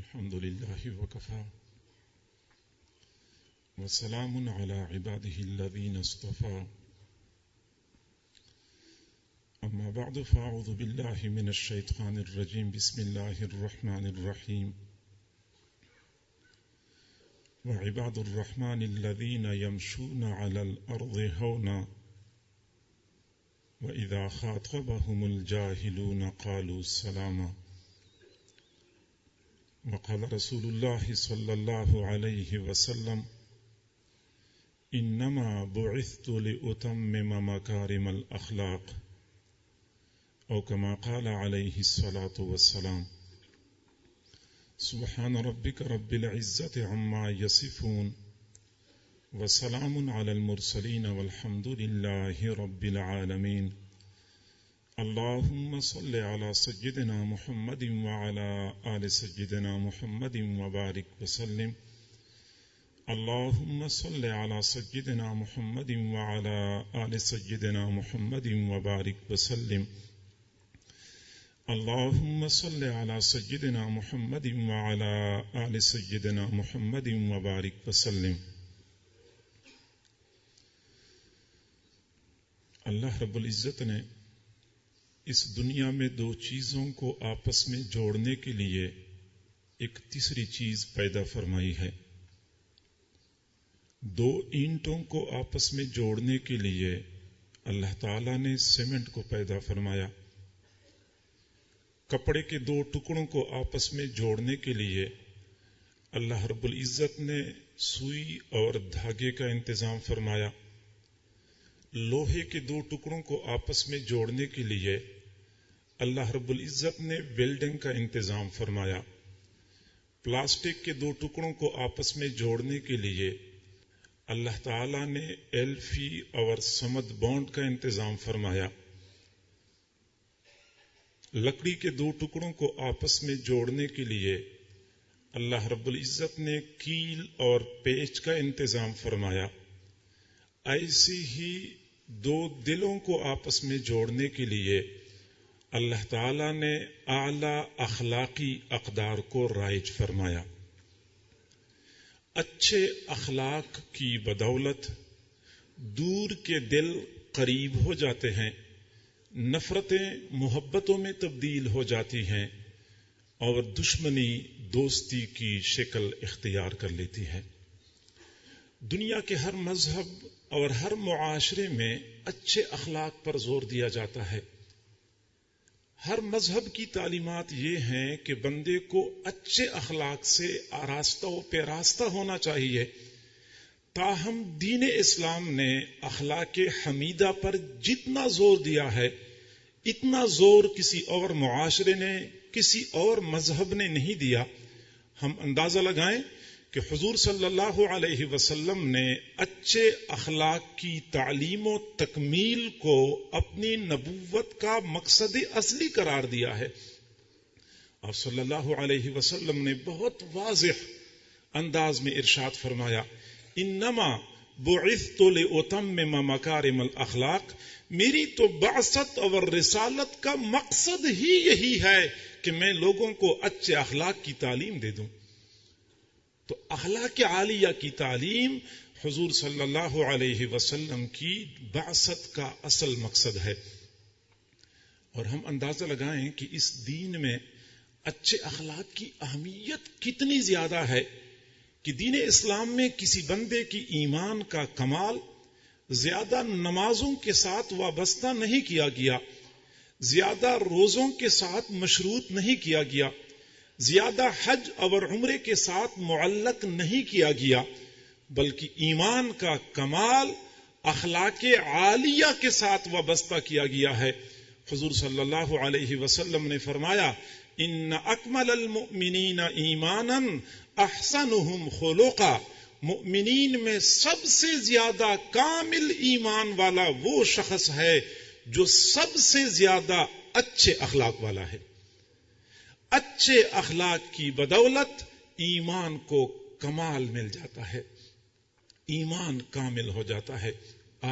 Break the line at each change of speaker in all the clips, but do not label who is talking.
الحمد لله وكفى وسلام على عباده الذين اصطفى أما بعد فأعوذ بالله من الشيطان الرجيم بسم الله الرحمن الرحيم وعباد الرحمن الذين يمشون على الأرض هونا وإذا خاطبهم الجاهلون قالوا سلاما وقال رسول الله صلى الله عليه وسلم إنما بعثت لأتمم مكارم الأخلاق أو كما قال عليه الصلاة والسلام سبحان ربك رب العزة عما يصفون وسلام على المرسلين والحمد لله رب العالمين اللهم صل على سيدنا محمد وعلى آل سيدنا محمد وبارك وسلم اللهم صل على سيدنا محمد وعلى آل سيدنا محمد وبارك وسلم اللهم صل على سيدنا محمد وعلى آل سيدنا محمد وبارك وسلم. اللہ رب العزت نے اس دنیا میں دو چیزوں کو آپس میں جوڑنے کے لیے ایک تیسری چیز پیدا فرمائی ہے. دو اینٹوں کو آپس میں جوڑنے کے لیے اللہ تعالیٰ نے سیمنٹ کو پیدا فرمایا. کپڑے کے دو ٹکڑوں کو آپس میں جوڑنے کے لیے اللہ رب العزت نے سوئی اور دھاگے کا انتظام فرمایا. لوہے کے دو ٹکڑوں کو آپس میں جوڑنے کے لیے اللہ رب العزت نے ویلڈنگ کا انتظام فرمایا. پلاسٹک کے دو ٹکڑوں کو آپس میں جوڑنے کے لیے اللہ تعالیٰ نے ایلفی اور سمد بانڈ کا انتظام فرمایا. لکڑی کے دو ٹکڑوں کو آپس میں جوڑنے کے لیے اللہ رب العزت نے کیل اور پیچ کا انتظام فرمایا. ایسی ہی دو دلوں کو آپس میں جوڑنے کے لیے اللہ تعالیٰ نے اعلیٰ اخلاقی اقدار کو رائج فرمایا. اچھے اخلاق کی بدولت دور کے دل قریب ہو جاتے ہیں، نفرتیں محبتوں میں تبدیل ہو جاتی ہیں اور دشمنی دوستی کی شکل اختیار کر لیتی ہے. دنیا کے ہر مذہب اور ہر معاشرے میں اچھے اخلاق پر زور دیا جاتا ہے. ہر مذہب کی تعلیمات یہ ہیں کہ بندے کو اچھے اخلاق سے آراستہ و پیراستہ ہونا چاہیے. تاہم دین اسلام نے اخلاق حمیدہ پر جتنا زور دیا ہے اتنا زور کسی اور معاشرے نے، کسی اور مذہب نے نہیں دیا. ہم اندازہ لگائیں کہ حضور صلی اللہ علیہ وسلم نے اچھے اخلاق کی تعلیم و تکمیل کو اپنی نبوت کا مقصد اصلی قرار دیا ہے. آپ صلی اللہ علیہ وسلم نے بہت واضح انداز میں ارشاد فرمایا انما بعثت لأتمم مکارم الاخلاق، میری تو بعثت اور رسالت کا مقصد ہی یہی ہے کہ میں لوگوں کو اچھے اخلاق کی تعلیم دے دوں. تو اخلاق عالیہ کی تعلیم حضور صلی اللہ علیہ وسلم کی بعثت کا اصل مقصد ہے. اور ہم اندازہ لگائیں کہ اس دین میں اچھے اخلاق کی اہمیت کتنی زیادہ ہے کہ دین اسلام میں کسی بندے کی ایمان کا کمال زیادہ نمازوں کے ساتھ وابستہ نہیں کیا گیا، زیادہ روزوں کے ساتھ مشروط نہیں کیا گیا، زیادہ حج اور عمرے کے ساتھ معلق نہیں کیا گیا، بلکہ ایمان کا کمال اخلاق عالیہ کے ساتھ وابستہ کیا گیا ہے. حضور صلی اللہ علیہ وسلم نے فرمایا ان اکمل المؤمنین ایمانا احسنہم خلقا، مؤمنین میں سب سے زیادہ کامل ایمان والا وہ شخص ہے جو سب سے زیادہ اچھے اخلاق والا ہے. اچھے اخلاق کی بدولت ایمان کو کمال مل جاتا ہے، ایمان کامل ہو جاتا ہے.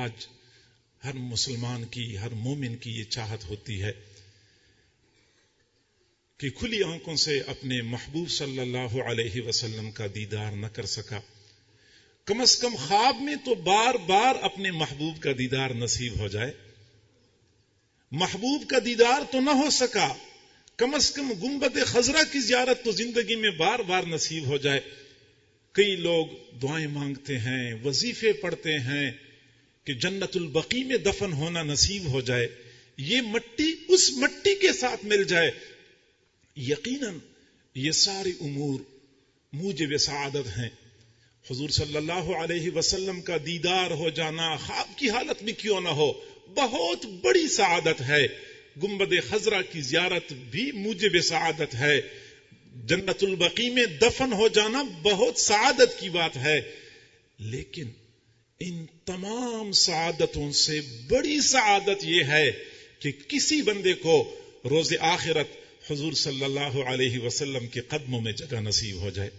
آج ہر مسلمان کی، ہر مومن کی یہ چاہت ہوتی ہے کہ کھلی آنکھوں سے اپنے محبوب صلی اللہ علیہ وسلم کا دیدار نہ کر سکا، کم از کم خواب میں تو بار بار اپنے محبوب کا دیدار نصیب ہو جائے۔ محبوب کا دیدار تو نہ ہو سکا، کم از کم گنبد خضرا کی زیارت تو زندگی میں بار بار نصیب ہو جائے۔ کئی لوگ دعائیں مانگتے ہیں، وظیفے پڑھتے ہیں کہ جنت البقیع میں دفن ہونا نصیب ہو جائے، یہ مٹی اس مٹی کے ساتھ مل جائے۔ یقیناً یہ سارے امور موجب سعادت ہیں۔ حضور صلی اللہ علیہ وسلم کا دیدار ہو جانا خواب کی حالت میں کیوں نہ ہو، بہت بڑی سعادت ہے۔ گنبد خضرا کی زیارت بھی موجب سعادت ہے۔ جنت البقیع میں دفن ہو جانا بہت سعادت کی بات ہے، لیکن ان تمام سعادتوں سے بڑی سعادت یہ ہے کہ کسی بندے کو روز آخرت حضور صلی اللہ علیہ وسلم کے قدموں میں جگہ نصیب ہو جائے،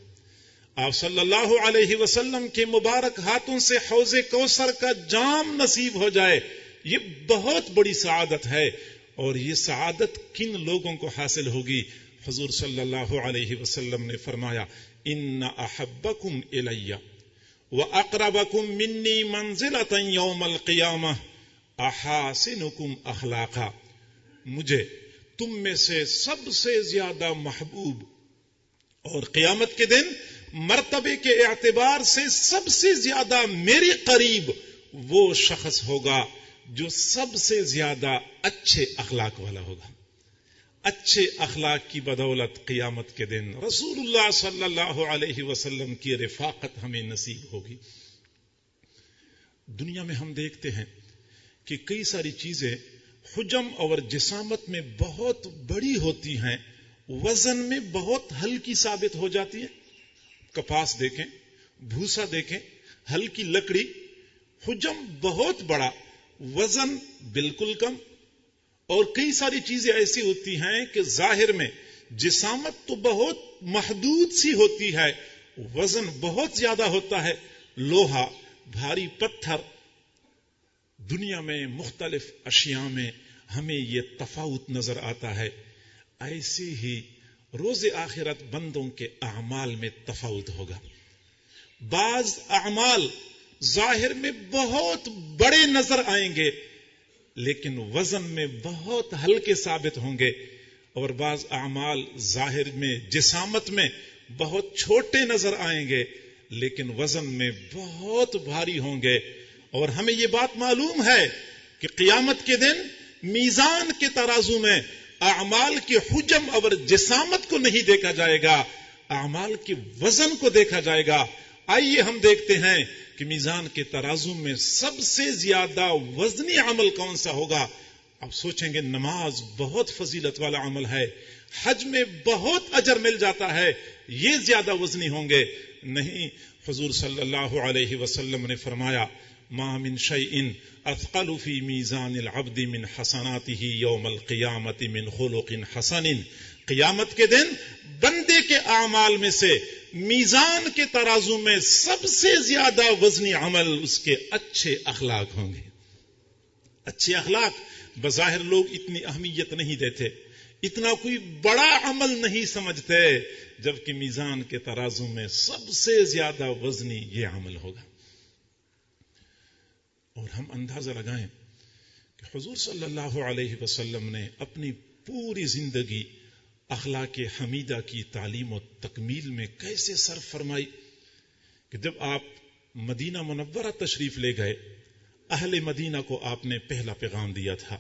آپ صلی اللہ علیہ وسلم کے مبارک ہاتھوں سے حوض کوثر کا جام نصیب ہو جائے، یہ بہت بڑی سعادت ہے۔ اور یہ سعادت کن لوگوں کو حاصل ہوگی؟ حضور صلی اللہ علیہ وسلم نے فرمایا، ان احبکم الی واقربکم منی منزلۃ یوم القیامہ احاسنکم اخلاقا، مجھے تم میں سے سب سے زیادہ محبوب اور قیامت کے دن مرتبے کے اعتبار سے سب سے زیادہ میرے قریب وہ شخص ہوگا جو سب سے زیادہ اچھے اخلاق والا ہوگا۔ اچھے اخلاق کی بدولت قیامت کے دن رسول اللہ صلی اللہ علیہ وسلم کی رفاقت ہمیں نصیب ہوگی۔ دنیا میں ہم دیکھتے ہیں کہ کئی ساری چیزیں حجم اور جسامت میں بہت بڑی ہوتی ہیں، وزن میں بہت ہلکی ثابت ہو جاتی ہیں۔ کپاس دیکھیں، بھوسا دیکھیں، ہلکی لکڑی، حجم بہت بڑا، وزن بالکل کم۔ اور کئی ساری چیزیں ایسی ہوتی ہیں کہ ظاہر میں جسامت تو بہت محدود سی ہوتی ہے، وزن بہت زیادہ ہوتا ہے۔ لوہا، بھاری پتھر، دنیا میں مختلف اشیاء میں ہمیں یہ تفاوت نظر آتا ہے۔ ایسے ہی روز آخرت بندوں کے اعمال میں تفاوت ہوگا۔ بعض اعمال ظاہر میں بہت بڑے نظر آئیں گے لیکن وزن میں بہت ہلکے ثابت ہوں گے، اور بعض اعمال ظاہر میں جسامت میں بہت چھوٹے نظر آئیں گے لیکن وزن میں بہت بھاری ہوں گے۔ اور ہمیں یہ بات معلوم ہے کہ قیامت کے دن میزان کے ترازو میں اعمال کے حجم اور جسامت کو نہیں دیکھا جائے گا، اعمال کے وزن کو دیکھا جائے گا۔ آئیے ہم دیکھتے ہیں کہ میزان کے ترازو میں سب سے زیادہ وزنی عمل کون سا ہوگا؟ آپ سوچیں گے نماز بہت فضیلت والا عمل ہے، حج میں بہت اجر مل جاتا ہے، یہ زیادہ وزنی ہوں گے۔ نہیں، حضور صلی اللہ علیہ وسلم نے فرمایا، ما من شیء اثقل فی میزان العبد من حسناته یوم القیامت من خلق حسن، قیامت کے دن بندے کے اعمال میں سے میزان کے ترازو میں سب سے زیادہ وزنی عمل اس کے اچھے اخلاق ہوں گے۔ اچھے اخلاق بظاہر لوگ اتنی اہمیت نہیں دیتے، اتنا کوئی بڑا عمل نہیں سمجھتے، جبکہ میزان کے ترازو میں سب سے زیادہ وزنی یہ عمل ہوگا۔ اور ہم اندازہ لگائیں کہ حضور صلی اللہ علیہ وسلم نے اپنی پوری زندگی اخلاق حمیدہ کی تعلیم و تکمیل میں کیسے صرف فرمائی کہ جب آپ مدینہ منورہ تشریف لے گئے، اہل مدینہ کو آپ نے پہلا پیغام دیا تھا۔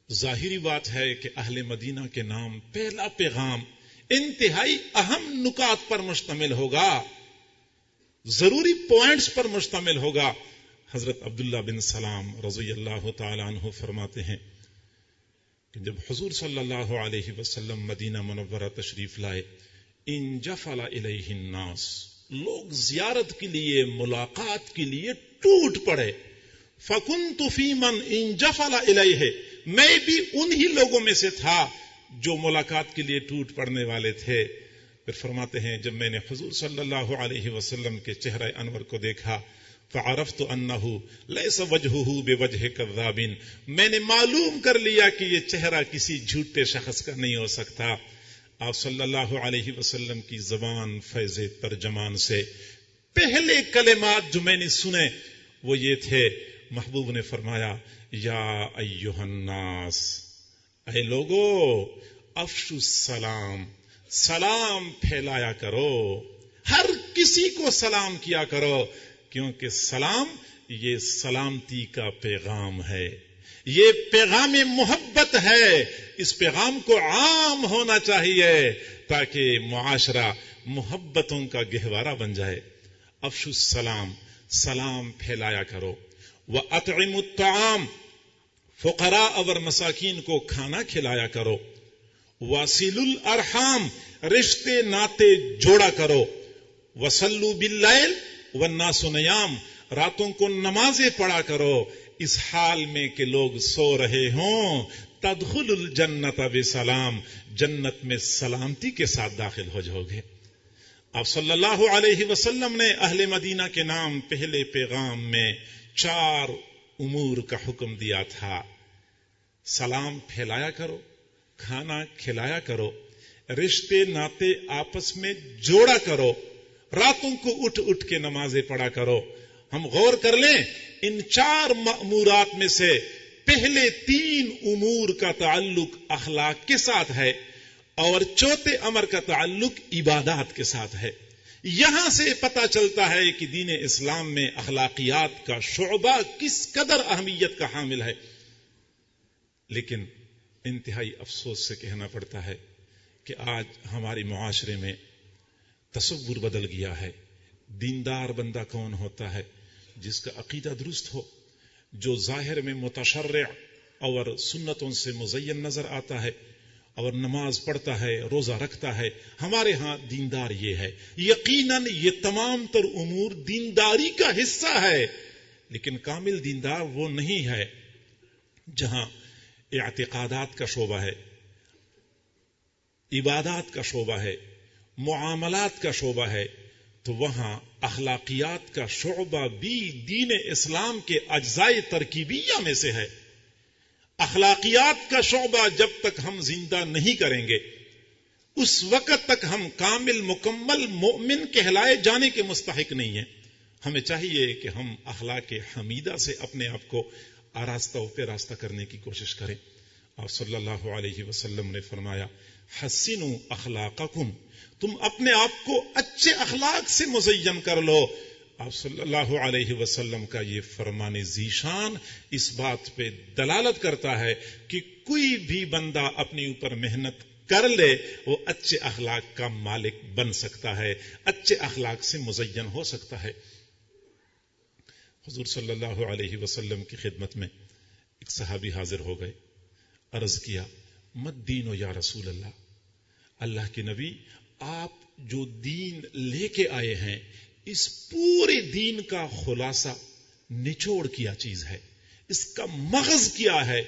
ظاہری بات ہے کہ اہل مدینہ کے نام پہلا پیغام انتہائی اہم نکات پر مشتمل ہوگا، ضروری پوائنٹس پر مشتمل ہوگا۔ حضرت عبداللہ بن سلام رضی اللہ تعالیٰ عنہ فرماتے ہیں کہ جب حضور صلی اللہ علیہ وسلم مدینہ منورہ تشریف لائے، انجفل الیہ الناس، لوگ زیارت کے لیے، ملاقات کے لیے ٹوٹ پڑے۔ فکنت فی من انجفل الیہ، میں بھی انہی لوگوں میں سے تھا جو ملاقات کے لیے ٹوٹ پڑنے والے تھے۔ پھر فرماتے ہیں جب میں نے حضور صلی اللہ علیہ وسلم کے چہرہ انور کو دیکھا، فعرفت انہ لیس وجہہ بوجہ کذاب، میں نے معلوم کر لیا کہ یہ چہرہ کسی جھوٹے شخص کا نہیں ہو سکتا۔ آپ صلی اللہ علیہ وسلم کی زبان فیض ترجمان سے پہلے کلمات جو میں نے سنے وہ یہ تھے، محبوب نے فرمایا یا ایھا الناس، اے لوگو، افشوا السلام، سلام پھیلایا کرو، ہر کسی کو سلام کیا کرو، کیونکہ سلام یہ سلامتی کا پیغام ہے، یہ پیغام محبت ہے، اس پیغام کو عام ہونا چاہیے تاکہ معاشرہ محبتوں کا گہوارہ بن جائے۔ افشوا السلام، سلام پھیلایا کرو، وَأَطْعِمُوا الطَّعَامَ، فقراء اور مساکین کو کھانا کھلایا کرو، وَصِلُوا الْأَرْحَامَ، رشتے ناتے جوڑا کرو، وَصَلُّوا بِاللَّيْلِ وَالنَّاسُ نِيَامٌ، راتوں کو نمازیں پڑھا کرو، اس حال میں کہ لوگ سو رہے ہوں، تدخل الجنت بسلام، جنت میں سلامتی کے ساتھ داخل ہو جاؤ گے۔ آپ صلی اللہ علیہ وسلم نے اہل مدینہ کے نام پہلے پیغام میں 4 امور کا حکم دیا تھا، سلام پھیلایا کرو، کھانا کھلایا کرو، رشتے ناتے آپس میں جوڑا کرو، راتوں کو اٹھ اٹھ کے نمازیں پڑھا کرو۔ ہم غور کر لیں، ان 4 مأمورات میں سے پہلے 3 امور کا تعلق اخلاق کے ساتھ ہے اور چوتھے امر کا تعلق عبادات کے ساتھ ہے۔ یہاں سے پتہ چلتا ہے کہ دین اسلام میں اخلاقیات کا شعبہ کس قدر اہمیت کا حامل ہے۔ لیکن انتہائی افسوس سے کہنا پڑتا ہے کہ آج ہمارے معاشرے میں تصور بدل گیا ہے۔ دیندار بندہ کون ہوتا ہے؟ جس کا عقیدہ درست ہو، جو ظاہر میں متشرع اور سنتوں سے مزین نظر آتا ہے اور نماز پڑھتا ہے، روزہ رکھتا ہے۔ ہمارے ہاں دیندار یہ ہے، یقیناً یہ تمام تر امور دینداری کا حصہ ہے، لیکن کامل دیندار وہ نہیں ہے جہاں اعتقادات کا شعبہ ہے، عبادات کا شعبہ ہے، معاملات کا شعبہ ہے، تو وہاں اخلاقیات کا شعبہ بھی دین اسلام کے اجزاء ترکیبیہ میں سے ہے۔ اخلاقیات کا شعبہ جب تک ہم زندہ نہیں کریں گے، اس وقت تک ہم کامل مکمل مومن کہلائے جانے کے مستحق نہیں ہیں۔ ہمیں چاہیے کہ ہم اخلاق حمیدہ سے اپنے آپ کو آراستہ و پیراستہ کرنے کی کوشش کریں۔ آپ صلی اللہ علیہ وسلم نے فرمایا حسنوا اخلاقکم، تم اپنے آپ کو اچھے اخلاق سے مزین کر لو۔ آپ صلی اللہ علیہ وسلم کا یہ فرمان ذیشان اس بات پہ دلالت کرتا ہے کہ کوئی بھی بندہ اپنے اوپر محنت کر لے وہ اچھے اخلاق کا مالک بن سکتا ہے، اچھے اخلاق سے مزین ہو سکتا ہے۔ حضور صلی اللہ علیہ وسلم کی خدمت میں ایک صحابی حاضر ہو گئے، عرض کیا مد دین یا رسول اللہ، اللہ کے نبی آپ جو دین لے کے آئے ہیں اس پورے دین کا خلاصہ نچوڑ کیا چیز ہے، اس کا مغز کیا ہے؟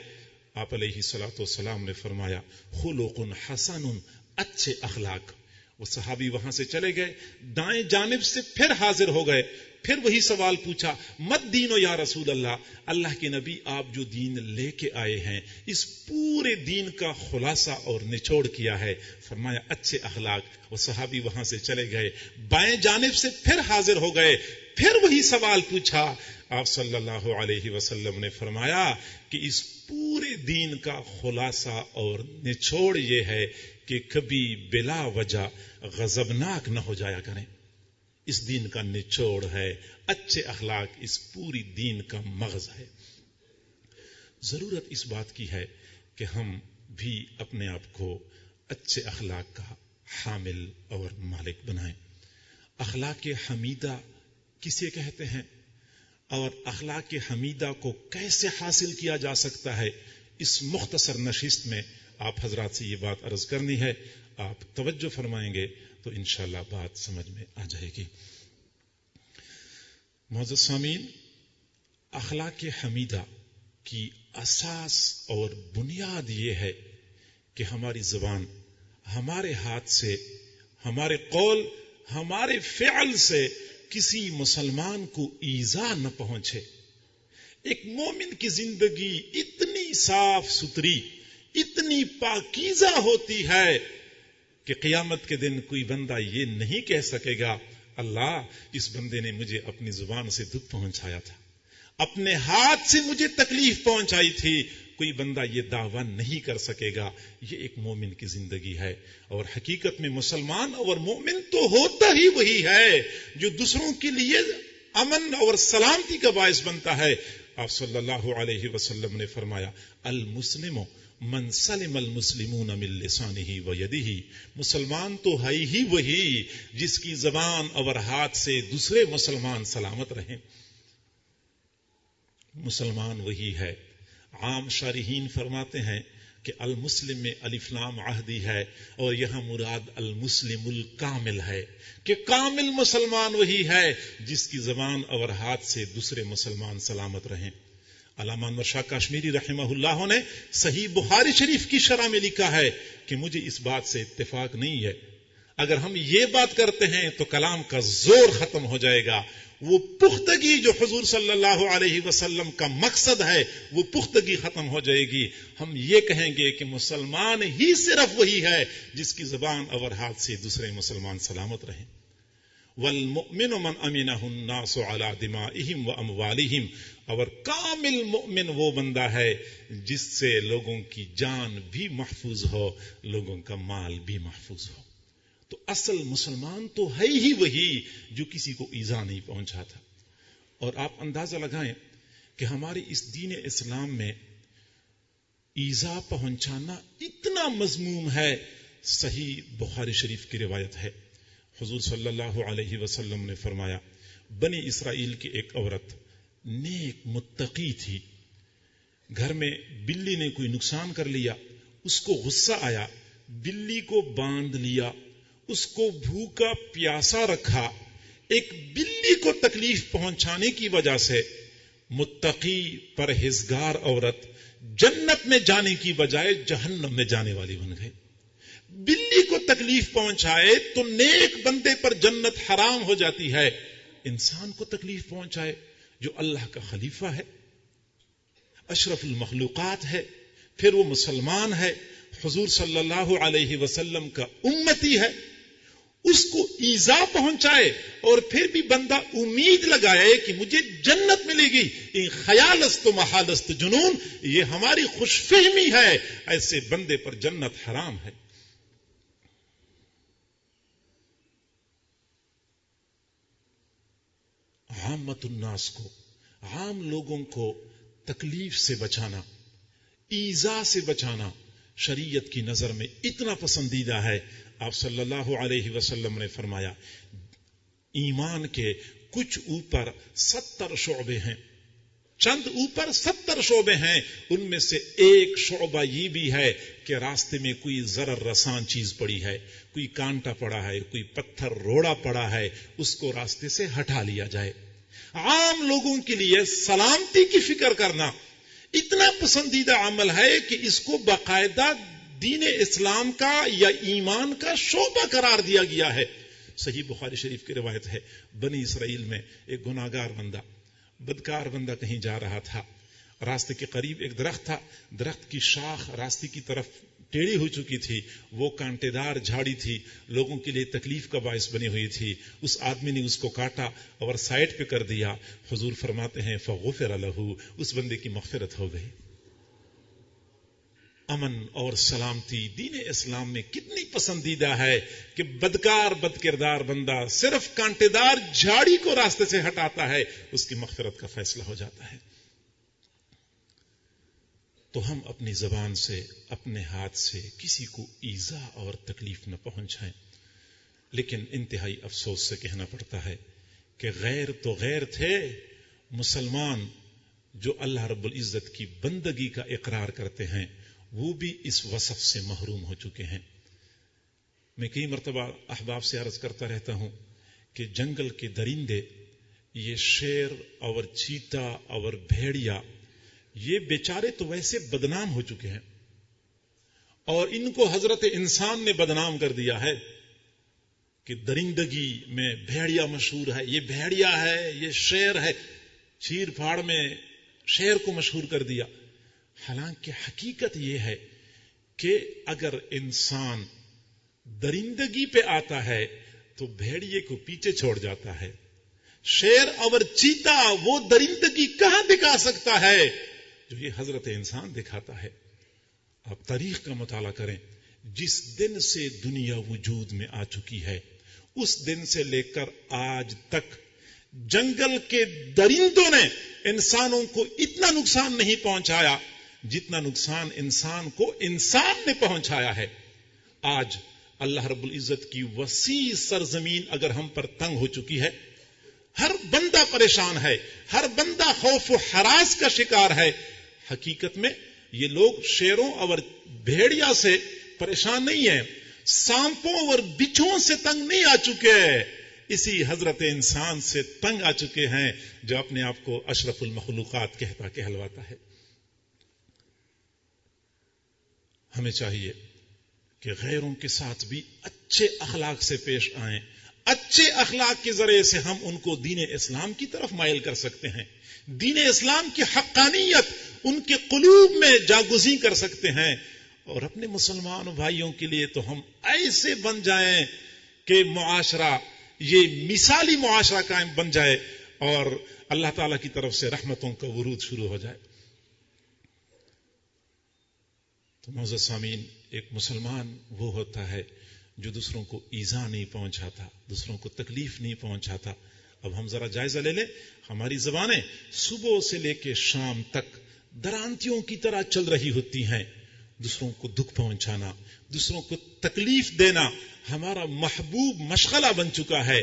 آپ علیہ الصلوۃ والسلام نے فرمایا خلق حسن، اچھے اخلاق۔ وہ صحابی وہاں سے چلے گئے، دائیں جانب سے پھر حاضر ہو گئے، پھر وہی سوال پوچھا مد دین یا رسول اللہ، اللہ کے نبی آپ جو دین لے کے آئے ہیں اس پورے دین کا خلاصہ اور نچوڑ کیا ہے؟ فرمایا اچھے اخلاق۔ وہ صحابی وہاں سے چلے گئے، بائیں جانب سے پھر حاضر ہو گئے، پھر وہی سوال پوچھا۔ آپ صلی اللہ علیہ وسلم نے فرمایا کہ اس پورے دین کا خلاصہ اور نچوڑ یہ ہے کہ کبھی بلا وجہ غضبناک نہ ہو جایا کریں۔ اس دین کا نچوڑ ہے، اچھے اخلاق اس پوری دین کا مغز ہے۔ ضرورت اس بات کی ہے کہ ہم بھی اپنے آپ کو اچھے اخلاق کا حامل اور مالک بنائیں۔ اخلاق حمیدہ کسے کہتے ہیں اور اخلاق حمیدہ کو کیسے حاصل کیا جا سکتا ہے، اس مختصر نشست میں آپ حضرات سے یہ بات عرض کرنی ہے۔ آپ توجہ فرمائیں گے تو انشاءاللہ بات سمجھ میں آ جائے گی۔ معزز سامعین، اخلاق حمیدہ کی اساس اور بنیاد یہ ہے کہ ہماری زبان ہمارے ہاتھ سے، ہمارے قول، ہمارے فعل سے کسی مسلمان کو ایذا نہ پہنچے۔ ایک مومن کی زندگی اتنی صاف ستھری، اتنی پاکیزہ ہوتی ہے کہ قیامت کے دن کوئی بندہ یہ نہیں کہہ سکے گا اللہ اس بندے نے مجھے اپنی زبان سے دکھ پہنچایا تھا، اپنے ہاتھ سے مجھے تکلیف پہنچائی تھی، کوئی بندہ یہ دعویٰ نہیں کر سکے گا۔ یہ ایک مومن کی زندگی ہے، اور حقیقت میں مسلمان اور مومن تو ہوتا ہی وہی ہے جو دوسروں کے لیے امن اور سلامتی کا باعث بنتا ہے۔ آپ صلی اللہ علیہ وسلم نے فرمایا المسلم من سلم المسلمون من لسانہ و یدہ، مسلمان تو ہے ہی وہی جس کی زبان اور ہاتھ سے دوسرے مسلمان سلامت رہیں۔ مسلمان وہی ہے۔ عام شارحین فرماتے ہیں کہ المسلم میں الف لام عہدی ہے، اور یہاں مراد المسلم الکامل ہے، کہ کامل مسلمان وہی ہے جس کی زبان اور ہاتھ سے دوسرے مسلمان سلامت رہیں۔ علامہ انور شاہ کاشمیری رحمہ اللہ نے صحیح بخاری شریف کی شرح میں لکھا ہے کہ مجھے اس بات سے اتفاق نہیں ہے، اگر ہم یہ بات کرتے ہیں تو کلام کا زور ختم ہو جائے گا، وہ پختگی جو حضور صلی اللہ علیہ وسلم کا مقصد ہے وہ پختگی ختم ہو جائے گی۔ ہم یہ کہیں گے کہ مسلمان ہی صرف وہی ہے جس کی زبان اور ہاتھ سے دوسرے مسلمان سلامت رہیں۔ والمؤمن من امنہ الناس علی دمائہم واموالہم، اور کامل مؤمن وہ بندہ ہے جس سے لوگوں کی جان بھی محفوظ ہو، لوگوں کا مال بھی محفوظ ہو۔ تو اصل مسلمان تو ہے ہی وہی جو کسی کو ایذا نہیں پہنچاتا۔ اور آپ اندازہ لگائیں کہ ہمارے اس دین اسلام میں ایذا پہنچانا اتنا مذموم ہے۔ صحیح بخاری شریف کی روایت ہے، حضور صلی اللہ علیہ وسلم نے فرمایا بنی اسرائیل کی ایک عورت نیک متقی تھی، گھر میں بلی نے کوئی نقصان کر لیا، اس کو غصہ آیا، بلی کو باندھ لیا، اس کو بھوکا پیاسا رکھا۔ ایک بلی کو تکلیف پہنچانے کی وجہ سے متقی پرہیزگار عورت جنت میں جانے کی بجائے جہنم میں جانے والی بن گئی۔ بلی کو تکلیف پہنچائے تو نیک بندے پر جنت حرام ہو جاتی ہے، انسان کو تکلیف پہنچائے جو اللہ کا خلیفہ ہے، اشرف المخلوقات ہے، پھر وہ مسلمان ہے، حضور صلی اللہ علیہ وسلم کا امتی ہے، اس کو ایذا پہنچائے اور پھر بھی بندہ امید لگائے کہ مجھے جنت ملے گی، یہ خیال است و محال است جنون، یہ ہماری خوش فہمی ہے، ایسے بندے پر جنت حرام ہے۔ عامت الناس کو، عام لوگوں کو تکلیف سے بچانا، ایذا سے بچانا شریعت کی نظر میں اتنا پسندیدہ ہے۔ آپ صلی اللہ علیہ وسلم نے فرمایا ایمان کے کچھ اوپر 70 شعبے ہیں، چند اوپر 70 شعبے ہیں، ان میں سے ایک شعبہ یہ بھی ہے کہ راستے میں کوئی ضرر رسان چیز پڑی ہے، کوئی کانٹا پڑا ہے، کوئی پتھر روڑا پڑا ہے، اس کو راستے سے ہٹا لیا جائے۔ عام لوگوں کے لیے سلامتی کی فکر کرنا اتنا پسندیدہ عمل ہے کہ اس کو باقاعدہ دین اسلام کا یا ایمان کا شعبہ قرار دیا گیا ہے۔ صحیح بخاری شریف کی روایت ہے، بنی اسرائیل میں ایک گناہگار بندہ، بدکار بندہ کہیں جا رہا تھا، راستے کے قریب ایک درخت تھا، درخت کی شاخ راستے کی طرف ٹیڑھی ہو چکی تھی، وہ کانٹے دار جھاڑی تھی، لوگوں کے لیے تکلیف کا باعث بنی ہوئی تھی، اس آدمی نے اس کو کاٹا اور سائڈ پہ کر دیا۔ حضور فرماتے ہیں فغفر لہ، اس بندے کی مغفرت ہو گئی۔ امن اور سلامتی دین اسلام میں کتنی پسندیدہ ہے کہ بدکار بد کردار بندہ صرف کانٹے دار جھاڑی کو راستے سے ہٹاتا ہے، اس کی مغفرت کا فیصلہ ہو جاتا ہے۔ تو ہم اپنی زبان سے، اپنے ہاتھ سے کسی کو ایذا اور تکلیف نہ پہنچائیں، لیکن انتہائی افسوس سے کہنا پڑتا ہے کہ غیر تو غیر تھے، مسلمان جو اللہ رب العزت کی بندگی کا اقرار کرتے ہیں وہ بھی اس وصف سے محروم ہو چکے ہیں۔ میں کئی مرتبہ احباب سے عرض کرتا رہتا ہوں کہ جنگل کے درندے، یہ شیر اور چیتا اور بھیڑیا، یہ بیچارے تو ویسے بدنام ہو چکے ہیں، اور ان کو حضرت انسان نے بدنام کر دیا ہے کہ درندگی میں بھیڑیا مشہور ہے، یہ بھیڑیا ہے، یہ شیر ہے، چیر پھاڑ میں شیر کو مشہور کر دیا۔ حالانکہ حقیقت یہ ہے کہ اگر انسان درندگی پہ آتا ہے تو بھیڑیے کو پیچھے چھوڑ جاتا ہے. شیر اور چیتا وہ درندگی کہاں دکھا سکتا ہے جو یہ حضرت انسان دکھاتا ہے. آپ تاریخ کا مطالعہ کریں. جس دن سے دنیا وجود میں آ چکی ہے اس دن سے لے کر آج تک جنگل کے درندوں نے انسانوں کو اتنا نقصان نہیں پہنچایا جتنا نقصان انسان کو انسان نے پہنچایا ہے. آج اللہ رب العزت کی وسیع سرزمین اگر ہم پر تنگ ہو چکی ہے, ہر بندہ پریشان ہے, ہر بندہ خوف و ہراس کا شکار ہے. حقیقت میں یہ لوگ شیروں اور بھیڑیا سے پریشان نہیں ہیں, سانپوں اور بچھوؤں سے تنگ نہیں آ چکے, اسی حضرت انسان سے تنگ آ چکے ہیں جو اپنے آپ کو اشرف المخلوقات کہتا کہلواتا ہے. ہمیں چاہیے کہ غیروں کے ساتھ بھی اچھے اخلاق سے پیش آئیں. اچھے اخلاق کے ذریعے سے ہم ان کو دین اسلام کی طرف مائل کر سکتے ہیں. دین اسلام کی حقانیت ان کے قلوب میں جاگزیں کر سکتے ہیں. اور اپنے مسلمان بھائیوں کے لیے تو ہم ایسے بن جائیں کہ معاشرہ یہ مثالی معاشرہ قائم بن جائے اور اللہ تعالی کی طرف سے رحمتوں کا ورود شروع ہو جائے. تو معزز سامعین, ایک مسلمان وہ ہوتا ہے جو دوسروں کو ایذا نہیں پہنچاتا, دوسروں کو تکلیف نہیں پہنچاتا. اب ہم ذرا جائزہ لے لیں. ہماری زبانیں صبح سے لے کے شام تک درانتیوں کی طرح چل رہی ہوتی ہیں. دوسروں کو دکھ پہنچانا, دوسروں کو تکلیف دینا ہمارا محبوب مشغلہ بن چکا ہے.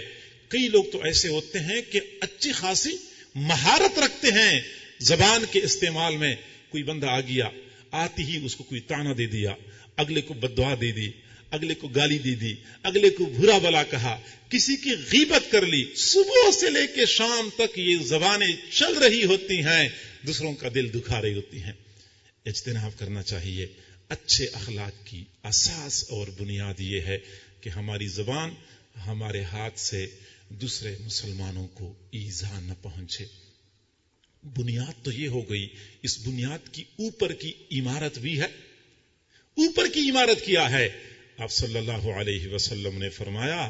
کئی لوگ تو ایسے ہوتے ہیں کہ اچھی خاصی مہارت رکھتے ہیں زبان کے استعمال میں. کوئی بندہ آ گیا, آتی ہی اس کو کوئی تانا دے دیا, اگلے کو بددعا دے دی, اگلے کو گالی دے دی, اگلے کو برا بلا کہا, کسی کی غیبت کر لی. صبح سے لے کے شام تک یہ زبانیں چل رہی ہوتی ہیں, دوسروں کا دل دکھا رہی ہوتی ہیں. اجتناب کرنا چاہیے. اچھے اخلاق کی اساس اور بنیاد یہ ہے کہ ہماری زبان ہمارے ہاتھ سے دوسرے مسلمانوں کو ایذا نہ پہنچے. بنیاد تو یہ ہو گئی. اس بنیاد کی اوپر کی عمارت بھی ہے. اوپر کی عمارت کیا ہے؟ آپ صلی اللہ علیہ وسلم نے فرمایا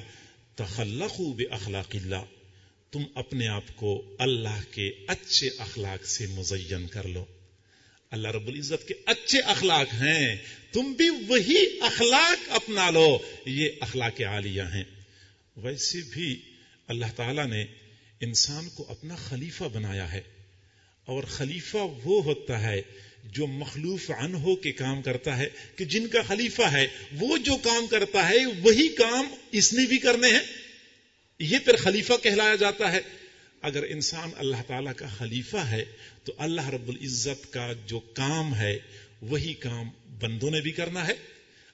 تخلقوا باخلاق اللہ, تم اپنے آپ کو اللہ کے اچھے اخلاق سے مزین کر لو. اللہ رب العزت کے اچھے اخلاق ہیں, تم بھی وہی اخلاق اپنا لو. یہ اخلاق عالیہ ہیں. ویسے بھی اللہ تعالیٰ نے انسان کو اپنا خلیفہ بنایا ہے, اور خلیفہ وہ ہوتا ہے جو مخلوف عنہ کے کام کرتا ہے, کہ جن کا خلیفہ ہے وہ جو کام کرتا ہے وہی کام اس نے بھی کرنے ہیں. یہ پھر خلیفہ کہلایا جاتا ہے. اگر انسان اللہ تعالیٰ کا خلیفہ ہے تو اللہ رب العزت کا جو کام ہے وہی کام بندوں نے بھی کرنا ہے.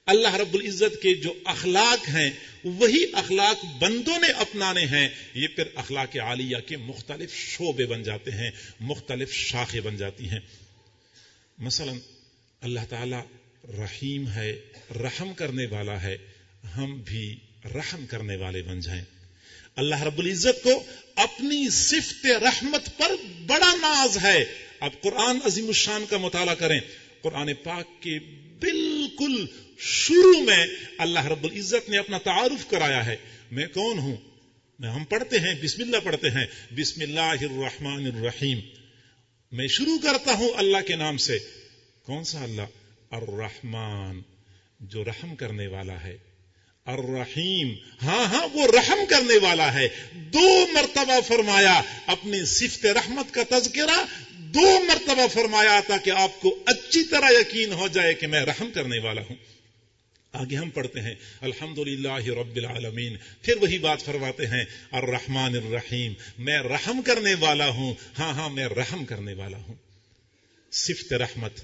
اللہ رب العزت کے جو اخلاق ہیں وہی اخلاق بندوں نے اپنانے ہیں. یہ پھر اخلاق عالیہ کے مختلف شعبے بن جاتے ہیں, مختلف شاخیں بن جاتی ہیں. مثلا اللہ تعالی رحیم ہے, رحم کرنے والا ہے, ہم بھی رحم کرنے والے بن جائیں. اللہ رب العزت کو اپنی صفت رحمت پر بڑا ناز ہے. اب قرآن عظیم الشان کا مطالعہ کریں. قرآن پاک کے بالکل شروع میں اللہ رب العزت نے اپنا تعارف کرایا ہے. میں کون ہوں؟ ہم پڑھتے ہیں بسم اللہ پڑھتے ہیں, بسم اللہ الرحمن الرحیم. میں شروع کرتا ہوں اللہ کے نام سے. کون سا اللہ؟ الرحمن, جو رحم کرنے والا ہے. الرحیم, ہاں وہ رحم کرنے والا ہے. 2 مرتبہ فرمایا اپنی صفت رحمت کا تذکرہ, 2 مرتبہ فرمایا تاکہ آپ کو اچھی طرح یقین ہو جائے کہ میں رحم کرنے والا ہوں. آگے ہم پڑھتے ہیں الحمدللہ رب العالمین, پھر وہی بات فرماتے ہیں الرحمن الرحیم, میں رحم کرنے والا ہوں. ہاں میں رحم کرنے والا ہوں. صفت رحمت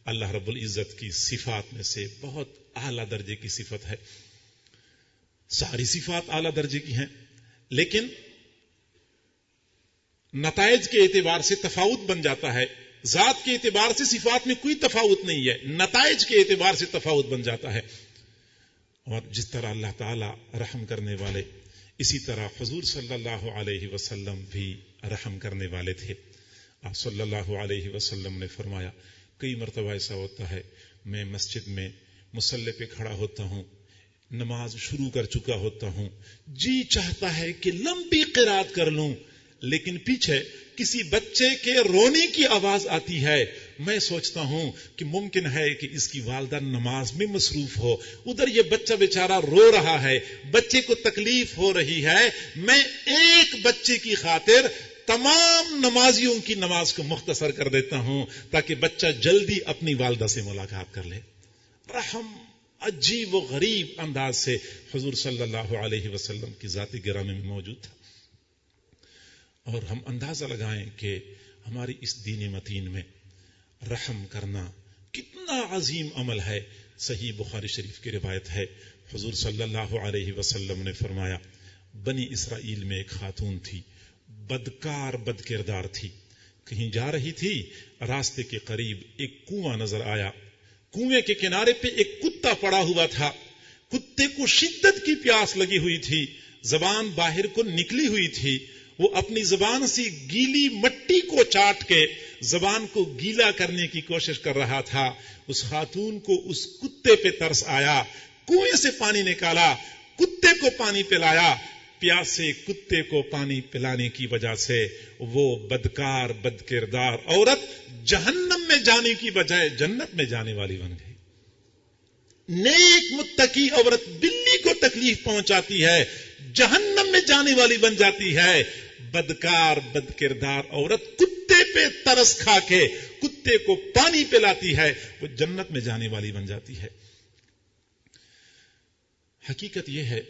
اللہ رب العزت کی صفات میں سے بہت اعلیٰ درجے کی صفت ہے. ساری صفات اعلیٰ درجے کی ہیں, لیکن نتائج کے اعتبار سے تفاوت بن جاتا ہے. ذات کے اعتبار سے صفات میں کوئی تفاوت نہیں ہے, نتائج کے اعتبار سے تفاوت بن جاتا ہے. اور جس طرح اللہ تعالی رحم کرنے والے, اسی طرح حضور صلی اللہ علیہ وسلم بھی رحم کرنے والے تھے. آپ صلی اللہ علیہ وسلم نے فرمایا, کئی مرتبہ ایسا ہوتا ہے میں مسجد میں مصلی پہ کھڑا ہوتا ہوں, نماز شروع کر چکا ہوتا ہوں، جی چاہتا ہے کہ لمبی قرات کر لوں، لیکن پیچھے کسی بچے کے رونے کی آواز آتی ہے، میں سوچتا ہوں کہ ممکن ہے کہ اس کی والدہ نماز میں مصروف ہو، ادھر یہ بچہ بیچارہ رو رہا ہے، بچے کو تکلیف ہو رہی ہے، میں ایک بچے کی خاطر تمام نمازیوں کی نماز کو مختصر کر دیتا ہوں تاکہ بچہ جلدی اپنی والدہ سے ملاقات کر لے۔ رحم عجیب و غریب انداز سے حضور صلی اللہ علیہ وسلم کی ذات گرامی میں موجود تھا، اور ہم اندازہ لگائیں کہ ہماری اس دین متین میں رحم کرنا کتنا عظیم عمل ہے۔ صحیح بخاری شریف کی روایت ہے، حضور صلی اللہ علیہ وسلم نے فرمایا، بنی اسرائیل میں ایک خاتون تھی، بدکار بد کردار تھی، کہیں جا رہی تھی، راستے کے قریب ایک کنواں نظر آیا، کنویں کے کنارے پہ ایک کتا پڑا ہوا تھا، کتے کو شدت کی پیاس لگی ہوئی تھی، زبان باہر کو نکلی ہوئی تھی، وہ اپنی زبان سے گیلی مٹی کو چاٹ کے زبان کو گیلا کرنے کی کوشش کر رہا تھا۔ اس خاتون کو اس کتے پہ ترس آیا، کنویں سے پانی نکالا، کتے کو پانی پلایا، پیاسے کتے کو پانی پلانے کی وجہ سے وہ بدکار بد کردار عورت جہنم میں جانے کی بجائے جنت میں جانے والی بن گئی۔ نیک متقی عورت بلی کو تکلیف پہنچاتی ہے، جہنم میں جانے والی بن جاتی ہے، بدکار بد کردار عورت کتے پہ ترس کھا کے کتے کو پانی پلاتی ہے، وہ جنت میں جانے والی بن جاتی ہے۔ حقیقت یہ ہے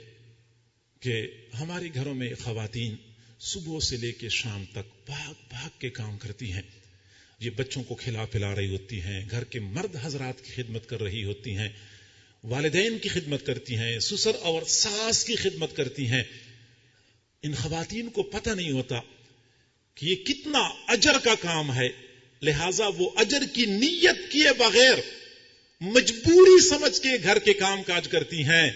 کہ ہمارے گھروں میں خواتین صبح سے لے کے شام تک بھاگ بھاگ کے کام کرتی ہیں، یہ بچوں کو کھلا پلا رہی ہوتی ہیں، گھر کے مرد حضرات کی خدمت کر رہی ہوتی ہیں، والدین کی خدمت کرتی ہیں، سسر اور ساس کی خدمت کرتی ہیں۔ ان خواتین کو پتہ نہیں ہوتا کہ یہ کتنا اجر کا کام ہے، لہذا وہ اجر کی نیت کیے بغیر مجبوری سمجھ کے گھر کے کام کاج کرتی ہیں۔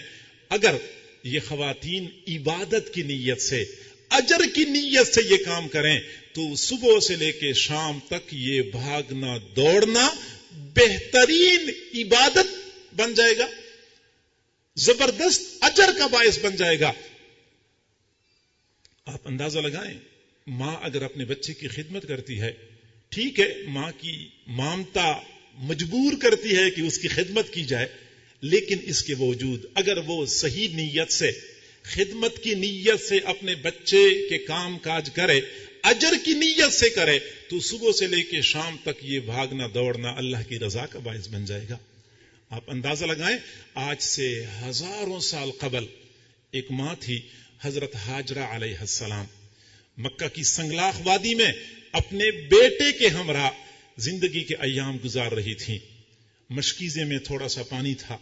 اگر یہ خواتین عبادت کی نیت سے، اجر کی نیت سے یہ کام کریں تو صبح سے لے کے شام تک یہ بھاگنا دوڑنا بہترین عبادت بن جائے گا، زبردست اجر کا باعث بن جائے گا۔ آپ اندازہ لگائیں، ماں اگر اپنے بچے کی خدمت کرتی ہے، ٹھیک ہے ماں کی مامتا مجبور کرتی ہے کہ اس کی خدمت کی جائے، لیکن اس کے باوجود اگر وہ صحیح نیت سے، خدمت کی نیت سے اپنے بچے کے کام کاج کرے، اجر کی نیت سے کرے، تو صبح سے لے کے شام تک یہ بھاگنا دوڑنا اللہ کی رضا کا باعث بن جائے گا۔ آپ اندازہ لگائیں، آج سے ہزاروں سال قبل ایک ماں تھی، حضرت ہاجرہ علیہ السلام، مکہ کی سنگلاخ وادی میں اپنے بیٹے کے ہمراہ زندگی کے ایام گزار رہی تھی۔ مشکیزے میں تھوڑا سا پانی تھا،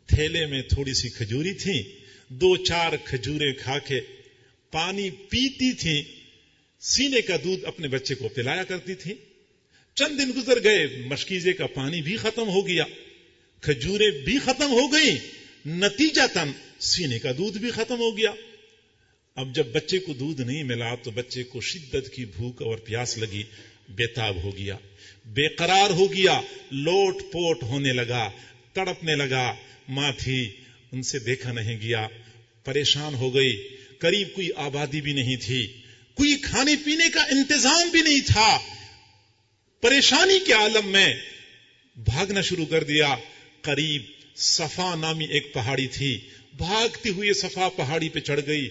تھیلے میں تھوڑی سی کھجوری تھی، 2-4 کھجوریں کھا کے پانی پیتی تھی، سینے کا دودھ اپنے بچے کو پلایا کرتی تھی۔ چند دن گزر گئے، مشکیزے کا پانی بھی ختم ہو گیا، کھجوریں بھی ختم ہو گئی، نتیجتاً سینے کا دودھ بھی ختم ہو گیا۔ اب جب بچے کو دودھ نہیں ملا تو بچے کو شدت کی بھوک اور پیاس لگی، بےتاب ہو گیا، بے قرار ہو گیا، لوٹ پوٹ ہونے لگا، تڑپنے لگا۔ ماں تھی، ان سے دیکھا نہیں گیا، پریشان ہو گئی، قریب کوئی آبادی بھی نہیں تھی، کوئی کھانے پینے کا انتظام بھی نہیں تھا، پریشانی کے عالم میں بھاگنا شروع کر دیا۔ قریب صفا نامی ایک پہاڑی تھی، بھاگتی ہوئی صفا پہاڑی پہ چڑھ گئی،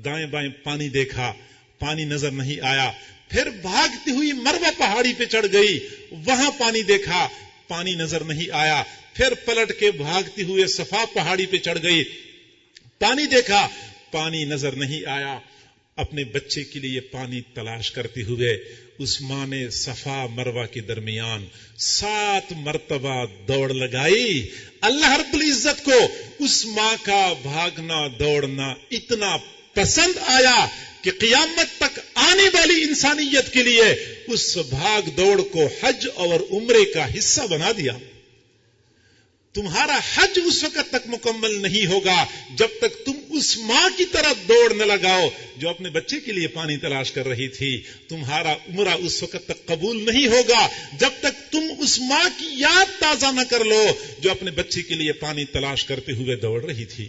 دائیں بائیں پانی دیکھا، پانی نظر نہیں آیا، پھر بھاگتی ہوئی مروہ پہاڑی پہ چڑھ گئی، وہاں پانی دیکھا، پانی نظر نہیں آیا، پھر پلٹ کے بھاگتی ہوئے صفا پہاڑی پہ چڑھ گئی، پانی دیکھا، پانی نظر نہیں آیا۔ اپنے بچے کے لیے پانی تلاش کرتے ہوئے اس ماں نے صفا مروہ کے درمیان 7 مرتبہ دوڑ لگائی۔ اللہ رب العزت کو اس ماں کا بھاگنا دوڑنا اتنا پسند آیا کہ قیامت تک آنے والی انسانیت کے لیے اس بھاگ دوڑ کو حج اور عمرے کا حصہ بنا دیا۔ تمہارا حج اس وقت تک مکمل نہیں ہوگا جب تک تم اس ماں کی طرح دوڑ نہ لگاؤ جو اپنے بچے کے لیے پانی تلاش کر رہی تھی۔ تمہارا عمرہ اس وقت تک قبول نہیں ہوگا جب تک تم اس ماں کی یاد تازہ نہ کر لو جو اپنے بچے کے لیے پانی تلاش کرتے ہوئے دوڑ رہی تھی۔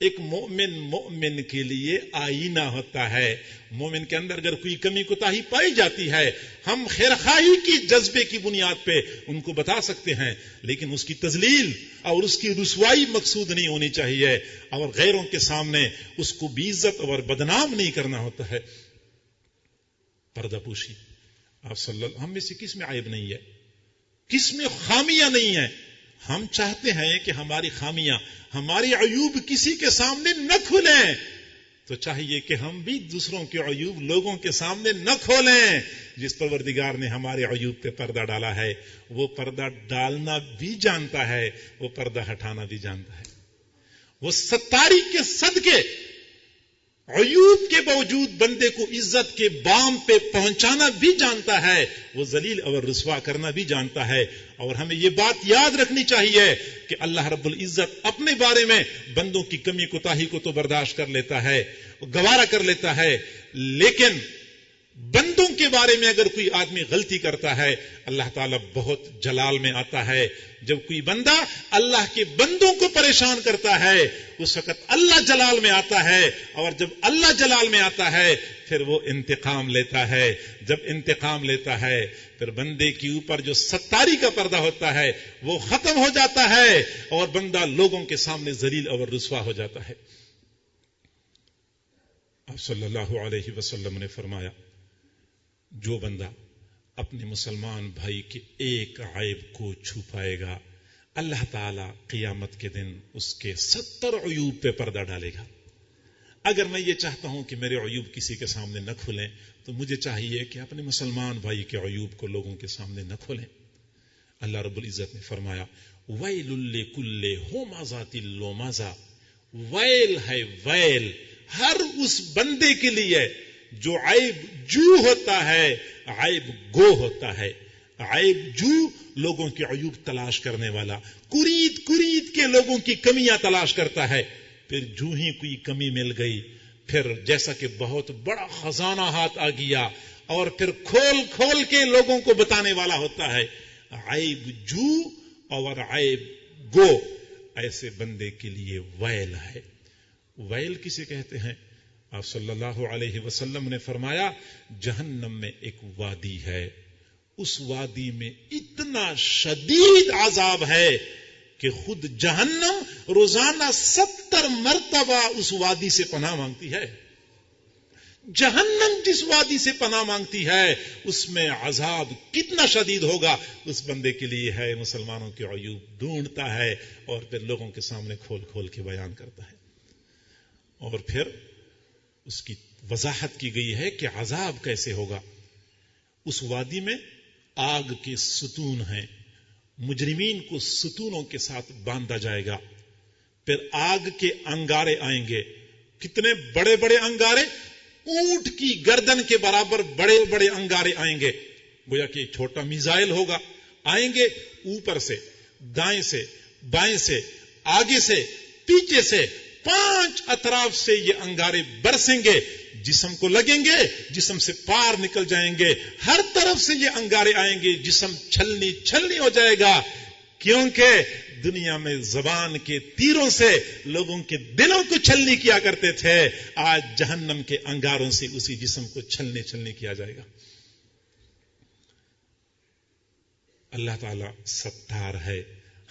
ایک مومن کے لیے آئینہ ہوتا ہے. مومن کے اندر اگر کوئی کمی کوتاہی پائی جاتی ہے ہم خیرخواہی کی جذبے کی بنیاد پہ ان کو بتا سکتے ہیں، لیکن اس کی تذلیل اور اس کی رسوائی مقصود نہیں ہونی چاہیے، اور غیروں کے سامنے اس کو بے عزت اور بدنام نہیں کرنا ہوتا ہے. پردہ پوشی آپ صلی اللہ علیہ وسلم، ہم میں سے کس میں عیب نہیں ہے، کس میں خامیاں نہیں ہیں؟ ہم چاہتے ہیں کہ ہماری خامیاں، ہماری عیوب کسی کے سامنے نہ کھلیں، تو چاہیے کہ ہم بھی دوسروں کے عیوب لوگوں کے سامنے نہ کھولیں. جس پروردگار نے ہمارے عیوب پہ پردہ ڈالا ہے وہ پردہ ڈالنا بھی جانتا ہے، وہ پردہ ہٹانا بھی جانتا ہے. وہ ستاری کے صدقے عیوب کے باوجود بندے کو عزت کے بام پہ پہنچانا بھی جانتا ہے، وہ ذلیل اور رسوا کرنا بھی جانتا ہے. اور ہمیں یہ بات یاد رکھنی چاہیے کہ اللہ رب العزت اپنے بارے میں بندوں کی کمی کوتاہی کو تو برداشت کر لیتا ہے، گوارا کر لیتا ہے، لیکن بندوں کے بارے میں اگر کوئی آدمی غلطی کرتا ہے اللہ تعالیٰ بہت جلال میں آتا ہے. جب کوئی بندہ اللہ کے بندوں کو پریشان کرتا ہے اس وقت اللہ جلال میں آتا ہے، اور جب اللہ جلال میں آتا ہے پھر وہ انتقام لیتا ہے. جب انتقام لیتا ہے پھر بندے کے اوپر جو ستاری کا پردہ ہوتا ہے وہ ختم ہو جاتا ہے اور بندہ لوگوں کے سامنے ذلیل اور رسوا ہو جاتا ہے. آپ صلی اللہ علیہ وسلم نے فرمایا جو بندہ اپنے مسلمان بھائی کے ایک عیب کو چھپائے گا اللہ تعالی قیامت کے دن اس کے 70 عیوب پہ پردہ ڈالے گا. اگر میں یہ چاہتا ہوں کہ میرے عیوب کسی کے سامنے نہ کھلیں تو مجھے چاہیے کہ اپنے مسلمان بھائی کے عیوب کو لوگوں کے سامنے نہ کھولیں. اللہ رب العزت نے فرمایا ویل لکل ہمزۃ لمزہ، ویل ہے ویل ہر اس بندے کے لیے جو عیب جو ہوتا ہے، عیب گو ہوتا ہے. عیب جو لوگوں کے عیوب تلاش کرنے والا، کرید کرید کے لوگوں کی کمیاں تلاش کرتا ہے. پھر جو ہی کوئی کمی مل گئی پھر جیسا کہ بہت بڑا خزانہ ہاتھ آ گیا اور پھر کھول کھول کے لوگوں کو بتانے والا ہوتا ہے. عیب جو اور عیب گو ایسے بندے کے لیے ویل ہے. ویل کسے کہتے ہیں؟ آپ صلی اللہ علیہ وسلم نے فرمایا جہنم میں ایک وادی ہے، اس وادی میں اتنا شدید عذاب ہے کہ خود جہنم روزانہ 70 مرتبہ اس وادی سے پناہ مانگتی ہے. جہنم جس وادی سے پناہ مانگتی ہے اس میں عذاب کتنا شدید ہوگا اس بندے کے لیے ہے. مسلمانوں کے عیوب ڈھونڈتا ہے اور پھر لوگوں کے سامنے کھول کھول کے بیان کرتا ہے. اور پھر اس کی وضاحت کی گئی ہے کہ عذاب کیسے ہوگا. اس وادی میں آگ کے ستون ہیں، مجرمین کو ستونوں کے ساتھ باندھا جائے گا. پھر آگ کے انگارے آئیں گے، کتنے بڑے بڑے انگارے، اونٹ کی گردن کے برابر بڑے بڑے انگارے آئیں گے، گویا کہ چھوٹا میزائل ہوگا. آئیں گے اوپر سے، دائیں سے، بائیں سے، آگے سے، پیچھے سے، 5 اطراف سے یہ انگارے برسیں گے، جسم کو لگیں گے، جسم سے پار نکل جائیں گے. ہر طرف سے یہ انگارے آئیں گے، جسم چھلنی چھلنی ہو جائے گا. کیونکہ دنیا میں زبان کے تیروں سے لوگوں کے دلوں کو چھلنی کیا کرتے تھے، آج جہنم کے انگاروں سے اسی جسم کو چھلنی چھلنی کیا جائے گا. اللہ تعالیٰ ستار ہے.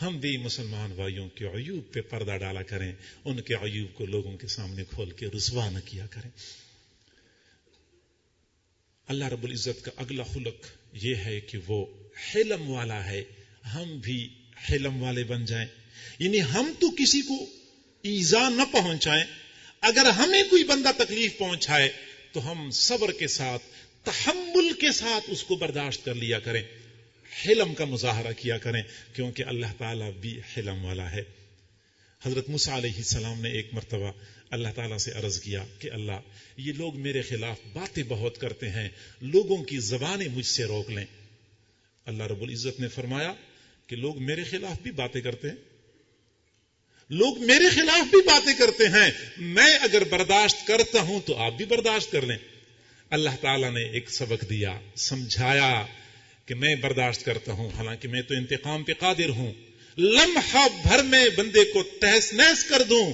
ہم بھی مسلمان بھائیوں کے عیوب پہ پردہ ڈالا کریں، ان کے عیوب کو لوگوں کے سامنے کھول کے رسوا نہ کیا کریں. اللہ رب العزت کا اگلا خلق یہ ہے کہ وہ حلم والا ہے. ہم بھی حلم والے بن جائیں، یعنی ہم تو کسی کو ایذا نہ پہنچائیں. اگر ہمیں کوئی بندہ تکلیف پہنچائے تو ہم صبر کے ساتھ، تحمل کے ساتھ اس کو برداشت کر لیا کریں، حلم کا مظاہرہ کیا کریں، کیونکہ اللہ تعالیٰ بھی حلم والا ہے. حضرت موسیٰ علیہ السلام نے ایک مرتبہ اللہ تعالیٰ سے عرض کیا کہ اللہ یہ لوگ میرے خلاف باتیں بہت کرتے ہیں، لوگوں کی زبانیں مجھ سے روک لیں. اللہ رب العزت نے فرمایا کہ لوگ میرے خلاف بھی باتیں کرتے ہیں، لوگ میرے خلاف بھی باتیں کرتے ہیں، میں اگر برداشت کرتا ہوں تو آپ بھی برداشت کر لیں. اللہ تعالیٰ نے ایک سبق دیا، سمجھایا کہ میں برداشت کرتا ہوں، حالانکہ میں تو انتقام پہ قادر ہوں. لمحہ بھر میں بندے کو تہس نہس کر دوں،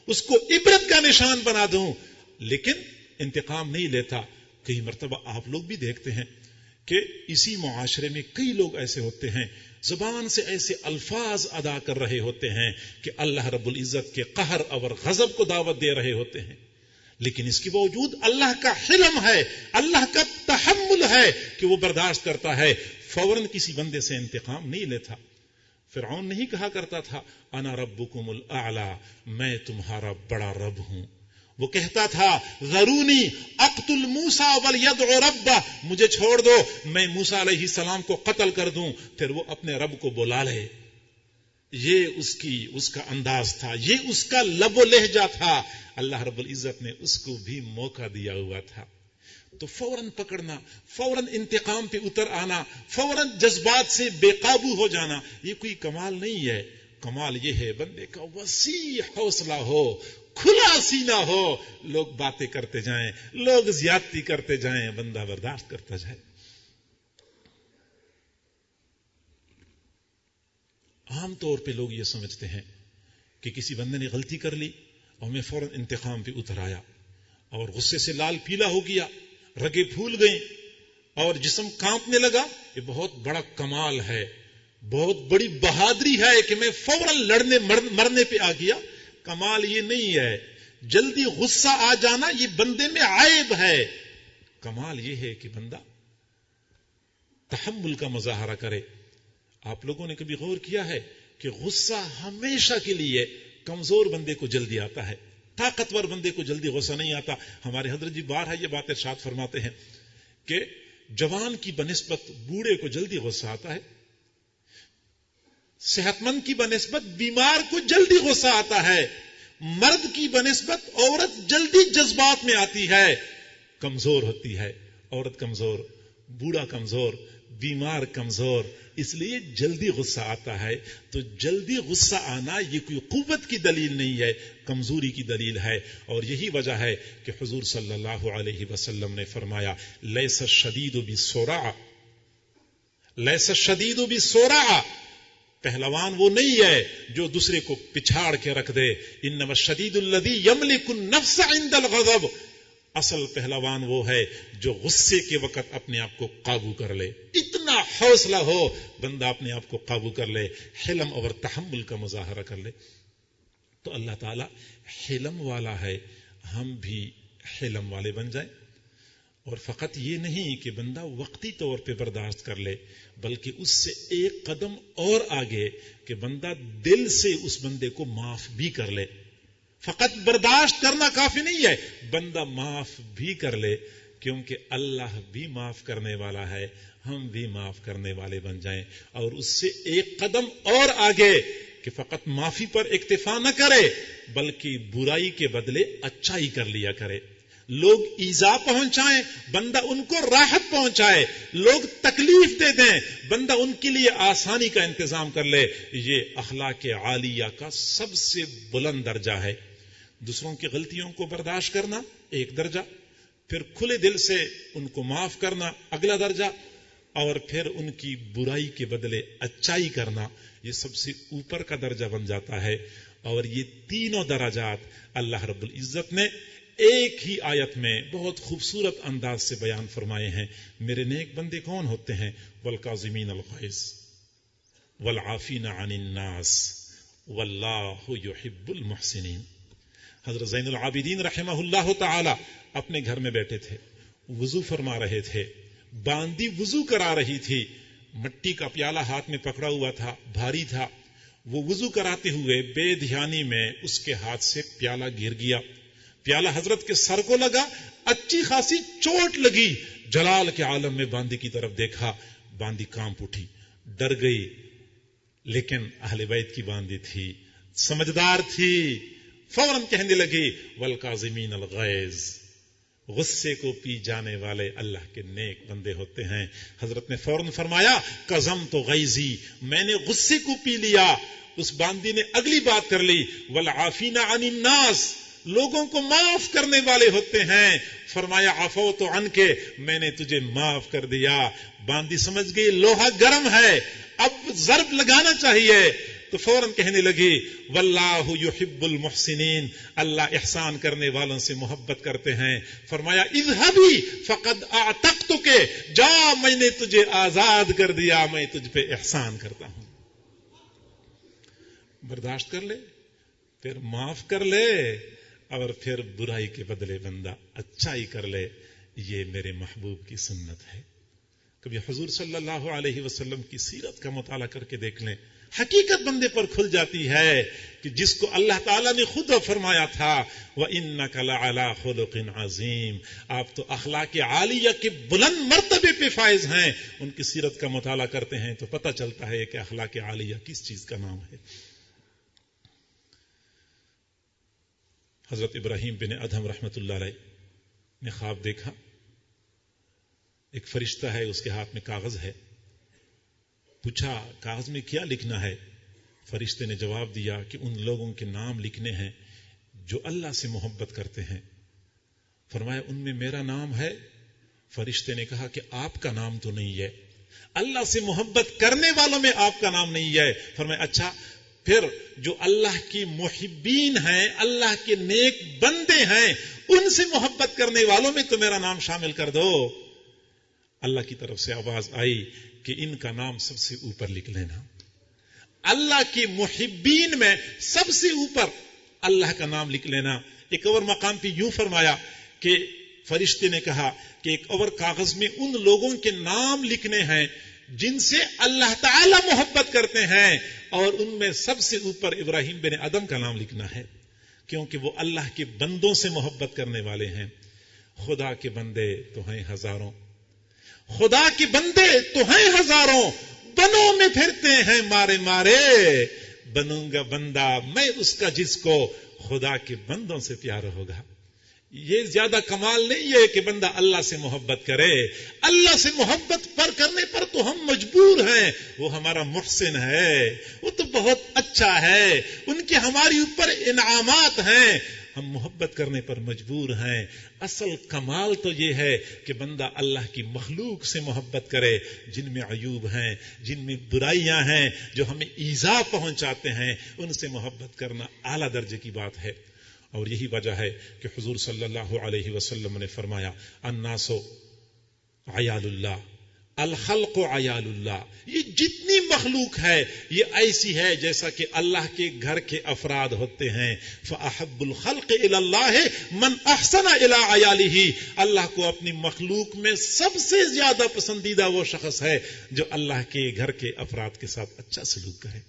اس کو عبرت کا نشان بنا دوں، لیکن انتقام نہیں لیتا۔ کئی مرتبہ آپ لوگ بھی دیکھتے ہیں کہ اسی معاشرے میں کئی لوگ ایسے ہوتے ہیں، زبان سے ایسے الفاظ ادا کر رہے ہوتے ہیں کہ اللہ رب العزت کے قہر اور غضب کو دعوت دے رہے ہوتے ہیں، لیکن اس کے باوجود اللہ کا حلم ہے، اللہ کا تحمل ہے کہ وہ برداشت کرتا ہے، فوراً کسی بندے سے انتقام نہیں لیتا۔ فرعون نہیں کہا کرتا تھا انا ربکم الاعلی، میں تمہارا بڑا رب ہوں، وہ کہتا تھا ذرونی اقتل موسیٰ ولیدع ربہ، مجھے چھوڑ دو میں موسیٰ علیہ السلام کو قتل کر دوں، پھر وہ اپنے رب کو بلا لے۔ یہ اس کا انداز تھا، یہ اس کا لب و لہجہ تھا۔ اللہ رب العزت نے اس کو بھی موقع دیا ہوا تھا، تو فوراً پکڑنا، فوراً انتقام پہ اتر آنا، فوراً جذبات سے بے قابو ہو جانا، یہ کوئی کمال نہیں ہے۔ کمال یہ ہے بندے کا وسیع حوصلہ ہو، کھلا سینہ ہو، لوگ باتیں کرتے جائیں، لوگ زیادتی کرتے جائیں، بندہ برداشت کرتا جائے۔ عام طور پہ لوگ یہ سمجھتے ہیں کہ کسی بندے نے غلطی کر لی اور میں فوراً انتقام پہ اتر آیا اور غصے سے لال پیلا ہو گیا، رگیں پھول گئیں اور جسم کانپنے لگا، یہ بہت بڑا کمال ہے، بہت بڑی بہادری ہے کہ میں فوراً لڑنے مرنے پہ آ گیا۔ کمال یہ نہیں ہے، جلدی غصہ آ جانا یہ بندے میں عیب ہے۔ کمال یہ ہے کہ بندہ تحمل کا مظاہرہ کرے۔ آپ لوگوں نے کبھی غور کیا ہے کہ غصہ ہمیشہ کے لیے کمزور بندے کو جلدی آتا ہے، طاقتور بندے کو جلدی غصہ نہیں آتا۔ ہمارے حضرت جی بارہا یہ بات ارشاد فرماتے ہیں کہ جوان کی بنسبت بوڑھے کو جلدی غصہ آتا ہے، صحت مند کی بنسبت بیمار کو جلدی غصہ آتا ہے، مرد کی بنسبت عورت جلدی جذبات میں آتی ہے، کمزور ہوتی ہے عورت، کمزور، بوڑھا کمزور، بیمار کمزور، اس لیے جلدی غصہ آتا ہے۔ تو جلدی غصہ آنا یہ کوئی قوت کی دلیل نہیں ہے، کمزوری کی دلیل ہے۔ اور یہی وجہ ہے کہ حضور صلی اللہ علیہ وسلم نے فرمایا لیس الشدید بالسرعہ، لیس الشدید بالسرعہ، پہلوان وہ نہیں ہے جو دوسرے کو پچھاڑ کے رکھ دے، انما الشدید الذی یملک النفس عند الغضب، اصل پہلوان وہ ہے جو غصے کے وقت اپنے آپ کو قابو کر لے۔ اتنا حوصلہ ہو بندہ اپنے آپ کو قابو کر لے، حلم اور تحمل کا مظاہرہ کر لے۔ تو اللہ تعالی حلم والا ہے، ہم بھی حلم والے بن جائیں، اور فقط یہ نہیں کہ بندہ وقتی طور پہ برداشت کر لے، بلکہ اس سے ایک قدم اور آگے کہ بندہ دل سے اس بندے کو معاف بھی کر لے۔ فقط برداشت کرنا کافی نہیں ہے، بندہ معاف بھی کر لے، کیونکہ اللہ بھی معاف کرنے والا ہے، ہم بھی معاف کرنے والے بن جائیں۔ اور اس سے ایک قدم اور آگے کہ فقط معافی پر اکتفا نہ کرے، بلکہ برائی کے بدلے اچھائی کر لیا کرے۔ لوگ ایذا پہنچائیں، بندہ ان کو راحت پہنچائے، لوگ تکلیف دے دیں، بندہ ان کے لیے آسانی کا انتظام کر لے۔ یہ اخلاق عالیہ کا سب سے بلند درجہ ہے۔ دوسروں کی غلطیوں کو برداشت کرنا ایک درجہ، پھر کھلے دل سے ان کو معاف کرنا اگلا درجہ، اور پھر ان کی برائی کے بدلے اچائی کرنا یہ سب سے اوپر کا درجہ بن جاتا ہے۔ اور یہ تینوں درجات اللہ رب العزت نے ایک ہی آیت میں بہت خوبصورت انداز سے بیان فرمائے ہیں۔ میرے نیک بندے کون ہوتے ہیں؟ والکاظمین الغیظ والعافین عن الناس واللہ یحب المحسنین۔ حضرت زین العابدین رحمہ اللہ تعالی اپنے گھر میں بیٹھے تھے، وضو فرما رہے تھے، باندی وضو کرا رہی تھی، مٹی کا پیالہ ہاتھ میں پکڑا ہوا تھا، بھاری تھا، وہ وضو کراتے ہوئے بے دھیانی میں اس کے ہاتھ سے پیالہ گر گیا، پیالہ حضرت کے سر کو لگا، اچھی خاصی چوٹ لگی۔ جلال کے عالم میں باندی کی طرف دیکھا، باندی کانپ اٹھی، ڈر گئی، لیکن اہل بیت کی باندی تھی، سمجھدار تھی، فوراً کہنے لگی والکاظمین الغیظ، غصے کو پی جانے والے اللہ کے نیک بندے ہوتے ہیں۔ حضرت نے فوراً فرمایا کظمت غیظی، میں نے غصے کو پی لیا۔ اس باندی نے اگلی بات کر لی والعافین عن الناس، لوگوں کو معاف کرنے والے ہوتے ہیں۔ فرمایا عفوت عنک، میں نے تجھے معاف کر دیا۔ باندی سمجھ گئی لوہا گرم ہے، اب ضرب لگانا چاہیے۔ تو فوراً کہنے لگے واللہ یحب المحسنین، اللہ احسان کرنے والوں سے محبت کرتے ہیں. فرمایا اذهبی فقد اعتقتک، جا میں نے تجھے آزاد کر دیا، میں تجھ پہ احسان کرتا ہوں. برداشت کر لے، پھر معاف کر لے، اور پھر برائی کے بدلے بندہ اچھائی کر لے. یہ میرے محبوب کی سنت ہے. کبھی حضور صلی اللہ علیہ وسلم کی سیرت کا مطالعہ کر کے دیکھ لیں، حقیقت بندے پر کھل جاتی ہے کہ جس کو اللہ تعالیٰ نے خود فرمایا تھا وَإِنَّكَ لَعَلَىٰ خُلُقٍ عَظِيمٍ، آپ تو اخلاق عالیہ کے بلند مرتبے پہ فائز ہیں. ان کی سیرت کا مطالعہ کرتے ہیں تو پتہ چلتا ہے کہ اخلاق عالیہ کس چیز کا نام ہے. حضرت ابراہیم بن ادہم رحمت اللہ علیہ نے خواب دیکھا، ایک فرشتہ ہے، اس کے ہاتھ میں کاغذ ہے. پوچھا کاغذ میں کیا لکھنا ہے؟ فرشتے نے جواب دیا کہ ان لوگوں کے نام لکھنے ہیں جو اللہ سے محبت کرتے ہیں. فرمایا ان میں میرا نام ہے؟ فرشتے نے کہا کہ آپ کا نام تو نہیں ہے، اللہ سے محبت کرنے والوں میں آپ کا نام نہیں ہے. فرمایا اچھا، پھر جو اللہ کی محبین ہیں، اللہ کے نیک بندے ہیں، ان سے محبت کرنے والوں میں تو میرا نام شامل کر دو. اللہ کی طرف سے آواز آئی کہ ان کا نام سب سے اوپر لکھ لینا. اللہ کی محبین میں سب سے اوپر اللہ کا نام لکھ لینا. ایک اور مقام پہ یوں فرمایا کہ فرشتے نے کہا کہ ایک اور کاغذ میں ان لوگوں کے نام لکھنے ہیں جن سے اللہ تعالی محبت کرتے ہیں، اور ان میں سب سے اوپر ابراہیم بن ادم کا نام لکھنا ہے، کیونکہ وہ اللہ کے بندوں سے محبت کرنے والے ہیں. خدا کے بندے تو ہیں ہزاروں، خدا کے بندے تو ہیں ہزاروں، بنوں میں پھرتے ہیں مارے مارے. بنوں گا بندہ میں اس کا جس کو خدا کے بندوں سے پیار ہوگا. یہ زیادہ کمال نہیں ہے کہ بندہ اللہ سے محبت کرے. اللہ سے محبت کرنے پر تو ہم مجبور ہیں. وہ ہمارا محسن ہے، وہ تو بہت اچھا ہے، ان کے ہماری اوپر انعامات ہیں، ہم محبت کرنے پر مجبور ہیں. اصل کمال تو یہ ہے کہ بندہ اللہ کی مخلوق سے محبت کرے جن میں عیوب ہیں، جن میں برائیاں ہیں، جو ہمیں ایذا پہنچاتے ہیں. ان سے محبت کرنا اعلیٰ درجے کی بات ہے. اور یہی وجہ ہے کہ حضور صلی اللہ علیہ وسلم نے فرمایا الناس عیال اللہ، الخلق عیال اللہ. یہ جتنی مخلوق ہے یہ ایسی ہے جیسا کہ اللہ کے گھر کے افراد ہوتے ہیں. فاحب الخلق الی اللہ من احسن الی عیالہ، اللہ کو اپنی مخلوق میں سب سے زیادہ پسندیدہ وہ شخص ہے جو اللہ کے گھر کے افراد کے ساتھ اچھا سلوک کرے.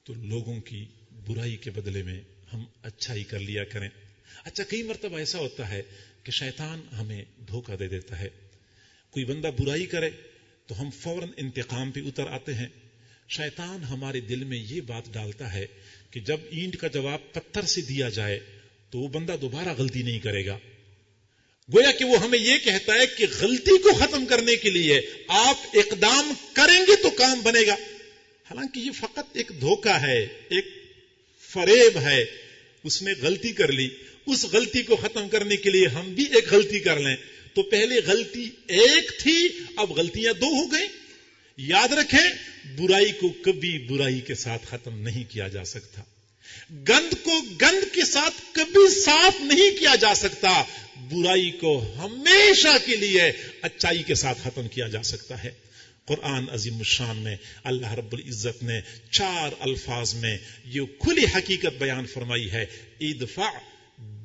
تو لوگوں کی برائی کے بدلے میں ہم اچھائی کر لیا کریں. اچھا، کئی مرتبہ ایسا ہوتا ہے کہ شیطان ہمیں دھوکہ دے دیتا ہے. کوئی بندہ برائی کرے تو ہم فوراً انتقام پہ اتر آتے ہیں. شیطان ہمارے دل میں یہ بات ڈالتا ہے کہ جب اینٹ کا جواب پتھر سے دیا جائے تو وہ بندہ دوبارہ غلطی نہیں کرے گا. گویا کہ وہ ہمیں یہ کہتا ہے کہ غلطی کو ختم کرنے کے لیے آپ اقدام کریں گے تو کام بنے گا. حالانکہ یہ فقط ایک دھوکہ ہے، ایک فریب ہے. اس نے غلطی کر لی، اس غلطی کو ختم کرنے کے لیے ہم بھی ایک غلطی کر لیں تو پہلے غلطی ایک تھی، اب غلطیاں دو ہو گئی. یاد رکھیں، برائی کو کبھی برائی کے ساتھ ختم نہیں کیا جا سکتا. گند کو گند کے ساتھ کبھی صاف نہیں کیا جا سکتا. برائی کو ہمیشہ کے لیے اچائی کے ساتھ ختم کیا جا سکتا ہے. قرآن عظیم الشان میں اللہ رب العزت نے 4 الفاظ میں یہ کھلی حقیقت بیان فرمائی ہے. ادفع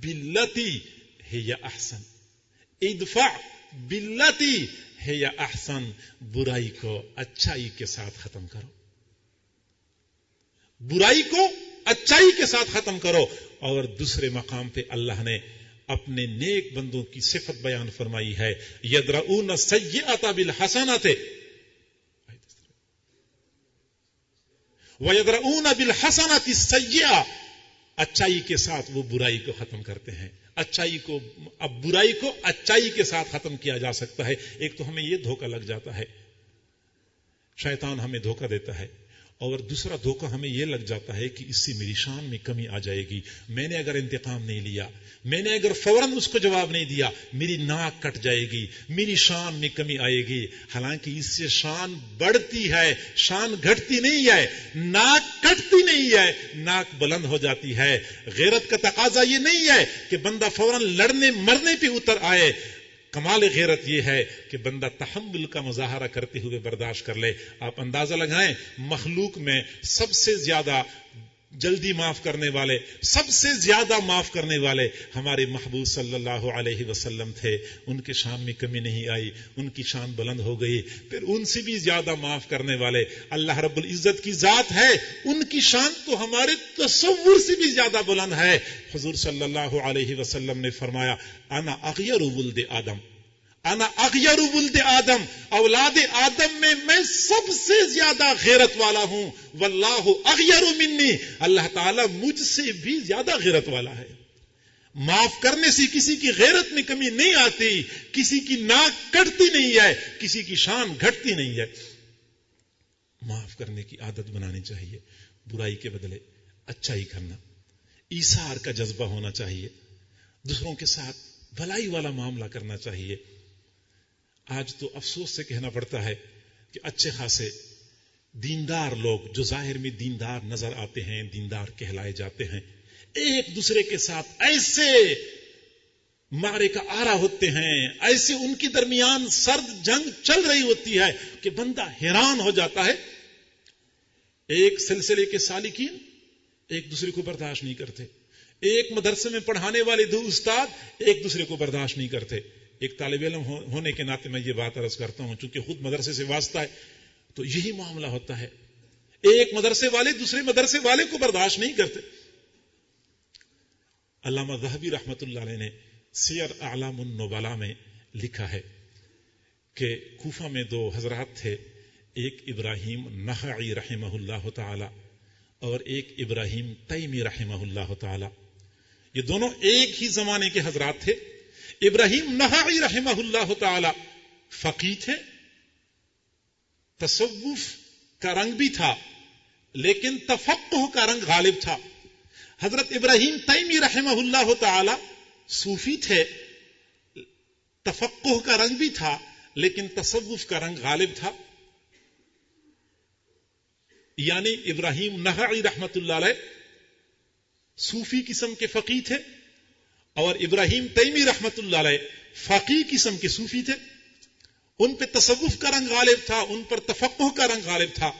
باللتی ہی احسن، ادفع باللتی ہی احسن، برائی کو اچھائی کے ساتھ ختم کرو، برائی کو اچھائی کے ساتھ ختم کرو. اور دوسرے مقام پہ اللہ نے اپنے نیک بندوں کی صفت بیان فرمائی ہے یدرؤون السیئۃ بالحسنۃ وَيَدْرَؤُونَ بِالْحَسَنَةِ السَّيِّئَةَ، اچائی کے ساتھ وہ برائی کو ختم کرتے ہیں. اچائی کو، اب برائی کو اچائی کے ساتھ ختم کیا جا سکتا ہے. ایک تو ہمیں یہ دھوکہ لگ جاتا ہے، شیطان ہمیں دھوکہ دیتا ہے، اور دوسرا دھوکہ ہمیں یہ لگ جاتا ہے کہ اس سے میری شان میں کمی آ جائے گی. میں نے اگر انتقام نہیں لیا, میں نے اگر فوراً اس کو جواب نہیں دیا, میری ناک کٹ جائے گی, میری شان میں کمی آئے گی. حالانکہ اس سے شان بڑھتی ہے, شان گھٹتی نہیں ہے, ناک کٹتی نہیں ہے, ناک بلند ہو جاتی ہے. غیرت کا تقاضا یہ نہیں ہے کہ بندہ فوراً لڑنے مرنے پہ اتر آئے. کمال غیرت یہ ہے کہ بندہ تحمل کا مظاہرہ کرتے ہوئے برداشت کر لے. آپ اندازہ لگائیں, مخلوق میں سب سے زیادہ جلدی معاف کرنے والے, سب سے زیادہ معاف کرنے والے ہمارے محبوب صلی اللہ علیہ وسلم تھے. ان کے شان میں کمی نہیں آئی, ان کی شان بلند ہو گئی. پھر ان سے بھی زیادہ معاف کرنے والے اللہ رب العزت کی ذات ہے, ان کی شان تو ہمارے تصور سے بھی زیادہ بلند ہے. حضور صلی اللہ علیہ وسلم نے فرمایا, انا اغیر ولد آدم, انا اغیر ولد آدم, اولاد آدم میں سب سے زیادہ غیرت والا ہوں. واللہ اغیر منی, اللہ تعالیٰ مجھ سے بھی زیادہ غیرت والا ہے. معاف کرنے سے کسی کی غیرت میں کمی نہیں آتی, کسی کی ناک کٹتی نہیں ہے, کسی کی شان گھٹتی نہیں ہے. معاف کرنے کی عادت بنانی چاہیے, برائی کے بدلے اچھائی کرنا, ایثار کا جذبہ ہونا چاہیے, دوسروں کے ساتھ بھلائی والا معاملہ کرنا چاہیے. آج تو افسوس سے کہنا پڑتا ہے کہ اچھے خاصے دیندار لوگ جو ظاہر میں دیندار نظر آتے ہیں, دیندار کہلائے جاتے ہیں, ایک دوسرے کے ساتھ ایسے مارے کا آرا ہوتے ہیں, ایسے ان کے درمیان سرد جنگ چل رہی ہوتی ہے کہ بندہ حیران ہو جاتا ہے. ایک سلسلے کے سالکین ایک دوسرے کو برداشت نہیں کرتے, ایک مدرسے میں پڑھانے والے دو استاد ایک دوسرے کو برداشت نہیں کرتے. ایک طالب علم ہونے کے ناطے میں یہ بات عرض کرتا ہوں, چونکہ خود مدرسے سے واسطہ ہے, تو یہی معاملہ ہوتا ہے. ایک مدرسے والے دوسرے مدرسے والے کو برداشت نہیں کرتے. علامہ ذہبی رحمت اللہ علیہ نے سیر اعلام النبلاء میں لکھا ہے کہ کوفہ میں دو حضرات تھے, ایک ابراہیم نخعی رحمہ اللہ تعالی اور ایک ابراہیم تیمی رحمہ اللہ تعالی. یہ دونوں ایک ہی زمانے کے حضرات تھے. ابراہیم نخعی رحمہ اللہ تعالی فقیہ تھے, تصوف کا رنگ بھی تھا لیکن تفقہ کا رنگ غالب تھا. حضرت ابراہیم تیمی رحمہ اللہ تعالی صوفی تھے, تفقہ کا رنگ بھی تھا لیکن تصوف کا رنگ غالب تھا. یعنی ابراہیم نخعی رحمت اللہ علیہ صوفی قسم کے فقیہ تھے اور ابراہیم تیمی رحمت اللہ علیہ فقیہ قسم کے صوفی تھے. ان پہ تصوف کا رنگ غالب تھا, ان پر تفقہ کا رنگ غالب تھا.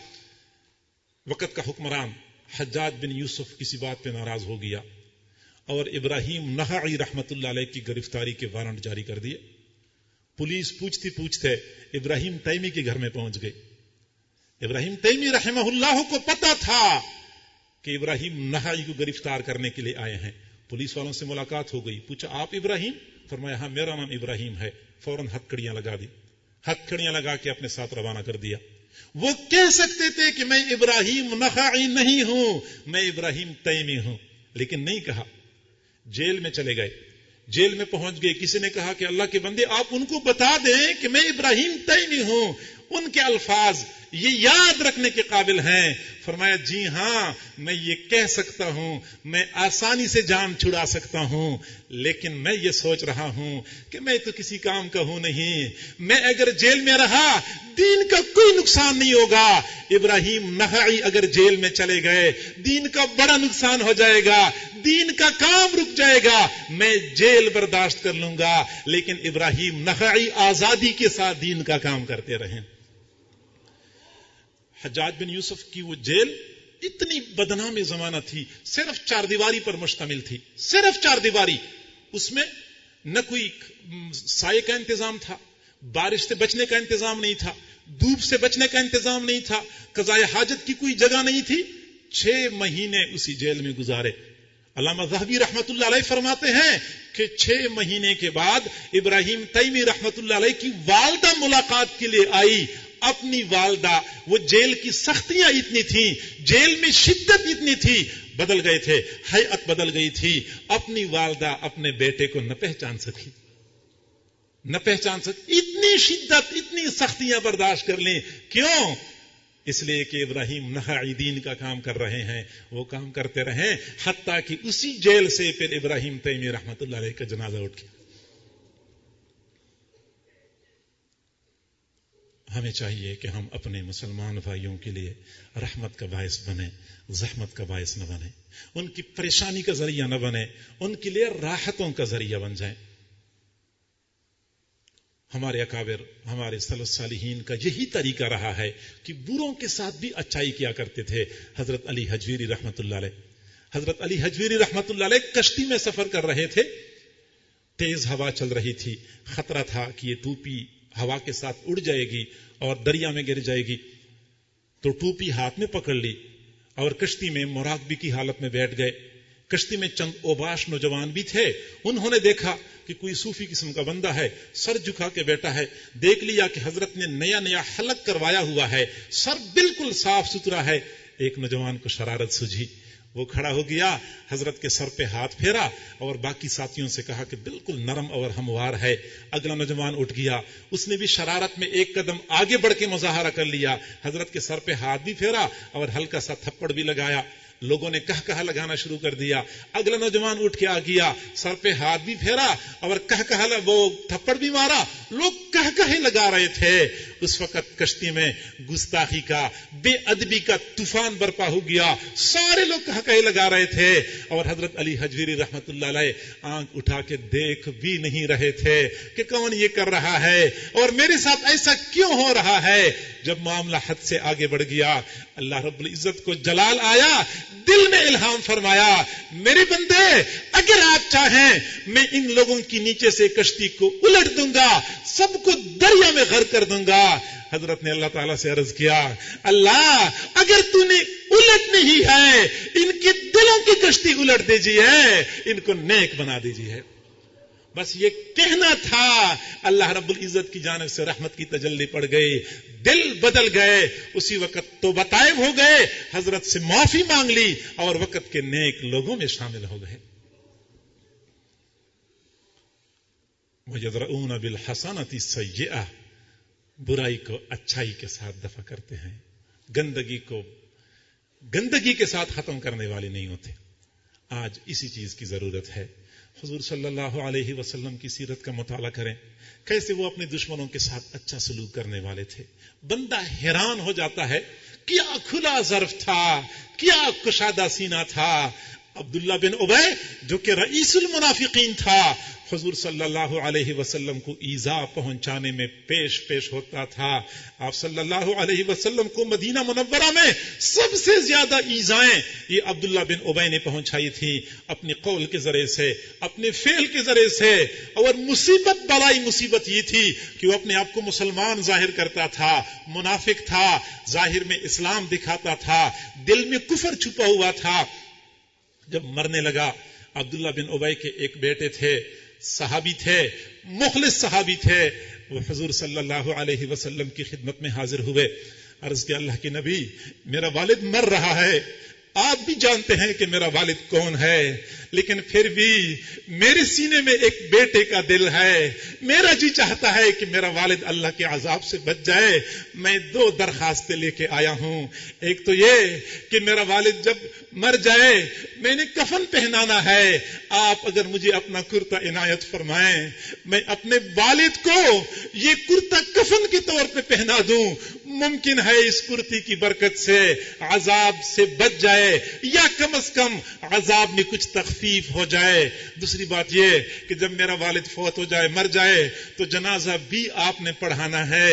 وقت کا حکمران حجاج بن یوسف کسی بات پہ ناراض ہو گیا اور ابراہیم نخعی رحمت اللہ علیہ کی گرفتاری کے وارنٹ جاری کر دیے. پولیس پوچھتے پوچھتے ابراہیم تیمی کے گھر میں پہنچ گئی. ابراہیم تیمی رحمہ اللہ کو پتا تھا کہ ابراہیم نخعی کو گرفتار کرنے کے لیے آئے ہیں. پولیس والوں سے ملاقات ہو گئی, پوچھا آپ ابراہیم؟ فرمایا ہاں میرا نام ابراہیم ہے. فوراً ہتھکڑیاں لگا دی, ہتھکڑیاں لگا کے اپنے ساتھ روانہ کر دیا. وہ کہہ سکتے تھے کہ میں ابراہیم نخعی نہیں ہوں, میں ابراہیم تیمی ہوں, لیکن نہیں کہا. جیل میں چلے گئے, جیل میں پہنچ گئے. کسی نے کہا کہ اللہ کے بندے آپ ان کو بتا دیں کہ میں ابراہیم تیمی ہوں. ان کے الفاظ یہ یاد رکھنے کے قابل ہیں. فرمایا جی ہاں میں یہ کہہ سکتا ہوں, میں آسانی سے جان چھڑا سکتا ہوں, لیکن میں یہ سوچ رہا ہوں کہ میں تو کسی کام کا ہوں نہیں. میں اگر جیل میں رہا دین کا کوئی نقصان نہیں ہوگا. ابراہیم نخعی اگر جیل میں چلے گئے دین کا بڑا نقصان ہو جائے گا, دین کا کام رک جائے گا. میں جیل برداشت کر لوں گا, لیکن ابراہیم نخعی آزادی کے ساتھ دین کا کام کرتے رہیں. حجاج بن یوسف کی وہ جیل اتنی بدنام زمانہ تھی, صرف چار دیواری پر مشتمل تھی, صرف چار دیواری. اس میں نہ کوئی سائے کا انتظام تھا, بارش سے بچنے کا انتظام نہیں تھا, دھوپ سے بچنے کا انتظام نہیں تھا, قضائے حاجت کی کوئی جگہ نہیں تھی. 6 مہینے اسی جیل میں گزارے. علامہ ذہبی رحمت اللہ علیہ فرماتے ہیں کہ 6 مہینے کے بعد ابراہیم تیمی رحمت اللہ علیہ کی والدہ ملاقات کے لیے آئی. اپنی والدہ, وہ جیل کی سختیاں اتنی تھیں, جیل میں شدت اتنی تھی, بدل گئے تھے, ہیئت بدل گئی تھی. اپنی والدہ اپنے بیٹے کو نہ پہچان سکی, نہ پہچان سکی. اتنی شدت, اتنی سختیاں برداشت کر لیں. کیوں؟ اس لیے کہ ابراہیم نخعی دین کا کام کر رہے ہیں، وہ کام کرتے رہیں حتیٰ کہ اسی جیل سے پھر ابراہیم تیمی رحمت اللہ علیہ کا جنازہ اٹھ گیا۔ ہمیں چاہیے کہ ہم اپنے مسلمان بھائیوں کے لیے رحمت کا باعث بنیں، زحمت کا باعث نہ بنیں، ان کی پریشانی کا ذریعہ نہ بنیں، ان کے لیے راحتوں کا ذریعہ بن جائیں۔ ہمارے اکابر، ہمارے سلف صالحین کا یہی طریقہ رہا ہے کہ بروں کے ساتھ بھی اچھائی کیا کرتے تھے۔ حضرت علی حجویری رحمت اللہ علیہ، حضرت علی حجویری رحمت اللہ علیہ کشتی میں سفر کر رہے تھے، تیز ہوا چل رہی تھی، خطرہ تھا کہ یہ ٹوپی ہوا کے ساتھ اڑ جائے گی اور دریا میں گر جائے گی، تو ٹوپی ہاتھ میں پکڑ لی اور کشتی میں مراقبے کی حالت میں بیٹھ گئے۔ کشتی میں چند اوباش نوجوان بھی تھے، انہوں نے دیکھا کہ کوئی صوفی قسم کا بندہ ہے، سر جھکا کے بیٹھا ہے، دیکھ لیا کہ حضرت نے نیا نیا حلق کروایا ہوا ہے، سر بالکل صاف ستھرا ہے۔ ایک نوجوان کو شرارت سوجھی، وہ کھڑا ہو گیا، حضرت کے سر پہ ہاتھ پھیرا اور باقی ساتھیوں سے کہا کہ بالکل نرم اور ہموار ہے۔ اگلا نوجوان اٹھ گیا، اس نے بھی شرارت میں ایک قدم آگے بڑھ کے مظاہرہ کر لیا، حضرت کے سر پہ ہاتھ بھی پھیرا اور ہلکا سا تھپڑ بھی لگایا۔ لوگوں نے کہا لگانا شروع کر دیا۔ اگلا نوجوان اٹھ کے آ گیا، سر پہ ہاتھ بھی پھیرا اور کہا وہ تھپڑ بھی مارا۔ لوگ کہے لگا رہے تھے۔ اس وقت کشتی میں گستاخی کا، بے ادبی کا طوفان برپا ہو گیا، سارے لوگ کہے لگا رہے تھے اور حضرت علی حجویری رحمت اللہ علیہ آنکھ اٹھا کے دیکھ بھی نہیں رہے تھے کہ کون یہ کر رہا ہے اور میرے ساتھ ایسا کیوں ہو رہا ہے۔ جب معاملہ حد سے آگے بڑھ گیا، اللہ رب العزت کو جلال آیا، دل میں الہام فرمایا، میرے بندے اگر آپ چاہیں میں ان لوگوں کی نیچے سے کشتی کو الٹ دوں گا، سب کو دریا میں غرق کر دوں گا۔ حضرت نے اللہ تعالیٰ سے عرض کیا، اللہ اگر تو نے الٹ نہیں ہے، ان کے دلوں کی کشتی الٹ دیجیے، ان کو نیک بنا دیجیے۔ بس یہ کہنا تھا، اللہ رب العزت کی جانب سے رحمت کی تجلی پڑ گئی، دل بدل گئے، اسی وقت توبہ طائب ہو گئے، حضرت سے معافی مانگ لی اور وقت کے نیک لوگوں میں شامل ہو گئے۔ وَيَدْرَؤُونَ بِالْحَسَنَةِ السَّيِّئَةِ، برائی کو اچھائی کے ساتھ دفع کرتے ہیں، گندگی کو گندگی کے ساتھ ختم کرنے والے نہیں ہوتے۔ آج اسی چیز کی ضرورت ہے۔ حضور صلی اللہ علیہ وسلم کی سیرت کا مطالعہ کریں، کیسے وہ اپنے دشمنوں کے ساتھ اچھا سلوک کرنے والے تھے۔ بندہ حیران ہو جاتا ہے، کیا کھلا ظرف تھا، کیا کشادہ سینہ تھا۔ عبداللہ بن ابی جو کہ رئیس المنافقین تھا، حضور صلی اللہ علیہ وسلم کو ایذا پہنچانے میں پیش ہوتا تھا۔ آپ صلی اللہ علیہ وسلم کو مدینہ منورہ میں سب سے زیادہ ایذائیں یہ عبداللہ بن ابی نے پہنچائی تھی، اپنے قول کے ذریعے سے، اپنے فعل کے ذریعے سے۔ اور مصیبت بلائی مصیبت یہ تھی کہ وہ اپنے آپ کو مسلمان ظاہر کرتا تھا، منافق تھا، ظاہر میں اسلام دکھاتا تھا، دل میں کفر چھپا ہوا تھا۔ جب مرنے لگا، عبداللہ بن ابی کے ایک بیٹے تھے، صحابی تھے، مخلص صحابی تھے، وہ حضور صلی اللہ علیہ وسلم کی خدمت میں حاضر ہوئے۔ عرض کیا، اللہ کے نبی، میرا والد مر رہا ہے، آپ بھی جانتے ہیں کہ میرا والد کون ہے، لیکن پھر بھی میرے سینے میں ایک بیٹے کا دل ہے، میرا جی چاہتا ہے کہ میرا والد اللہ کے عذاب سے بچ جائے۔ میں 2 درخواستیں لے کے آیا ہوں، ایک تو یہ کہ میرا والد جب مر جائے میں نے کفن پہنانا ہے، آپ اگر مجھے اپنا کرتا عنایت فرمائیں، میں اپنے والد کو یہ کرتا کفن کے طور پہ پہنا دوں، ممکن ہے اس کرتی کی برکت سے عذاب سے بچ جائے یا کم از کم عذاب میں کچھ تخفیف ہو جائے۔ دوسری بات یہ کہ جب میرا والد فوت ہو جائے، مر جائے، تو جنازہ بھی آپ نے پڑھانا ہے۔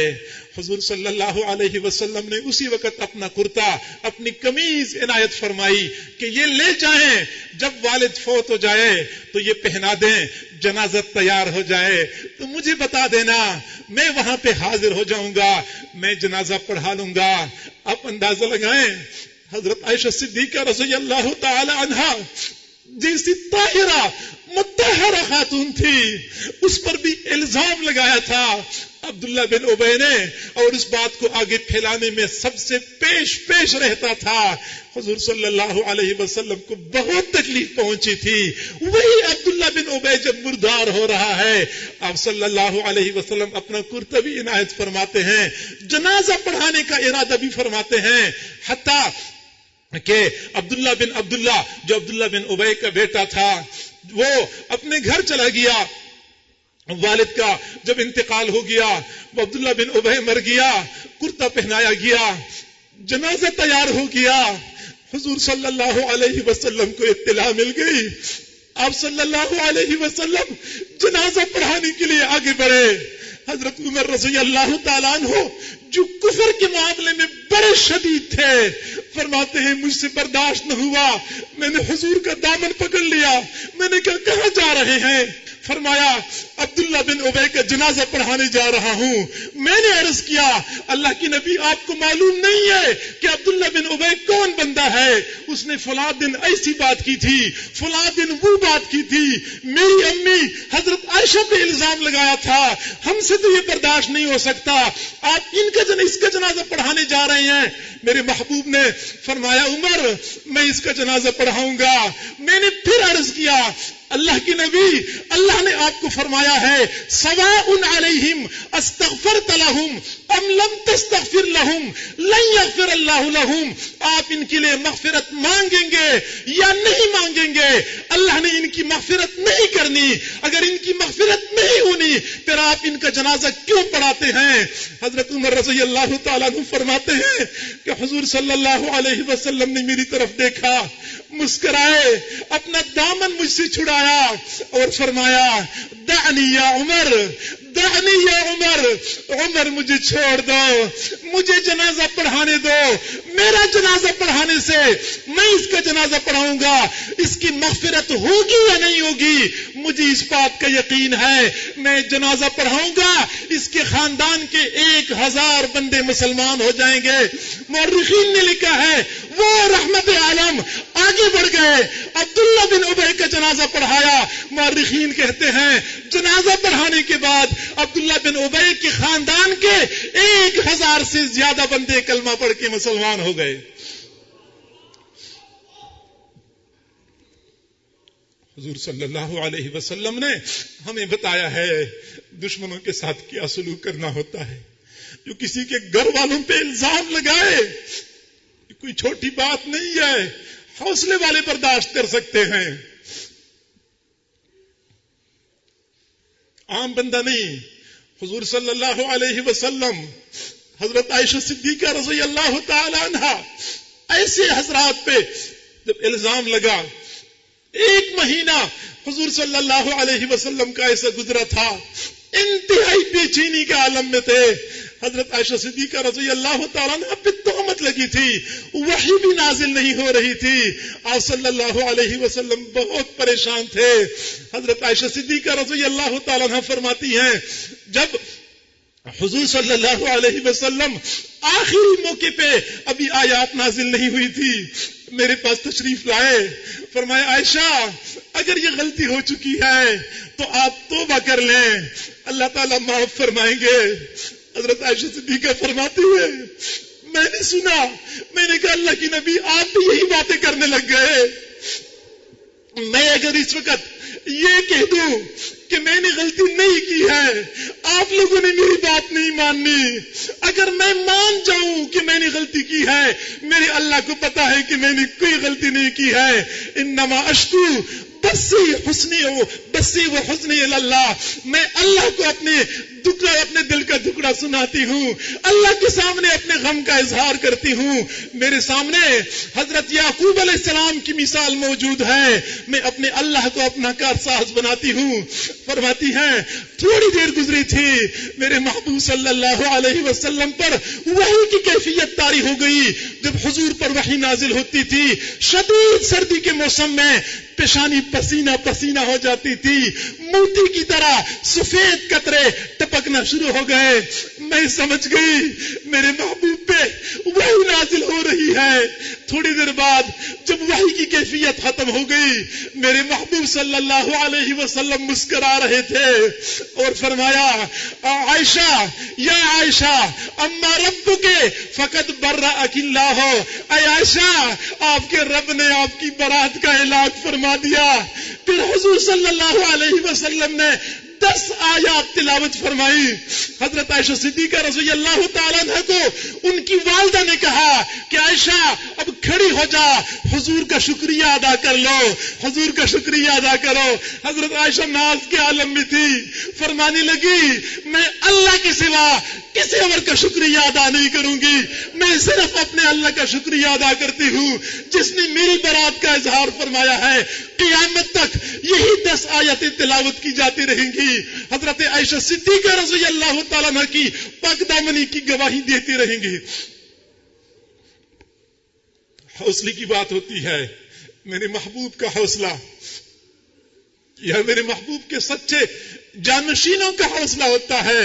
حضور صلی اللہ علیہ وسلم نے اسی وقت اپنا کرتا، اپنی قمیض عنایت فرمائی کہ یہ لے جائیں، جب والد فوت ہو جائے تو یہ پہنا دیں، جنازہ تیار ہو جائے تو مجھے بتا دینا، میں وہاں پہ حاضر ہو جاؤں گا، میں جنازہ پڑھا لوں گا۔ آپ اندازہ لگائیں، حضرت عائشہ صدیقہ رضی اللہ تعالی عنہا جیسی طاہرہ مطہرہ خاتون تھی، اس پر بھی الزام لگایا تھا، عبداللہ بن ابی نے اور اس بات کو آگے پھیلانے میں سب سے پیش رہتا تھا. حضور صلی اللہ علیہ وسلم کو بہت تکلیف پہنچی تھی. وہی عبداللہ بن ابی جب مردار ہو رہا ہے، آپ صلی اللہ علیہ وسلم اپنا کرتبی عنایت فرماتے ہیں، جنازہ پڑھانے کا ارادہ بھی فرماتے ہیں، حتیٰ کہ عبداللہ جو عبداللہ بن ابی کا بیٹا تھا وہ اپنے گھر چلا گیا. والد کا جب انتقال ہو گیا، وہ عبداللہ بن ابی مر گیا، کرتا پہنایا گیا، جنازہ تیار ہو گیا. حضور صلی اللہ علیہ وسلم کو اطلاع مل گئی. آپ صلی اللہ علیہ وسلم جنازہ پڑھانے کے لیے آگے بڑھے. حضرت عمر رضی اللہ تعالیٰ عنہ جو کفر کے معاملے میں بڑے شدید تھے، فرماتے ہیں مجھ سے برداشت نہ ہوا، میں نے حضور کا دامن پکڑ لیا. میں نے کہا کہاں جا رہے ہیں؟ فرمایا عبداللہ بن ابی کا جنازہ پڑھانے جا رہا ہوں. میں نے عرض کیا اللہ کی نبی آپ کو معلوم نہیں ہے کہ عبداللہ بن ابی کون بندہ ہے؟ اس نے فلاں دن ایسی بات کی تھی، فلاں دن وہ بات کی تھی، میری امی حضرت عائشہ پہ الزام لگایا تھا، ہم سے تو یہ برداشت نہیں ہو سکتا، آپ اس کا جنازہ پڑھانے جا رہے ہیں. میرے محبوب نے فرمایا عمر میں اس کا جنازہ پڑھاؤں گا. میں نے پھر عرض کیا اللہ کی نبی، اللہ نے آپ کو فرمایا ہے سواء علیہم استغفرت لہم ام لم تستغفر لہم لن یغفر اللہ لہم. آپ ان کے لیے مغفرت مانگیں گے یا نہیں مانگیں گے، اللہ نے ان کی مغفرت نہیں کرنی. اگر ان کی مغفرت نہیں ہونی پھر آپ ان کا جنازہ کیوں پڑھاتے ہیں؟ حضرت عمر رضی اللہ تعالیٰ عنہ فرماتے ہیں کہ حضور صلی اللہ علیہ وسلم نے میری طرف دیکھا، مسکرائے، اپنا دامن مجھ سے چھڑایا اور فرمایا دعنی یا عمر، دعنی یا عمر، عمر مجھے چھوڑ دو، مجھے جنازہ پڑھانے دو. میرا جنازہ پڑھانے سے میں اس کا جنازہ پڑھاؤں گا، اس کی مغفرت ہوگی یا نہیں ہوگی مجھے اس بات کا یقین ہے. میں جنازہ پڑھاؤں گا، اس کے خاندان کے 1000 بندے مسلمان ہو جائیں گے. مورخین نے لکھا ہے وہ رحمت عالم آگے بڑھ گئے، عبداللہ بن ابی کا جنازہ پڑھایا. مورخین کہتے ہیں جنازہ پڑھانے کے بعد عبداللہ بن ابی کے خاندان کے 1000 سے زیادہ بندے کلمہ پڑھ کے مسلمان ہو گئے. حضور صلی اللہ علیہ وسلم نے ہمیں بتایا ہے دشمنوں کے ساتھ کیا سلوک کرنا ہوتا ہے. جو کسی کے گھر والوں پہ الزام لگائے کوئی چھوٹی بات نہیں ہے، حوصلے والے برداشت کر سکتے ہیں، عام بندہ نہیں. حضور صلی اللہ علیہ وسلم، حضرت عائشہ صدیقہ رضی اللہ تعالی عنہا، ایسے حضرات پہ جب الزام لگا، 1 مہینہ حضور صلی اللہ علیہ وسلم کا ایسا گزرا تھا، انتہائی بے چینی کے عالم میں تھے. حضرت عائشہ صدیقہ رضی اللہ تعالیٰ عنہ پہ تہمت لگی تھی، وحی بھی نازل نہیں ہو رہی تھی. آپ صلی اللہ علیہ وسلم بہت پریشان تھے. حضرت عائشہ صدیقہ رضی اللہ تعالیٰ عنہ فرماتی ہیں جب حضور صلی اللہ علیہ وسلم آخری موقع پہ ابھی آیات نازل نہیں ہوئی تھی، میرے پاس تشریف لائے، فرمایا عائشہ اگر یہ غلطی ہو چکی ہے تو آپ توبہ کر لیں، اللہ تعالیٰ معاف فرمائیں گے. حضرت عائشہ صدیقہ فرماتی ہے میں نے سنا، میں نے کہا اللہ کی نبی آپ بھی یہی باتیں کرنے لگ گئے. میں اگر اس وقت یہ کہہ دوں کہ میں نے غلطی نہیں کی ہے، آپ لوگوں نے میری بات نہیں ماننی. اگر میں مان جاؤں کہ میں نے غلطی کی ہے، میرے اللہ کو پتا ہے کہ میں نے کوئی غلطی نہیں کی ہے. انما اشکو بسی و حزنی اللہ، میں اللہ کو اپنے دل کا دکڑا سناتی ہوں، اللہ کے سامنے اپنے غم کا اظہار کرتی ہوں. میرے سامنے حضرت یعقوب علیہ السلام کی مثال موجود ہے، میں اپنے اللہ کو اپنا کارساز بناتی ہوں. فرماتی ہیں تھوڑی دیر گزری تھی، میرے محبوب صلی اللہ علیہ وسلم پر وحی کی کیفیت طاری ہو گئی. جب حضور پر وحی نازل ہوتی تھی، شدید سردی کے موسم میں پیشانی پسینہ پسینہ ہو جاتی تھی، موتی کی طرح سفید قطرے ٹپکنا شروع ہو گئے. میں سمجھ گئی میرے محبوب پہ وحی نازل ہو رہی ہے. تھوڑی دیر بعد جب وحی کی کیفیت ختم ہو گئی میرے محبوب صلی اللہ علیہ وسلم مسکرا رہے تھے اور فرمایا عائشہ یا عائشہ اما ربک فقد برأک اللہ، اے عائشہ آپ کے رب نے آپ کی برات کا اعلان فرما دیا۔ پھر حضور صلی اللہ علیہ وسلم نے 10 آیات تلاوت فرمائی۔ حضرت عائشہ صدیقہ رضی اللہ تعالیٰ عنہ کو ان کی والدہ نے کہا کہ عائشہ اب کھڑی ہو جا، حضور کا شکریہ ادا کر لو، حضور کا شکریہ ادا کرو۔ حضرت عائشہ ناز کے عالم میں تھی، فرمانے لگی میں اللہ کے سوا کسی اور کا شکریہ ادا نہیں کروں گی، میں صرف اپنے اللہ کا شکریہ ادا کرتی ہوں جس نے میری برات کا اظہار فرمایا ہے۔ قیامت تک یہی 10 آیتیں تلاوت کی جاتی رہیں گی، حضرت عائشہ صدیقہ رضی اللہ تعالیٰ عنہ کی پاک دامنی کی گواہی دیتی رہیں گی۔ حوصلے کی بات ہوتی ہے، میرے محبوب کا حوصلہ یا میرے محبوب کے سچے جانشینوں کا حوصلہ ہوتا ہے۔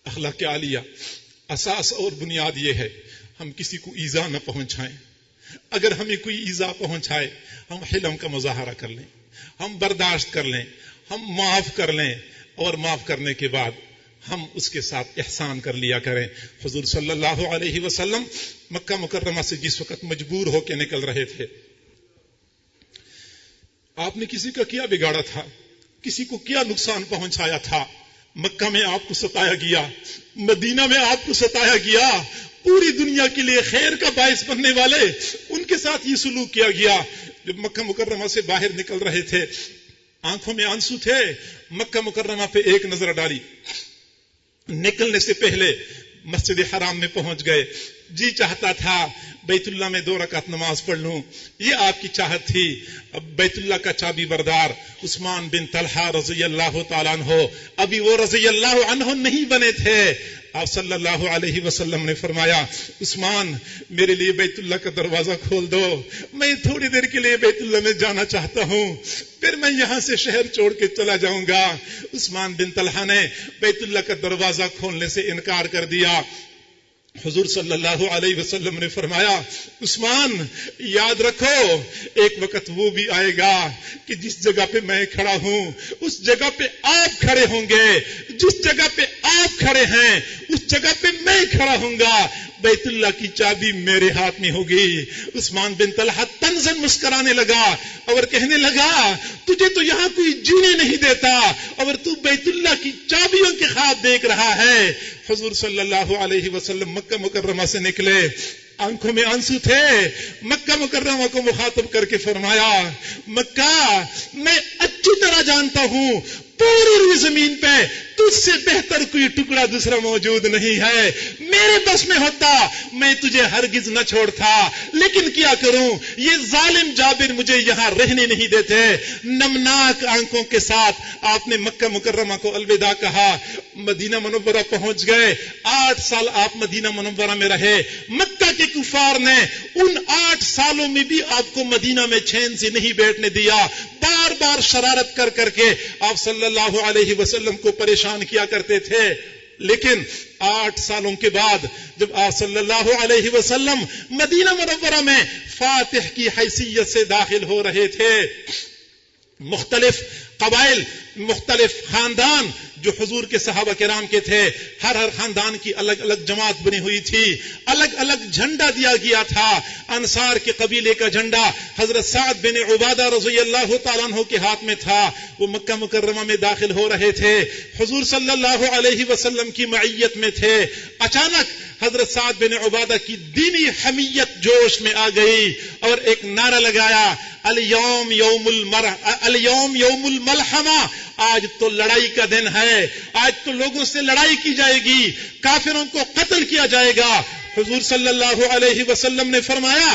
اخلاق عالیہ اساس اور بنیاد یہ ہے ہم کسی کو ایذا نہ پہنچائیں۔ اگر ہمیں کوئی ایذا پہنچائے ہم حلم کا مظاہرہ کر لیں، ہم برداشت کر لیں، ہم معاف کر لیں، اور معاف کرنے کے بعد ہم اس کے ساتھ احسان کر لیا کریں۔ حضور صلی اللہ علیہ وسلم مکہ مکرمہ سے جس وقت مجبور ہو کے نکل رہے تھے، آپ نے کسی کا کیا بگاڑا تھا، کسی کو کیا نقصان پہنچایا تھا؟ مکہ میں آپ کو ستایا گیا، مدینہ میں آپ کو ستایا گیا، پوری دنیا کے لیے خیر کا باعث بننے والے ان کے ساتھ یہ سلوک کیا گیا۔ جب مکہ مکرمہ سے باہر نکل رہے تھے آنکھوں میں آنسو تھے، مکہ مکرمہ پہ ایک نظر ڈالی، نکلنے سے پہلے مسجد حرام میں پہنچ گئے، جی چاہتا تھا بیت اللہ میں 2 رکعت نماز پڑھ لوں، یہ آپ کی چاہت تھی۔ اب بیت اللہ کا چابی بردار عثمان بن طلحہ رضی اللہ تعالیٰ عنہ ابھی وہ رضی اللہ عنہ نہیں بنے تھے۔ آپ صلی اللہ علیہ وسلم نے فرمایا عثمان میرے لیے بیت اللہ کا دروازہ کھول دو، میں تھوڑی دیر کے لیے بیت اللہ میں جانا چاہتا ہوں، پھر میں یہاں سے شہر چھوڑ کے چلا جاؤں گا۔ عثمان بن طلحہ نے بیت اللہ کا دروازہ کھولنے سے انکار کر دیا۔ حضور صلی اللہ علیہ وسلم نے فرمایا عثمان یاد رکھو ایک وقت وہ بھی آئے گا کہ جس جگہ پہ میں کھڑا ہوں اس جگہ پہ آپ کھڑے ہوں گے، جس جگہ پہ آپ کھڑے ہیں اس جگہ پہ میں کھڑا ہوں گا، بیت اللہ کی چابی میرے ہاتھ میں ہوگی۔ عثمان بن طلحہ طنزاً مسکرانے لگا اور کہنے لگا تجھے تو یہاں کوئی جینے نہیں دیتا اور تو بیت اللہ کی چابیوں کے خواب دیکھ رہا ہے۔ حضور صلی اللہ علیہ وسلم مکہ مکرمہ سے نکلے، آنکھوں میں آنسو تھے، مکہ مکرمہ کو مخاطب کر کے فرمایا مکہ میں اچھی طرح جانتا ہوں پوری روئی زمین پہ تجھ سے بہتر کوئی ٹکڑا دوسرا موجود نہیں ہے، میرے بس میں ہوتا میں تجھے ہرگز نہ چھوڑتا، لیکن کیا کروں یہ ظالم جابر مجھے یہاں رہنے نہیں دیتے۔ نمناک آنکھوں کے ساتھ آپ نے مکہ مکرمہ کو الوداع کہا، مدینہ منورہ پہنچ گئے۔ 8 سال آپ مدینہ منورہ میں رہے، مکہ کے کفار نے ان 8 سالوں میں بھی آپ کو مدینہ میں چین سے نہیں بیٹھنے دیا، بار بار شرارت کر کر کے آپ صلی اللہ علیہ وسلم کو پریشان کیا کرتے تھے۔ لیکن 8 سالوں کے بعد جب آپ صلی اللہ علیہ وسلم مدینہ منورہ میں فاتح کی حیثیت سے داخل ہو رہے تھے، مختلف قبائل، مختلف خاندان جو حضور کے صحابہ کرام کے تھے، ہر خاندان کی الگ الگ جماعت بنی ہوئی تھی، الگ الگ جھنڈا دیا گیا تھا۔ انصار کے قبیلے کا جھنڈا حضرت سعد بن عبادہ رضی اللہ تعالیٰ عنہ کے ہاتھ میں تھا، وہ مکہ مکرمہ میں داخل ہو رہے تھے، حضور صلی اللہ علیہ وسلم کی معیت میں تھے۔ اچانک حضرت سعد بن عبادہ کی دینی حمیت جوش میں آ گئی اور ایک نعرہ لگایا الیوم یوم الملحمہ، آج تو لڑائی کا دن ہے، آج تو لوگوں سے لڑائی کی جائے گی، کافروں کو قتل کیا جائے گا۔ حضور صلی اللہ علیہ وسلم نے فرمایا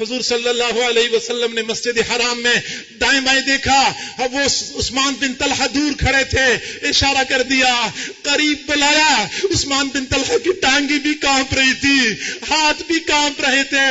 حضور صلی اللہ علیہ وسلم نے مسجد حرام میں دائیں بائیں دیکھا، اب وہ عثمان بن طلحہ دور کھڑے تھے، اشارہ کر دیا، قریب بلایا، عثمان بن طلحہ کی ٹانگیں بھی کانپ رہی تھی، ہاتھ بھی کانپ رہے تھے،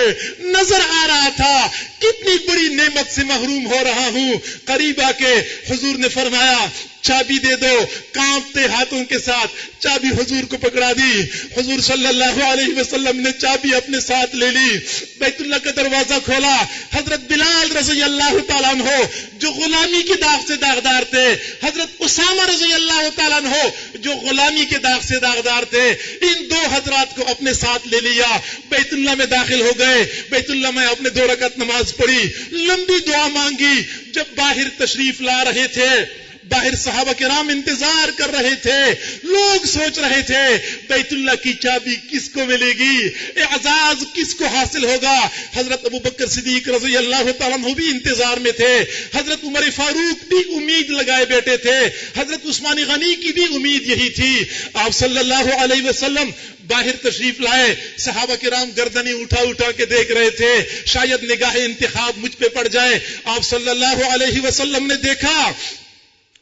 نظر آ رہا تھا کتنی بڑی نعمت سے محروم ہو رہا ہوں۔ قریب آ کے حضور نے فرمایا چابی دے دو، کانپتے ہاتھوں کے ساتھ چابی حضور کو پکڑا دی۔ حضور صلی اللہ علیہ وسلم نے چابی اپنے ساتھ لے لی، بیت اللہ کا دروازہ کھولا، حضرت بلال رضی اللہ تعالیٰ عنہ جو غلامی کی داغ سے داغدار تھے، حضرت اسامہ رضی اللہ تعالیٰ عنہ جو غلامی کے داغ سے داغدار تھے، ان دو حضرات کو اپنے ساتھ لے لیا، بیت اللہ میں داخل ہو گئے، بیت اللہ میں اپنے 2 رکعت نماز پڑھی، لمبی دعا مانگی۔ جب باہر تشریف لا رہے تھے، باہر صحابہ کرام انتظار کر رہے تھے، لوگ سوچ رہے تھے بیت اللہ کی چابی کس کو ملے گی، اعزاز کس کو حاصل ہوگا۔ حضرت ابو بکر صدیق رضی اللہ تعالیٰ عنہ بھی انتظار میں تھے، حضرت عمر فاروق بھی امید لگائے بیٹھے تھے، حضرت عثمان غنی کی بھی امید یہی تھی۔ آپ صلی اللہ علیہ وسلم باہر تشریف لائے، صحابہ کرام گردنیں اٹھا کے دیکھ رہے تھے، شاید نگاہ انتخاب مجھ پہ پڑ جائے۔ آپ صلی اللہ علیہ وسلم نے دیکھا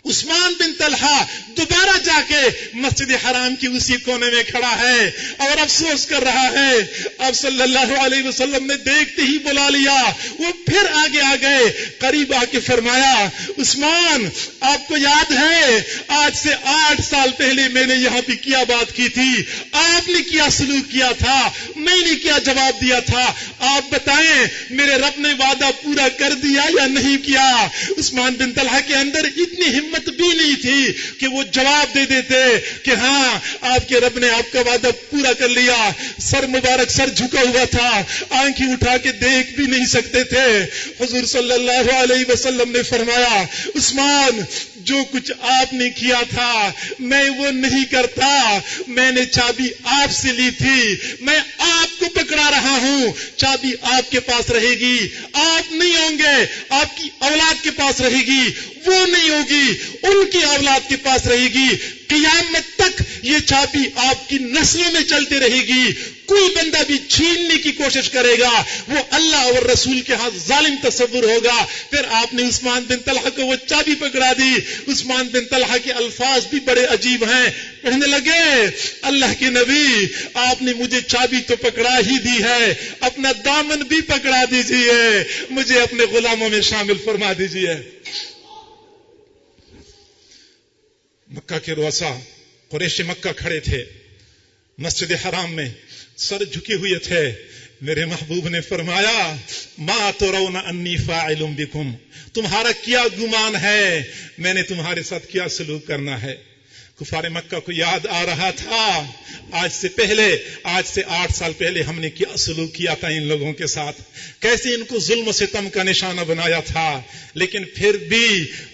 عثمان بن طلحہ دوبارہ جا کے مسجد حرام کی اسی کونے میں کھڑا ہے اور افسوس کر رہا ہے۔ آپ صلی اللہ علیہ وسلم نے دیکھتے ہی بلا لیا، وہ پھر آگے آ گئے، قریب آ کے فرمایا عثمان آپ کو یاد ہے آج سے 8 سال پہلے میں نے یہاں پہ کیا بات کی تھی، آپ نے کیا سلوک کیا تھا، میں نے کیا جواب دیا تھا، آپ بتائیں میرے رب نے وعدہ پورا کر دیا یا نہیں کیا؟ عثمان بن طلحہ کے اندر اتنی ہمت بھی نہیں تھی کہ وہ جواب دے دیتے کہ ہاں آپ کے رب نے آپ کا وعدہ پورا کر لیا۔ سر مبارک سر جھکا ہوا تھا، آنکھیں اٹھا کے دیکھ بھی نہیں سکتے تھے۔ حضور صلی اللہ علیہ وسلم نے فرمایا عثمان جو کچھ آپ نے کیا تھا میں وہ نہیں کرتا، میں نے چابی آپ سے لی تھی، میں آپ کو پکڑا رہا ہوں، چابی آپ کے پاس رہے گی، آپ نہیں ہوں گے، آپ کی اولاد کے پاس رہے گی، وہ نہیں ہوگی، ان کی اولاد کے پاس رہے گی، قیامت تک یہ چابی آپ کی نسلوں میں چلتی رہے گی۔ کوئی بندہ بھی چھیننے کی کوشش کرے گا وہ اللہ اور رسول کے ہاں ظالم تصور ہوگا۔ پھر آپ نے عثمان بن طلحہ کو وہ چابی پکڑا دی۔ عثمان بن طلحہ کے الفاظ بھی بڑے عجیب ہیں، کہنے لگے اللہ کے نبی آپ نے مجھے چابی تو پکڑا ہی دی ہے، اپنا دامن بھی پکڑا دیجئے، مجھے اپنے غلاموں میں شامل فرما دیجئے۔ مکہ کے رؤسا قریش مکہ کھڑے تھے مسجد حرام میں، سر جھکے ہوئے تھے۔ میرے محبوب نے فرمایا ما ترون انی فاعل بکم، تمہارا کیا گمان ہے میں نے تمہارے ساتھ کیا سلوک کرنا ہے؟ کفار مکہ کو یاد آ رہا تھا آج سے 8 سال پہلے ہم نے کیا سلوک کیا تھا ان لوگوں کے ساتھ، کیسے ان کو ظلم و ستم کا نشانہ بنایا تھا۔ لیکن پھر بھی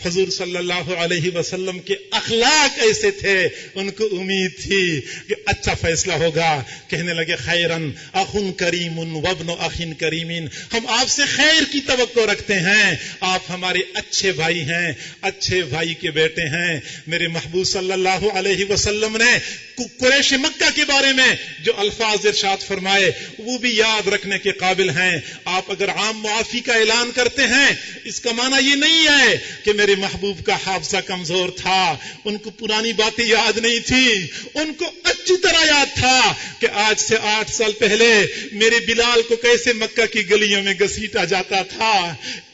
حضور صلی اللہ علیہ وسلم کے اخلاق ایسے تھے، ان کو امید تھی کہ اچھا فیصلہ ہوگا۔ کہنے لگے خیرن اخ کریم وابن اخ کریم، ہم آپ سے خیر کی توقع رکھتے ہیں، آپ ہمارے اچھے بھائی ہیں، اچھے بھائی کے بیٹے ہیں۔ میرے محبوب صلی اللہ علیہ وسلم نے قریش مکہ کے بارے میں جو الفاظ ارشاد فرمائے وہ بھی یاد رکھنے کے قابل ہیں۔ آپ اگر عام معافی کا اعلان کرتے ہیں اس کا معنی یہ نہیں ہے کہ میرے محبوب کا حافظہ کمزور تھا، ان کو پرانی باتیں یاد نہیں تھی، ان کو اچھی طرح یاد تھا کہ آج سے 8 سال پہلے میرے بلال کو کیسے مکہ کی گلیوں میں گھسیٹا جاتا تھا،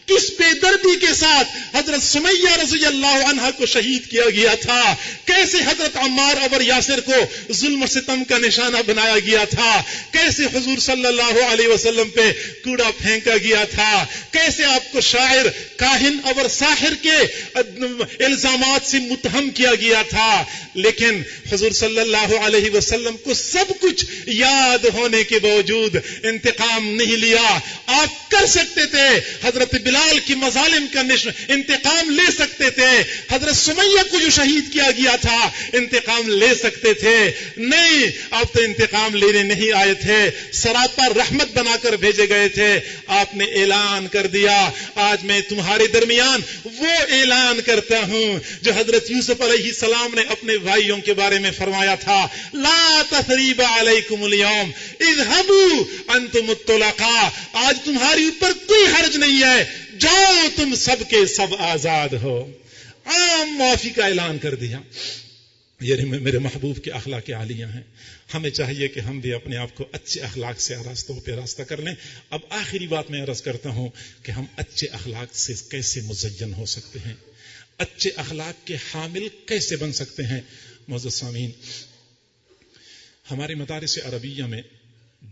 کس بے دردی کے ساتھ حضرت سمیہ رضی اللہ عنہا کو شہید کیا گیا تھا، کیسے حضرت عمار اور یاسر کو ظلم و ستم کا نشانہ بنایا گیا تھا، کیسے حضور صلی اللہ علیہ وسلم پہ کوڑا پھینکا گیا تھا، کیسے آپ کو شاعر، کاہن اور ساحر کے الزامات سے متہم کیا گیا تھا۔ لیکن حضور صلی اللہ علیہ وسلم کو سب کچھ یاد ہونے کے باوجود انتقام نہیں لیا۔ آپ کر سکتے تھے، حضرت بلال اغلال کی مظالم کا انتقام لے سکتے تھے. حضرت سمیہ کو جو شہید کیا گیا تھا انتقام لے سکتے تھے. نہیں, آپ تو انتقام لینے نہیں آئے تھے, سراپا رحمت بنا کر بھیجے گئے تھے. آپ نے اعلان کر دیا, آج میں تمہارے درمیان وہ اعلان کرتا ہوں جو حضرت یوسف علیہ السلام نے اپنے بھائیوں کے بارے میں فرمایا تھا, لا تثریب علیکم اليوم اذهبوا انتم الطلقاء. آج تمہاری اوپر کوئی حرج نہیں ہے, جاؤ تم سب کے سب آزاد ہو. عام معافی کا اعلان کر دیا. یہ میرے محبوب کے اخلاق عالیہ ہیں. ہمیں چاہیے کہ ہم بھی اپنے آپ کو اچھے اخلاق سے آراستہ پہ راستہ کر لیں. اب آخری بات میں عرض کرتا ہوں کہ ہم اچھے اخلاق سے کیسے مزین ہو سکتے ہیں, اچھے اخلاق کے حامل کیسے بن سکتے ہیں. معزز سامعین, ہمارے مدارس عربیہ میں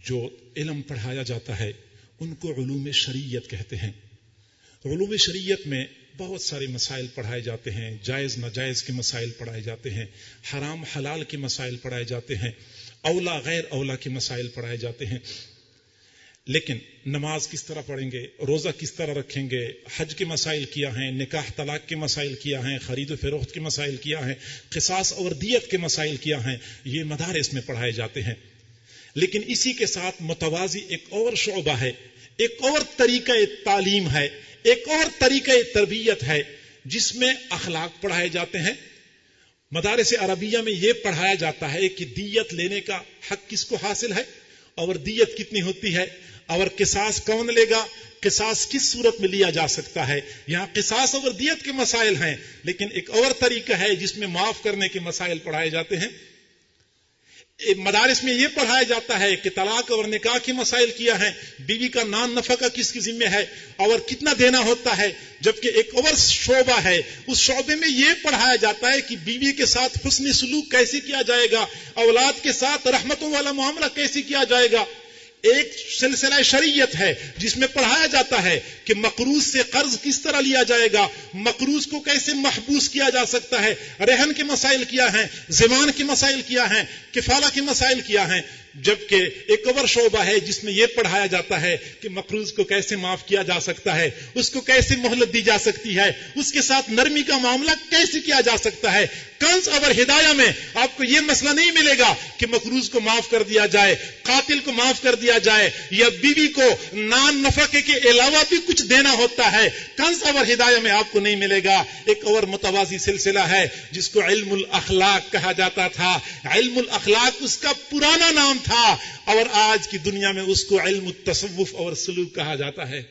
جو علم پڑھایا جاتا ہے ان کو علوم شریعت کہتے ہیں. علوم شریعت میں بہت سارے مسائل پڑھائے جاتے ہیں, جائز ناجائز کے مسائل پڑھائے جاتے ہیں, حرام حلال کے مسائل پڑھائے جاتے ہیں, اولا غیر اولا کے مسائل پڑھائے جاتے ہیں. لیکن نماز کس طرح پڑھیں گے, روزہ کس طرح رکھیں گے, حج کے مسائل کیا ہیں, نکاح طلاق کے مسائل کیا ہیں, خرید و فروخت کے مسائل کیا ہیں, قصاص اور دیت کے مسائل کیا ہیں, یہ مدارس میں پڑھائے جاتے ہیں. لیکن اسی کے ساتھ متوازی ایک اور شعبہ ہے, ایک اور طریقہ تعلیم ہے, ایک اور طریقہ تربیت ہے جس میں اخلاق پڑھائے جاتے ہیں. مدارس عربیہ میں یہ پڑھایا جاتا ہے کہ دیت لینے کا حق کس کو حاصل ہے اور دیت کتنی ہوتی ہے, اور قصاص کون لے گا, قصاص کس صورت میں لیا جا سکتا ہے. یہاں قصاص اور دیت کے مسائل ہیں, لیکن ایک اور طریقہ ہے جس میں معاف کرنے کے مسائل پڑھائے جاتے ہیں. مدارس میں یہ پڑھایا جاتا ہے کہ طلاق اور نکاح کے مسائل کیا ہیں, بیوی کا نان نفقہ کس کی ذمہ ہے اور کتنا دینا ہوتا ہے. جبکہ ایک اور شعبہ ہے, اس شعبے میں یہ پڑھایا جاتا ہے کہ بیوی کے ساتھ حسن سلوک کیسے کیا جائے گا, اولاد کے ساتھ رحمتوں والا معاملہ کیسے کیا جائے گا. ایک سلسلہ شریعت ہے جس میں پڑھایا جاتا ہے کہ مقروض سے قرض کس طرح لیا جائے گا, مقروض کو کیسے محبوس کیا جا سکتا ہے, رہن کے مسائل کیا ہیں, ضمان کے مسائل کیا ہیں, کفالہ کے مسائل کیا ہیں. جبکہ ایک اور شعبہ ہے جس میں یہ پڑھایا جاتا ہے کہ مقروض کو کیسے معاف کیا جا سکتا ہے, اس کو کیسے مہلت دی جا سکتی ہے, اس کے ساتھ نرمی کا معاملہ کیسے کیا جا سکتا ہے. کنز اور ہدایہ میں آپ کو یہ مسئلہ نہیں ملے گا کہ مقروض کو معاف کر دیا جائے, قاتل کو معاف کر دیا جائے, یا بیوی کو نان نفقے کے علاوہ بھی کچھ دینا ہوتا ہے. کنز اور ہدایہ میں آپ کو نہیں ملے گا. ایک اور متوازی سلسلہ ہے جس کو علم الاخلاق کہا جاتا تھا. علم الاخلاق اس کا پرانا نام تھا, اور آج کی دنیا میں اس کو علم التصوف اور سلوک کہا جاتا ہے.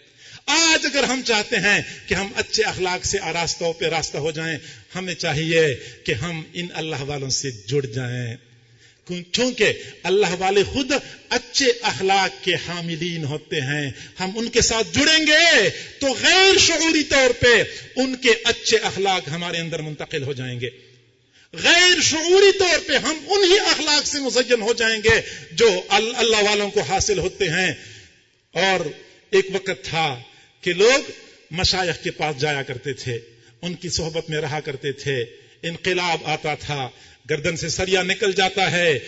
آج اگر ہم چاہتے ہیں کہ ہم اچھے اخلاق سے آراستہ پہ راستہ ہو جائیں, ہمیں چاہیے کہ ہم ان اللہ والوں سے جڑ جائیں, چونکہ اللہ والے خود اچھے اخلاق کے حاملین ہوتے ہیں. ہم ان کے ساتھ جڑیں گے تو غیر شعوری طور پہ ان کے اچھے اخلاق ہمارے اندر منتقل ہو جائیں گے. غیر شعوری طور پہ ہم انہی اخلاق سے مزین ہو جائیں گے جو اللہ والوں کو حاصل ہوتے ہیں. اور ایک وقت تھا کہ لوگ مشائخ کے پاس جایا کرتے تھے, ان کی صحبت میں رہا کرتے تھے. انقلاب آتا تھا, گردن سے سریا نکل جاتا ہے,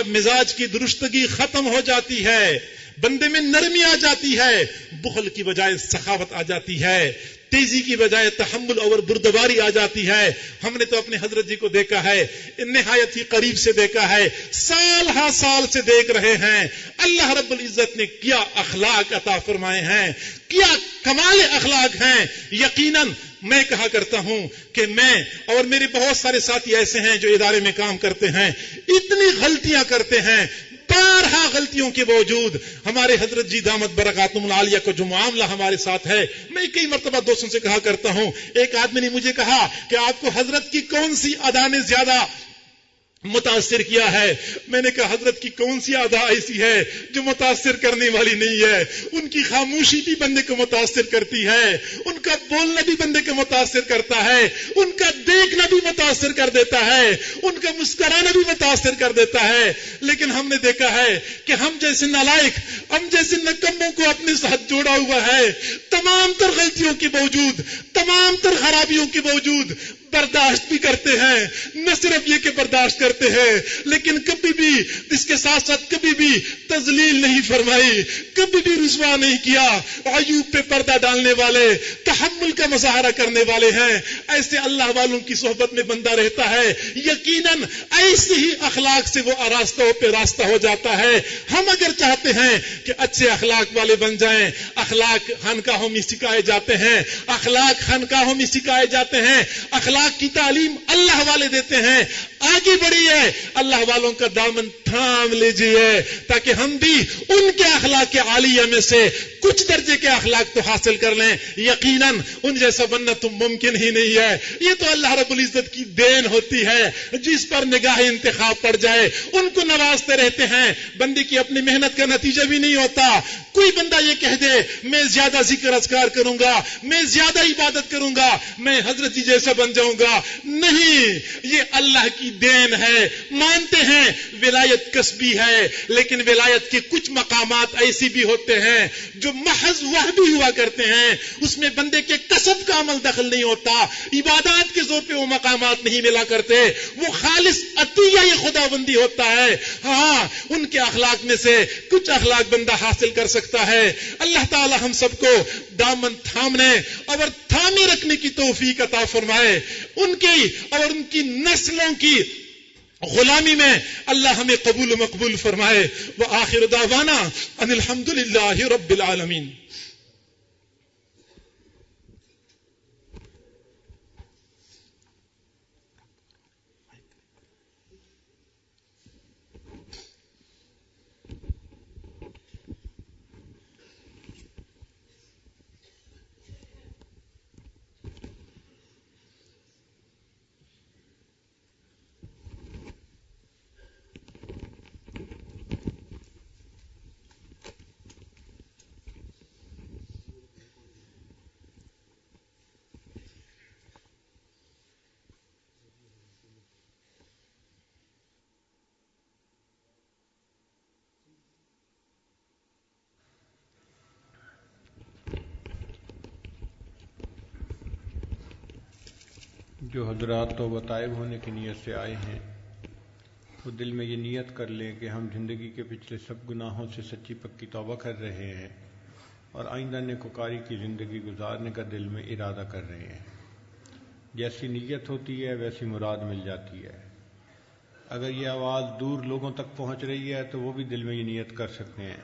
مزاج کی درستگی ختم ہو جاتی ہے, بندے میں نرمی آ جاتی ہے, بخل کی بجائے سخاوت آ جاتی ہے, تیزی کی بجائے تحمل اور بردباری آ جاتی ہے. ہم نے تو اپنے حضرت جی کو دیکھا ہے, نہایت ہی قریب سے دیکھا ہے, سال ہا سال سے دیکھ رہے ہیں. اللہ رب العزت نے کیا اخلاق عطا فرمائے ہیں, کیا کمال اخلاق ہیں. یقیناً میں کہا کرتا ہوں کہ میں اور میرے بہت سارے ساتھی ایسے ہیں جو ادارے میں کام کرتے ہیں, اتنی غلطیاں کرتے ہیں. بارہا غلطیوں کے باوجود ہمارے حضرت جی دامت برکاتہم العالیہ کو جو معاملہ ہمارے ساتھ ہے, میں کئی مرتبہ دوستوں سے کہا کرتا ہوں. ایک آدمی نے مجھے کہا کہ آپ کو حضرت کی کون سی ادا نے زیادہ متاثر کیا ہے. میں نے کہا حضرت کی کون سی ادا ایسی ہے جو متاثر کرنے والی نہیں ہے. ان کی خاموشی بھی بندے کو متاثر کرتی ہے, ان کا بولنا بھی بندے کو متاثر کرتا ہے, ان کا دیکھنا بھی متاثر کر دیتا ہے, ان کا مسکرانا بھی متاثر کر دیتا ہے. لیکن ہم نے دیکھا ہے کہ ہم جیسے نالائق, ہم جیسے نکموں کو اپنے ساتھ جوڑا ہوا ہے. تمام تر غلطیوں کے باوجود, تمام تر خرابیوں کے باوجود برداشت بھی کرتے ہیں، نہ صرف یہ کہ برداشت کرتے ہیں لیکن کبھی بھی اس کے ساتھ ساتھ کبھی بھی تذلیل نہیں فرمائی، کبھی بھی رسوا نہیں کیا۔ عیوب پہ پردہ ڈالنے والے، تحمل کا مظاہرہ کرنے والے ہیں۔ ایسے اللہ والوں کی صحبت میں بندہ رہتا ہے، یقیناً ایسے ہی اخلاق سے وہ راستوں پہ راستہ ہو جاتا ہے۔ ہم اگر چاہتے ہیں کہ اچھے اخلاق والے بن جائیں، اخلاق خانقاہوں میں سکھائے جاتے ہیں، اخلاق خانقاہوں میں سکھائے جاتے ہیں، اخلاق کی تعلیم اللہ والے دیتے ہیں۔ آگے بڑھیے، اللہ والوں کا دامن تھام لیجیے تاکہ ہم بھی ان کے اخلاق کے عالیہ میں سے کچھ درجے کے اخلاق تو حاصل کر لیں۔ یقیناً ان جیسا بننا تو ممکن ہی نہیں ہے، یہ تو اللہ رب العزت کی دین ہوتی ہے۔ جس پر نگاہ انتخاب پڑ جائے ان کو نوازتے رہتے ہیں، بندے کی اپنی محنت کا نتیجہ بھی نہیں ہوتا۔ کوئی بندہ یہ کہہ دے میں زیادہ ذکر اذکار کروں گا، میں زیادہ عبادت کروں گا، میں حضرت جی جیسا بن جاؤں گا، نہیں، یہ اللہ کی دین ہے۔ مانتے ہیں ولایت کسبی ہے، لیکن ولایت کے کچھ مقامات ایسی بھی ہوتے ہیں جو محض وحبی ہوا کرتے ہیں، اس میں بندے کے کسب کا عمل دخل نہیں ہوتا، عبادات کے زور پہ وہ مقامات نہیں ملا کرتے، وہ خالص عطیہ خدا بندی ہوتا ہے۔ ہاں، ان کے اخلاق میں سے کچھ اخلاق بندہ حاصل کر سکتا ہے۔ اللہ تعالی ہم سب کو دامن تھامنے اور تھامے رکھنے کی توفیق عطا فرمائے، ان کی اور ان کی نسلوں کی غلامی میں اللہ ہمیں قبول و مقبول فرمائے۔ وآخر دعوانا ان الحمدللہ رب العالمین۔
جو حضرات توبہ طائب ہونے کی نیت سے آئے ہیں وہ دل میں یہ نیت کر لیں کہ ہم زندگی کے پچھلے سب گناہوں سے سچی پکی توبہ کر رہے ہیں اور آئندہ نیکوکاری کی زندگی گزارنے کا دل میں ارادہ کر رہے ہیں۔ جیسی نیت ہوتی ہے ویسی مراد مل جاتی ہے۔ اگر یہ آواز دور لوگوں تک پہنچ رہی ہے تو وہ بھی دل میں یہ نیت کر سکتے ہیں۔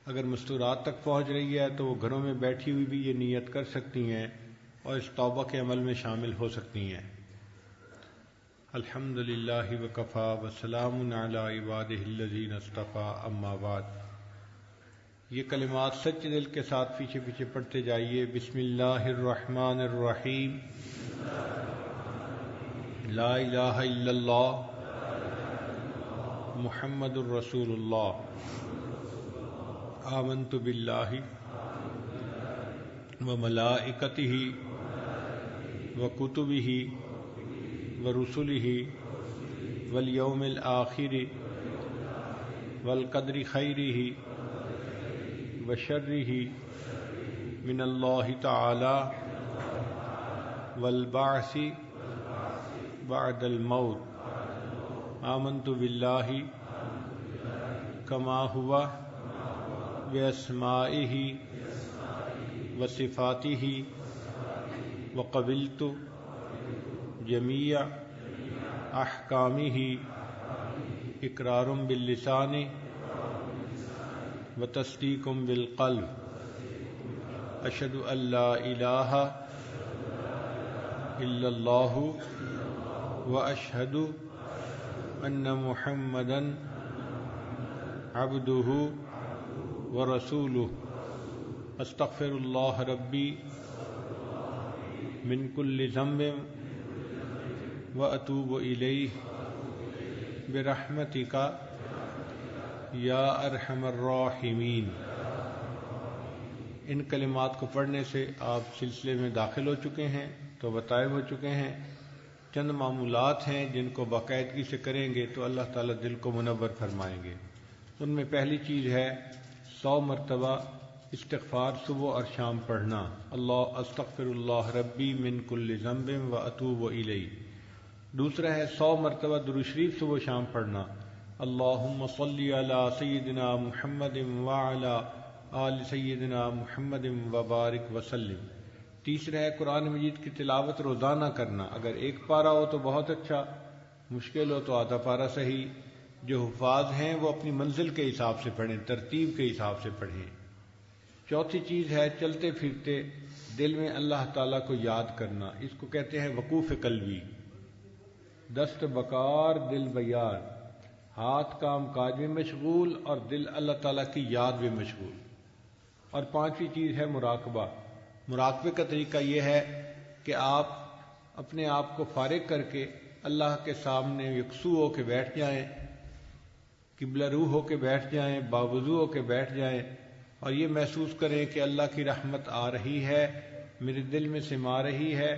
اگر مستورات تک پہنچ رہی ہے تو وہ گھروں میں بیٹھی ہوئی بھی یہ نیت کر سکتی ہیں اور اس توبہ کے عمل میں شامل ہو سکتی ہیں۔ الحمدللہ وکفا وسلام علی عبادہ الذین اصطفیٰ، اما بعد۔ یہ کلمات سچے دل کے ساتھ پیچھے پیچھے پڑھتے جائیے۔ بسم اللہ الرحمن الرحیم، لا الہ الا اللہ محمد الرسول اللہ، آمنت باللہ وملائکتہ وکتبہ ورسلہ والیوم الآخر والقدر خیرہ وشرہ من اللہ تعالی والبعث بعد الموت، آمنت باللہ کما ہوا باسمائہ وصفاتہ وقبلت جمیع احکامہ اقرار باللسان وتصدیق بالقلب، اشہد ان لا الہ الا اللہ واشہد ان محمدا عبدہ ورسولہ، استغفر اللہ ربی من کل ذنب واتوب الیہ برحمتک یا ارحم الراحمین۔ ان کلمات کو پڑھنے سے آپ سلسلے میں داخل ہو چکے ہیں، توبہ طائب ہو چکے ہیں۔ چند معمولات ہیں جن کو باقاعدگی سے کریں گے تو اللہ تعالیٰ دل کو منور فرمائیں گے۔ ان میں پہلی چیز ہے 100 مرتبہ استغفار صبح اور شام پڑھنا، اللہ استغفر اللہ ربی من کل ذنب و اتوب الیہ۔ دوسرا ہے 100 مرتبہ درود شریف صبح و شام پڑھنا، اللہم صلی علی سیدنا محمد وعلی آل سیدنا محمد وبارک وسلم۔ تیسرا ہے قرآن مجید کی تلاوت روزانہ کرنا، اگر ایک پارہ ہو تو بہت اچھا، مشکل ہو تو آدھا پارہ صحیح۔ جو حفاظ ہیں وہ اپنی منزل کے حساب سے پڑھیں، ترتیب کے حساب سے پڑھیں۔ چوتھی چیز ہے چلتے پھرتے دل میں اللہ تعالیٰ کو یاد کرنا، اس کو کہتے ہیں وقوف قلبی۔ دست بکار دل بیار، ہاتھ کام کاج میں مشغول اور دل اللہ تعالیٰ کی یاد میں مشغول۔ اور پانچویں چیز ہے مراقبہ۔ مراقبے کا طریقہ یہ ہے کہ آپ اپنے آپ کو فارغ کر کے اللہ کے سامنے یکسو ہو کے بیٹھ جائیں، قبلہ روح ہو کے بیٹھ جائیں، باوضو ہو کے بیٹھ جائیں، اور یہ محسوس کریں کہ اللہ کی رحمت آ رہی ہے، میرے دل میں سما رہی ہے،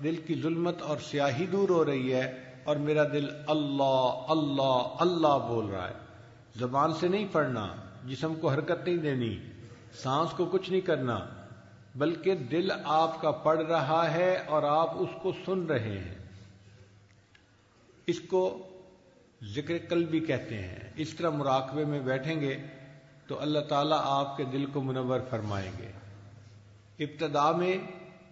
دل کی ظلمت اور سیاہی دور ہو رہی ہے، اور میرا دل اللہ اللہ اللہ بول رہا ہے۔ زبان سے نہیں پڑھنا، جسم کو حرکت نہیں دینی، سانس کو کچھ نہیں کرنا، بلکہ دل آپ کا پڑھ رہا ہے اور آپ اس کو سن رہے ہیں۔ اس کو ذکر قلبی کہتے ہیں۔ اس طرح مراقبے میں بیٹھیں گے تو اللہ تعالیٰ آپ کے دل کو منور فرمائیں گے۔ ابتدا میں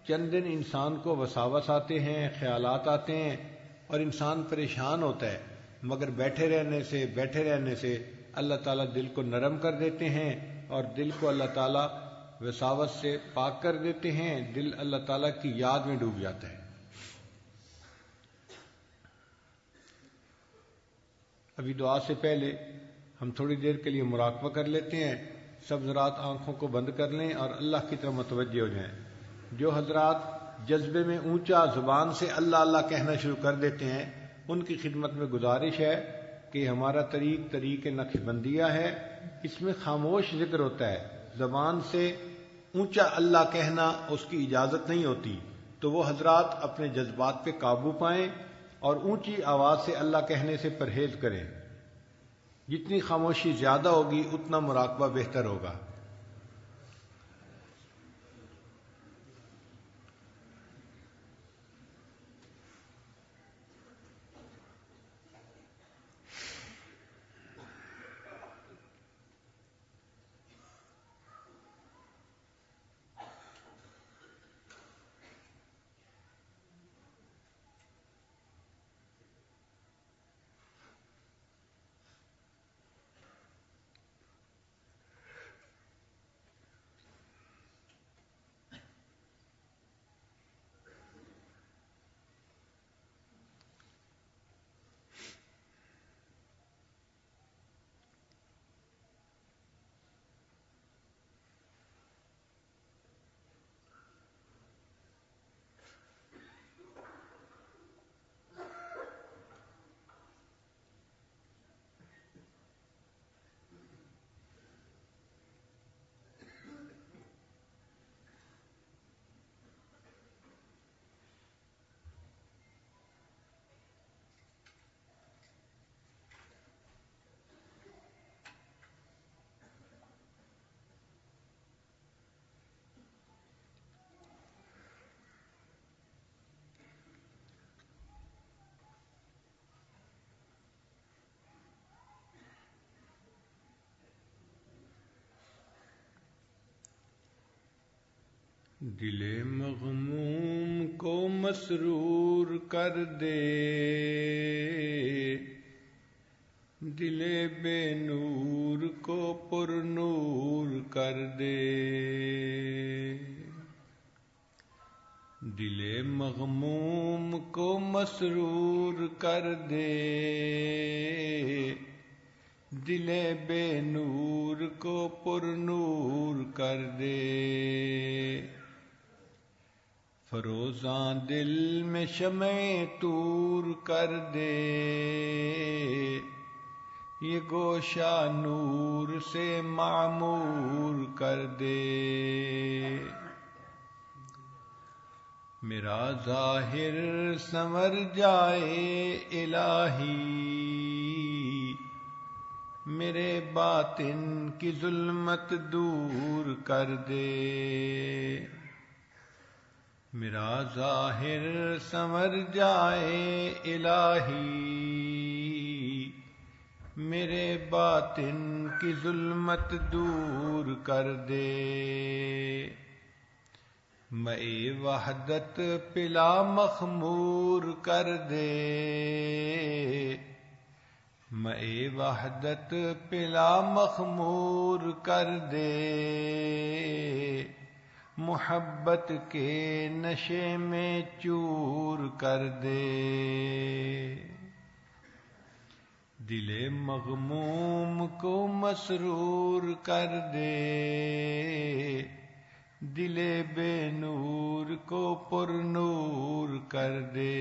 چند دن انسان کو وساوس آتے ہیں، خیالات آتے ہیں اور انسان پریشان ہوتا ہے، مگر بیٹھے رہنے سے اللہ تعالیٰ دل کو نرم کر دیتے ہیں اور دل کو اللہ تعالیٰ وساوس سے پاک کر دیتے ہیں، دل اللہ تعالیٰ کی یاد میں ڈوب جاتا ہے۔ ابھی دعا سے پہلے ہم تھوڑی دیر کے لیے مراقبہ کر لیتے ہیں۔ سب حضرات آنکھوں کو بند کر لیں اور اللہ کی طرف متوجہ ہو جائیں۔ جو حضرات جذبے میں اونچا زبان سے اللہ اللہ کہنا شروع کر دیتے ہیں، ان کی خدمت میں گزارش ہے کہ ہمارا طریق نقشبندیہ ہے، اس میں خاموش ذکر ہوتا ہے، زبان سے اونچا اللہ کہنا اس کی اجازت نہیں ہوتی، تو وہ حضرات اپنے جذبات پہ قابو پائیں اور اونچی آواز سے اللہ کہنے سے پرہیز کریں۔ جتنی خاموشی زیادہ ہوگی اتنا مراقبہ بہتر ہوگا۔ دل مغموم کو مسرور کر دے، دل بے نور کو پر نور کر دے، دل مغموم کو مسرور کر دے، دل بے نور کو پر نور کر دے، فروزاں دل میں شمع طور کر دے، یہ گوشہ نور سے معمور کر دے، میرا ظاہر سنور جائے الہی، میرے باطن کی ظلمت دور کر دے، میرا ظاہر سنور جائے الہی، میرے باطن کی ظلمت دور کر دے، مئے وحدت پلا مخمور کر دے، مئے وحدت پلا مخمور کر دے، محبت کے نشے میں چور کر دے، دل مغموم کو مسرور کر دے، دل بے نور کو پر نور کر دے،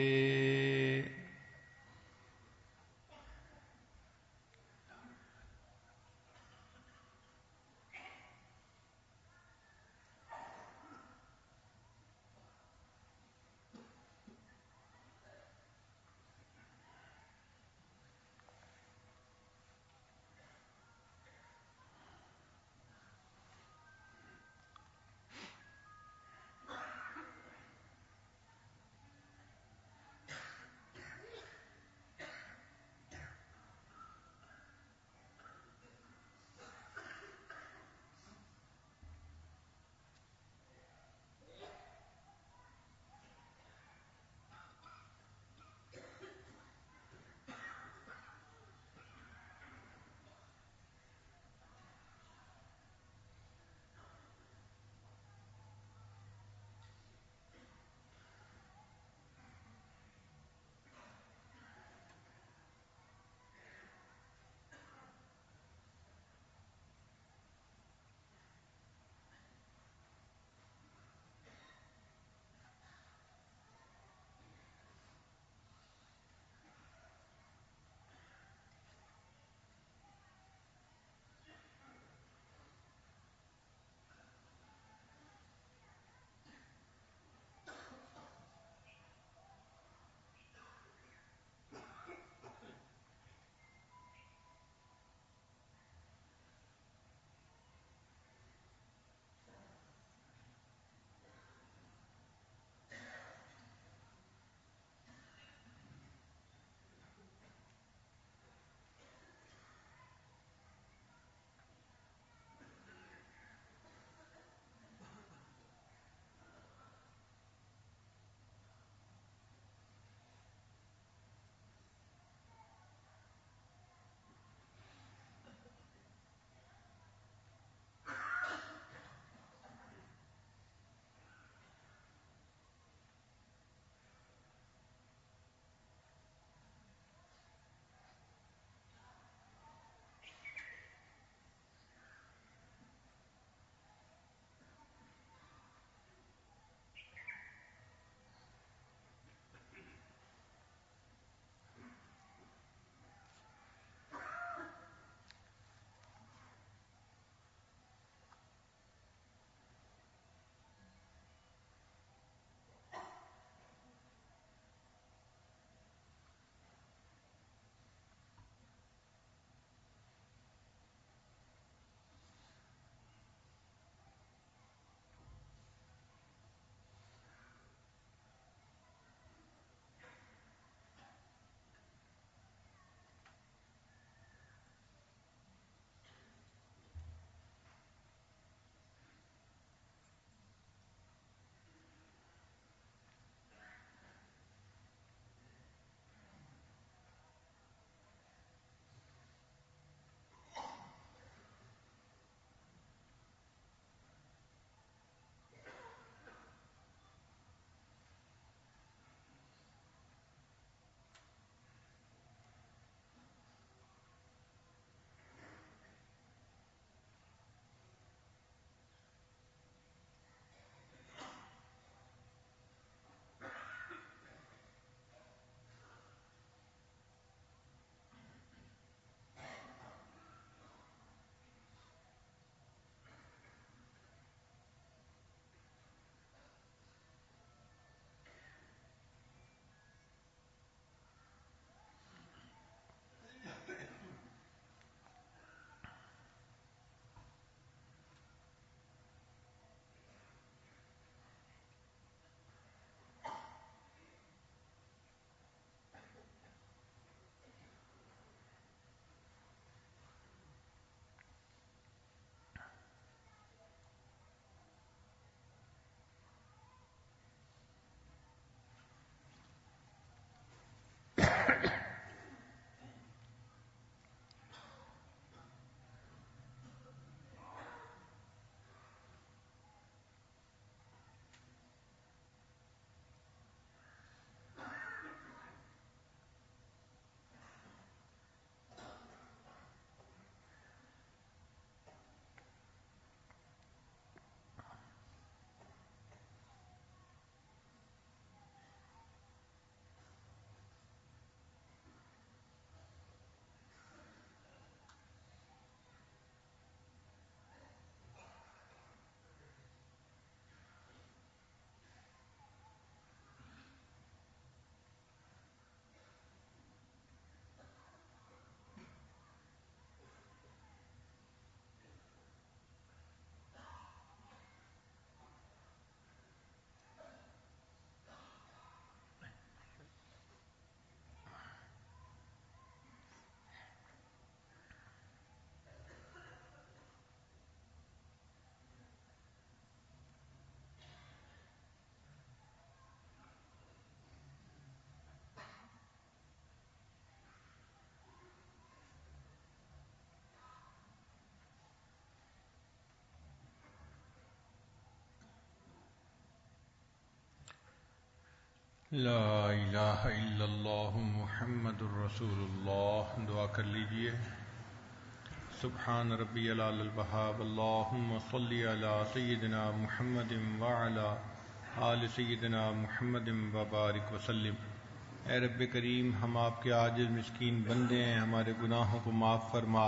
لا الہ الا اللہ محمد الرسول اللہ. دعا کر لیجئے. سبحان ربی العلی الوہاب. اللہم صلی علی سیدنا محمد وعلی آل سیدنا محمد وبارک وسلم. اے رب کریم، ہم آپ کے عاجز مسکین بندے ہیں. ہمارے گناہوں کو معاف فرما،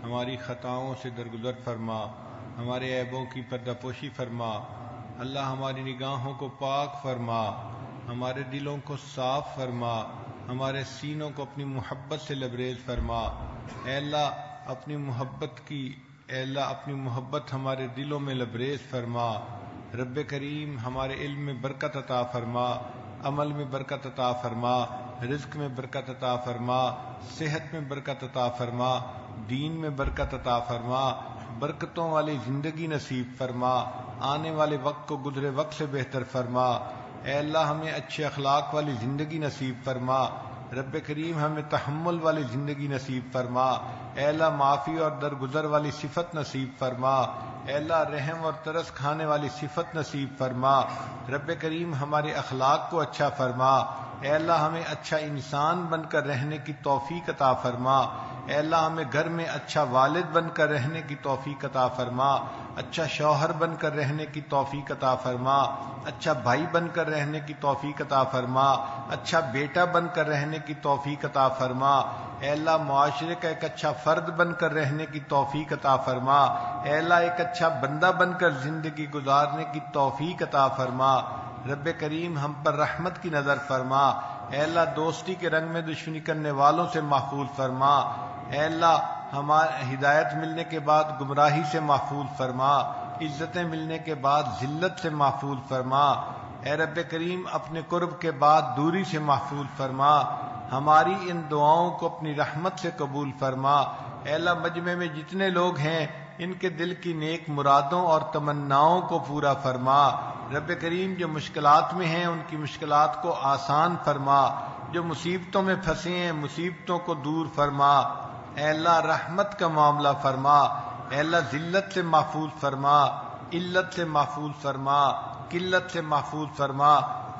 ہماری خطاؤں سے درگزر فرما، ہمارے عیبوں کی پردہ پوشی فرما. اللہ ہماری نگاہوں کو پاک فرما، ہمارے دلوں کو صاف فرما، ہمارے سینوں کو اپنی محبت سے لبریز فرما. اے اللہ اپنی محبت ہمارے دلوں میں لبریز فرما. رب کریم، ہمارے علم میں برکت عطا فرما، عمل میں برکت عطا فرما، رزق میں برکت عطا فرما، صحت میں برکت عطا فرما، دین میں برکت عطا فرما. برکتوں والی زندگی نصیب فرما، آنے والے وقت کو گزرے وقت سے بہتر فرما. اے اللہ ہمیں اچھے اخلاق والی زندگی نصیب فرما. رب کریم، ہمیں تحمل والی زندگی نصیب فرما. اے اللہ معافی اور درگزر والی صفت نصیب فرما. اے اللہ رحم اور ترس کھانے والی صفت نصیب فرما. رب کریم، ہمارے اخلاق کو اچھا فرما. اے اللہ ہمیں اچھا انسان بن کر رہنے کی توفیق عطا فرما. اے اللہ ہمیں گھر میں اچھا والد بن کر رہنے کی توفیق عطا فرما، اچھا شوہر بن کر رہنے کی توفیق عطا فرما، اچھا بھائی بن کر رہنے کی توفیق عطا فرما، اچھا بیٹا بن کر رہنے کی توفیق عطا فرما. اے اللہ معاشرے کا ایک اچھا فرد بن کر رہنے کی توفیق عطا فرما. اے اللہ ایک اچھا بندہ بن کر زندگی گزارنے کی توفیق عطا فرما. رب کریم، ہم پر رحمت کی نظر فرما. اے اللہ دوستی کے رنگ میں دشمنی کرنے والوں سے محفوظ فرما. اے اللہ ہمارے ہدایت ملنے کے بعد گمراہی سے محفوظ فرما، عزتیں ملنے کے بعد ذلت سے محفوظ فرما. اے رب کریم، اپنے قرب کے بعد دوری سے محفوظ فرما. ہماری ان دعاؤں کو اپنی رحمت سے قبول فرما. اے اللہ مجمع میں جتنے لوگ ہیں ان کے دل کی نیک مرادوں اور تمناؤں کو پورا فرما. رب کریم، جو مشکلات میں ہیں ان کی مشکلات کو آسان فرما، جو مصیبتوں میں پھنسے ہیں مصیبتوں کو دور فرما. اے اللہ رحمت کا معاملہ فرما. اے اللہ ذلت سے محفوظ فرما، علت سے محفوظ فرما، قلت سے محفوظ فرما.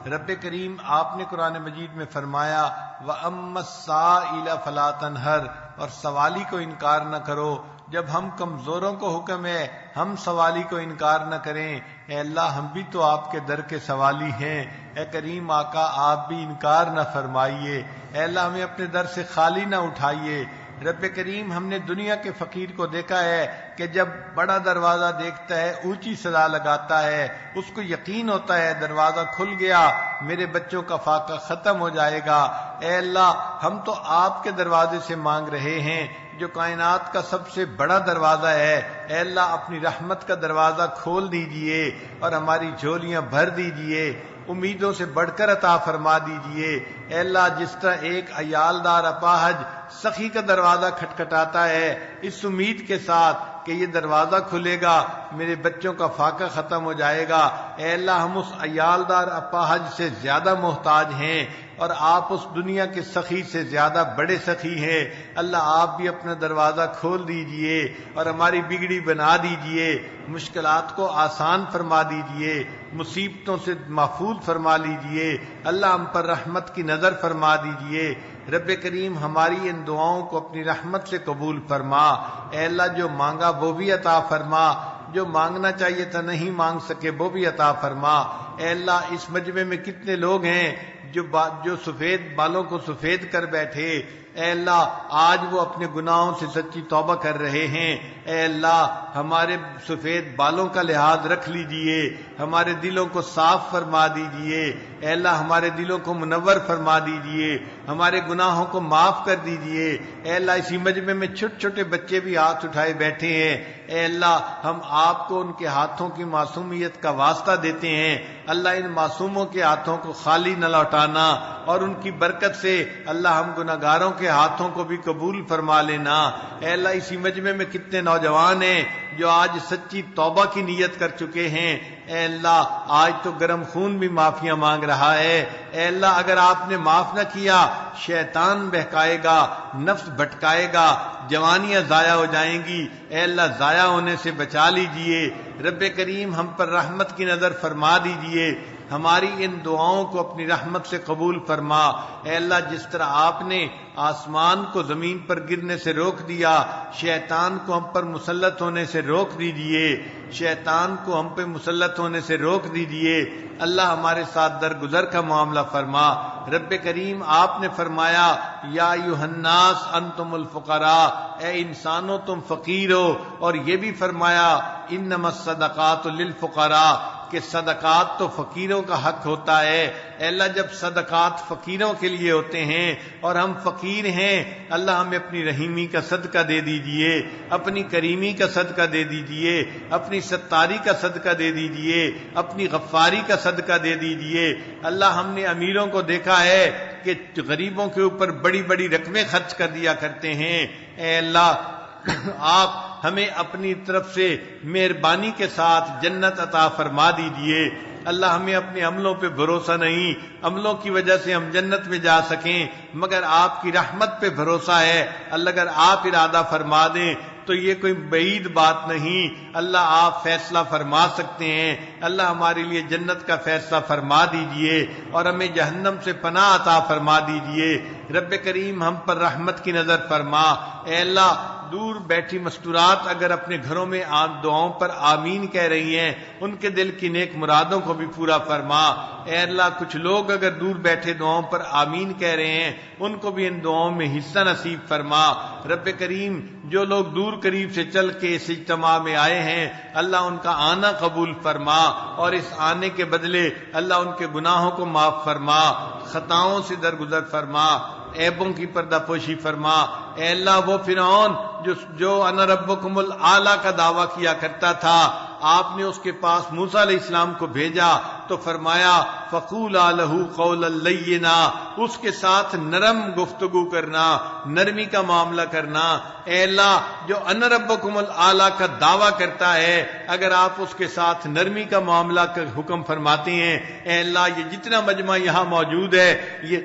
رب کریم، آپ نے قرآن مجید میں فرمایا وَأَمَّا السَّائِلَ فَلَا تَنْهَرْ، اور سوالی کو انکار نہ کرو. جب ہم کمزوروں کو حکم ہے ہم سوالی کو انکار نہ کریں. اے اللہ ہم بھی تو آپ کے در کے سوالی ہیں. اے کریم آقا، آپ بھی انکار نہ فرمائیے. اے اللہ ہمیں اپنے در سے خالی نہ اٹھائیے. رب کریم، ہم نے دنیا کے فقیر کو دیکھا ہے کہ جب بڑا دروازہ دیکھتا ہے اونچی صدا لگاتا ہے، اس کو یقین ہوتا ہے دروازہ کھل گیا، میرے بچوں کا فاقہ ختم ہو جائے گا. اے اللہ ہم تو آپ کے دروازے سے مانگ رہے ہیں جو کائنات کا سب سے بڑا دروازہ ہے. اے اللہ اپنی رحمت کا دروازہ کھول دیجئے اور ہماری جھولیاں بھر دیجئے، امیدوں سے بڑھ کر عطا فرما دیجئے. اے اللہ جس طرح ایک عیالدار اپاہج سخی کا دروازہ کھٹکھٹاتا ہے اس امید کے ساتھ کہ یہ دروازہ کھلے گا میرے بچوں کا فاقہ ختم ہو جائے گا، اے اللہ ہم اس عیالدار اپاہج سے زیادہ محتاج ہیں اور آپ اس دنیا کے سخی سے زیادہ بڑے سخی ہیں. اللہ آپ بھی اپنا دروازہ کھول دیجئے اور ہماری بگڑی بنا دیجئے، مشکلات کو آسان فرما دیجئے، مصیبتوں سے محفوظ فرما لیجئے. اللہ ہم پر رحمت کی نظر فرما دیجئے. رب کریم ہماری ان دعاؤں کو اپنی رحمت سے قبول فرما. اے اللہ جو مانگا وہ بھی عطا فرما، جو مانگنا چاہیے تھا نہیں مانگ سکے وہ بھی عطا فرما. اے اللہ اس مجمع میں کتنے لوگ ہیں جو سفید بالوں کو سفید کر بیٹھے، اے اللہ آج وہ اپنے گناہوں سے سچی توبہ کر رہے ہیں. اے اللہ ہمارے سفید بالوں کا لحاظ رکھ لیجئے، ہمارے دلوں کو صاف فرما دیجئے. اے اللہ ہمارے دلوں کو منور فرما دیجئے، ہمارے گناہوں کو معاف کر دیجئے. اے اللہ اسی مجمع میں چھوٹے چھوٹے بچے بھی ہاتھ اٹھائے بیٹھے ہیں. اے اللہ ہم آپ کو ان کے ہاتھوں کی معصومیت کا واسطہ دیتے ہیں. اللہ ان معصوموں کے ہاتھوں کو خالی نہ لوٹانا اور ان کی برکت سے اللہ ہم گناہگاروں کے ہاتھوں کو بھی قبول فرما لینا. اے اللہ اسی مجمع میں کتنے نوجوان ہیں جو آج سچی توبہ کی نیت کر چکے ہیں. اے اللہ آج تو گرم خون بھی معافیاں مانگ رہا ہے. اے اللہ اگر آپ نے معاف نہ کیا شیطان بہکائے گا، نفس بھٹکائے گا، جوانیاں ضائع ہو جائیں گی. اے اللہ ضائع ہونے سے بچا لیجئے. رب کریم ہم پر رحمت کی نظر فرما دیجئے. ہماری ان دعاؤں کو اپنی رحمت سے قبول فرما۔ اے اللہ جس طرح آپ نے آسمان کو زمین پر گرنے سے روک دیا، شیطان کو ہم پر مسلط ہونے سے روک دیجئے، شیطان کو ہم پہ مسلط ہونے سے روک دیجئے۔ اللہ ہمارے ساتھ درگزر کا معاملہ فرما۔ رب کریم آپ نے فرمایا یا ایھا الناس انتم الفقراء، اے انسانوں تم فقیر ہو، اور یہ بھی فرمایا انما الصدقات للفقراء، کہ صدقات تو فقیروں کا حق ہوتا ہے۔ اے اللہ جب صدقات فقیروں کے لیے ہوتے ہیں اور ہم فقیر ہیں، اللہ ہمیں اپنی رحیمی کا صدقہ دے دیجئے، اپنی کریمی کا صدقہ دے دیجئے، اپنی ستاری کا صدقہ دے دیجئے، اپنی غفاری کا صدقہ دے دیجئے۔ اللہ ہم نے امیروں کو دیکھا ہے کہ غریبوں کے اوپر بڑی بڑی رقمیں خرچ کر دیا کرتے ہیں۔ اے اللہ آپ ہمیں اپنی طرف سے مہربانی کے ساتھ جنت عطا فرما دیجئے۔ اللہ ہمیں اپنے عملوں پہ بھروسہ نہیں، عملوں کی وجہ سے ہم جنت میں جا سکیں، مگر آپ کی رحمت پہ بھروسہ ہے۔ اللہ اگر آپ ارادہ فرما دیں تو یہ کوئی بعید بات نہیں، اللہ آپ فیصلہ فرما سکتے ہیں۔ اللہ ہمارے لیے جنت کا فیصلہ فرما دیجئے اور ہمیں جہنم سے پناہ عطا فرما دیجئے۔ رب کریم ہم پر رحمت کی نظر فرما۔ اے اللہ دور بیٹھی مستورات اگر اپنے گھروں میں دعاؤں پر آمین کہہ رہی ہیں، ان کے دل کی نیک مرادوں کو بھی پورا فرما۔ اے اللہ کچھ لوگ اگر دور بیٹھے دعاؤں پر آمین کہہ رہے ہیں، ان کو بھی ان دعاؤں میں حصہ نصیب فرما۔ رب کریم جو لوگ دور قریب سے چل کے اس اجتماع میں آئے ہیں، اللہ ان کا آنا قبول فرما، اور اس آنے کے بدلے اللہ ان کے گناہوں کو معاف فرما، خطاؤں سے درگزر فرما، عیبوں کی پردہ پوشی فرما۔ اے اللہ وہ فرعون جو انا ربکم الاعلی کا دعویٰ کیا کرتا تھا، آپ نے اس کے پاس موسیٰ علیہ السلام کو بھیجا تو فرمایا فقولا لہ قولا لینا، اس کے ساتھ نرم گفتگو کرنا، نرمی کا معاملہ کرنا۔ اے اللہ جو انا ربکم الاعلی کا دعویٰ کرتا ہے، اگر آپ اس کے ساتھ نرمی کا معاملہ کا حکم فرماتے ہیں، اے اللہ یہ جتنا مجمع یہاں موجود ہے، یہ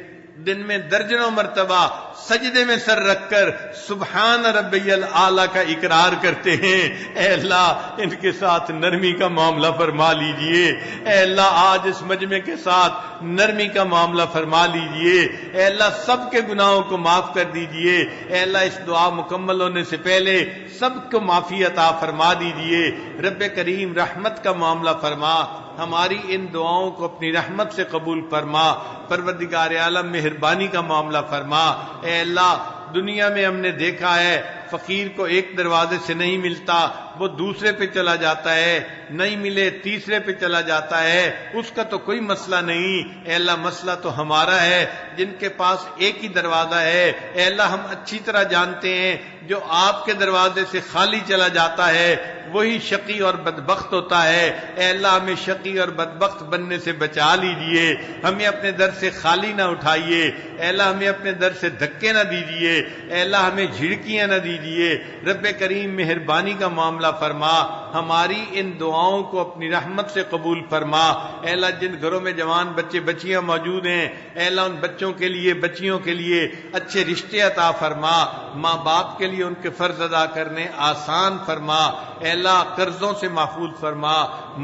دن میں درجنوں مرتبہ سجدے میں سر رکھ کر سبحان ربی الاعلی کا اقرار کرتے ہیں، اے اللہ ان کے ساتھ نرمی کا معاملہ فرما لیجئے۔ اے اللہ آج اس مجمع کے ساتھ نرمی کا معاملہ فرما لیجئے۔ اے اللہ سب کے گناہوں کو معاف کر دیجئے۔ اے اللہ اس دعا مکمل ہونے سے پہلے سب کو معافی عطا فرما دیجئے۔ رب کریم رحمت کا معاملہ فرما، ہماری ان دعاؤں کو اپنی رحمت سے قبول فرما۔ پروردگار عالم مہربانی کا معاملہ فرما۔ اے اللہ دنیا میں ہم نے دیکھا ہے فقیر کو ایک دروازے سے نہیں ملتا، وہ دوسرے پہ چلا جاتا ہے، نہیں ملے تیسرے پہ چلا جاتا ہے، اس کا تو کوئی مسئلہ نہیں۔ اے اللہ مسئلہ تو ہمارا ہے جن کے پاس ایک ہی دروازہ ہے۔ اے اللہ ہم اچھی طرح جانتے ہیں جو آپ کے دروازے سے خالی چلا جاتا ہے وہی شقی اور بدبخت ہوتا ہے۔ اے اللہ ہمیں شقی اور بدبخت بننے سے بچا لیجئے، ہمیں اپنے در سے خالی نہ اٹھائیے۔ اے اللہ ہمیں اپنے در سے دھکے نہ دیجئے، اے اللہ ہمیں جھڑکیاں نہ دیجئے۔ رب کریم مہربانی کا معاملہ فرما، ہماری ان دعاؤں کو اپنی رحمت سے قبول فرما۔ اے اللہ جن گھروں میں جوان بچے بچیاں موجود ہیں، اے اللہ ان بچوں کے لیے بچیوں کے لیے اچھے رشتے عطا فرما، ماں باپ کے لیے ان کے فرض ادا کرنے آسان فرما۔ اے اللہ قرضوں سے محفوظ فرما،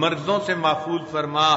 مرضوں سے محفوظ فرما،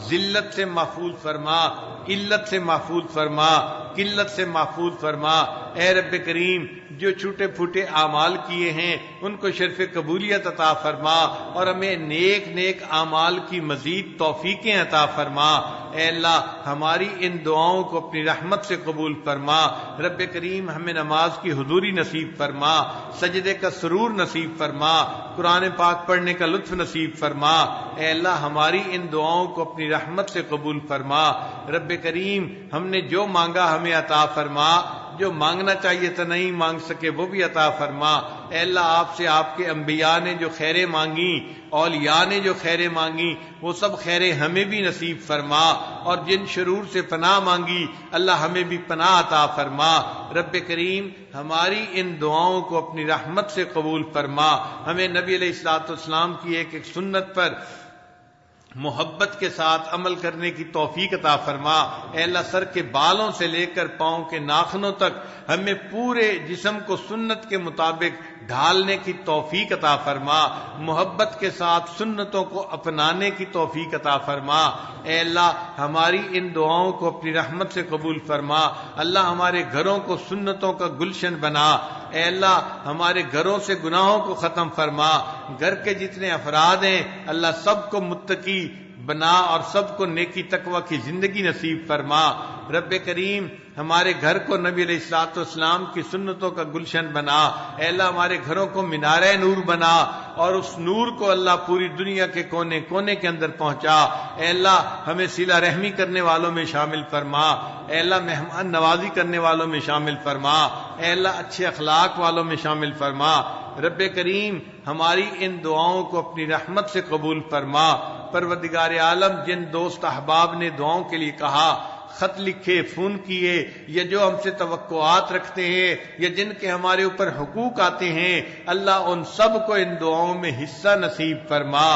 ذلت سے محفوظ فرما، علت سے محفوظ فرما، قلت سے محفوظ فرما۔ اے رب کریم جو چھوٹے پھوٹے اعمال کیے ہیں ان کو شرف قبولیت عطا فرما، اور ہمیں نیک نیک اعمال کی مزید توفیقیں عطا فرما۔ اے اللہ ہماری ان دعاؤں کو اپنی رحمت سے قبول فرما۔ رب کریم ہمیں نماز کی حضوری نصیب فرما، سجدے کا سرور نصیب فرما، قرآن پاک پڑھنے کا لطف نصیب فرما۔ اے اللہ ہماری ان دعاؤں کو اپنی رحمت سے قبول فرما۔ رب کریم ہم نے جو مانگا ہمیں عطا فرما، جو مانگنا چاہیے تھا نہیں مانگ سکے وہ بھی عطا فرما۔ اے اللہ آپ سے آپ کے انبیاء نے جو خیریں مانگی، اولیاء نے جو خیریں مانگی، وہ سب خیریں ہمیں بھی نصیب فرما، اور جن شرور سے پناہ مانگی اللہ ہمیں بھی پناہ عطا فرما۔ رب کریم ہماری ان دعاؤں کو اپنی رحمت سے قبول فرما۔ ہمیں نبی علیہ الصلوۃ والسلام کی ایک ایک سنت پر محبت کے ساتھ عمل کرنے کی توفیق عطا فرما۔ اے اللہ سر کے بالوں سے لے کر پاؤں کے ناخنوں تک ہمیں پورے جسم کو سنت کے مطابق ڈھالنے کی توفیق عطا فرما، محبت کے ساتھ سنتوں کو اپنانے کی توفیق عطا فرما۔ اے اللہ ہماری ان دعاؤں کو اپنی رحمت سے قبول فرما۔ اللہ ہمارے گھروں کو سنتوں کا گلشن بنا۔ اے اللہ ہمارے گھروں سے گناہوں کو ختم فرما۔ گھر کے جتنے افراد ہیں اللہ سب کو متقی بنا اور سب کو نیکی تقوی کی زندگی نصیب فرما۔ رب کریم ہمارے گھر کو نبی علیہ الصلوۃ والسلام کی سنتوں کا گلشن بنا۔ اے اللہ ہمارے گھروں کو مینارہ نور بنا اور اس نور کو اللہ پوری دنیا کے کونے کونے کے اندر پہنچا۔ اے اللہ ہمیں صلہ رحمی کرنے والوں میں شامل فرما۔ اے اللہ مہمان نوازی کرنے والوں میں شامل فرما۔ اے اللہ اچھے اخلاق والوں میں شامل فرما۔ رب کریم ہماری ان دعاؤں کو اپنی رحمت سے قبول فرما۔ پروردگار عالم جن دوست احباب نے دعاؤں کے لیے کہا، خط لکھے، فون کیے، یا جو ہم سے توقعات رکھتے ہیں یا جن کے ہمارے اوپر حقوق آتے ہیں، اللہ ان سب کو ان دعاؤں میں حصہ نصیب فرما۔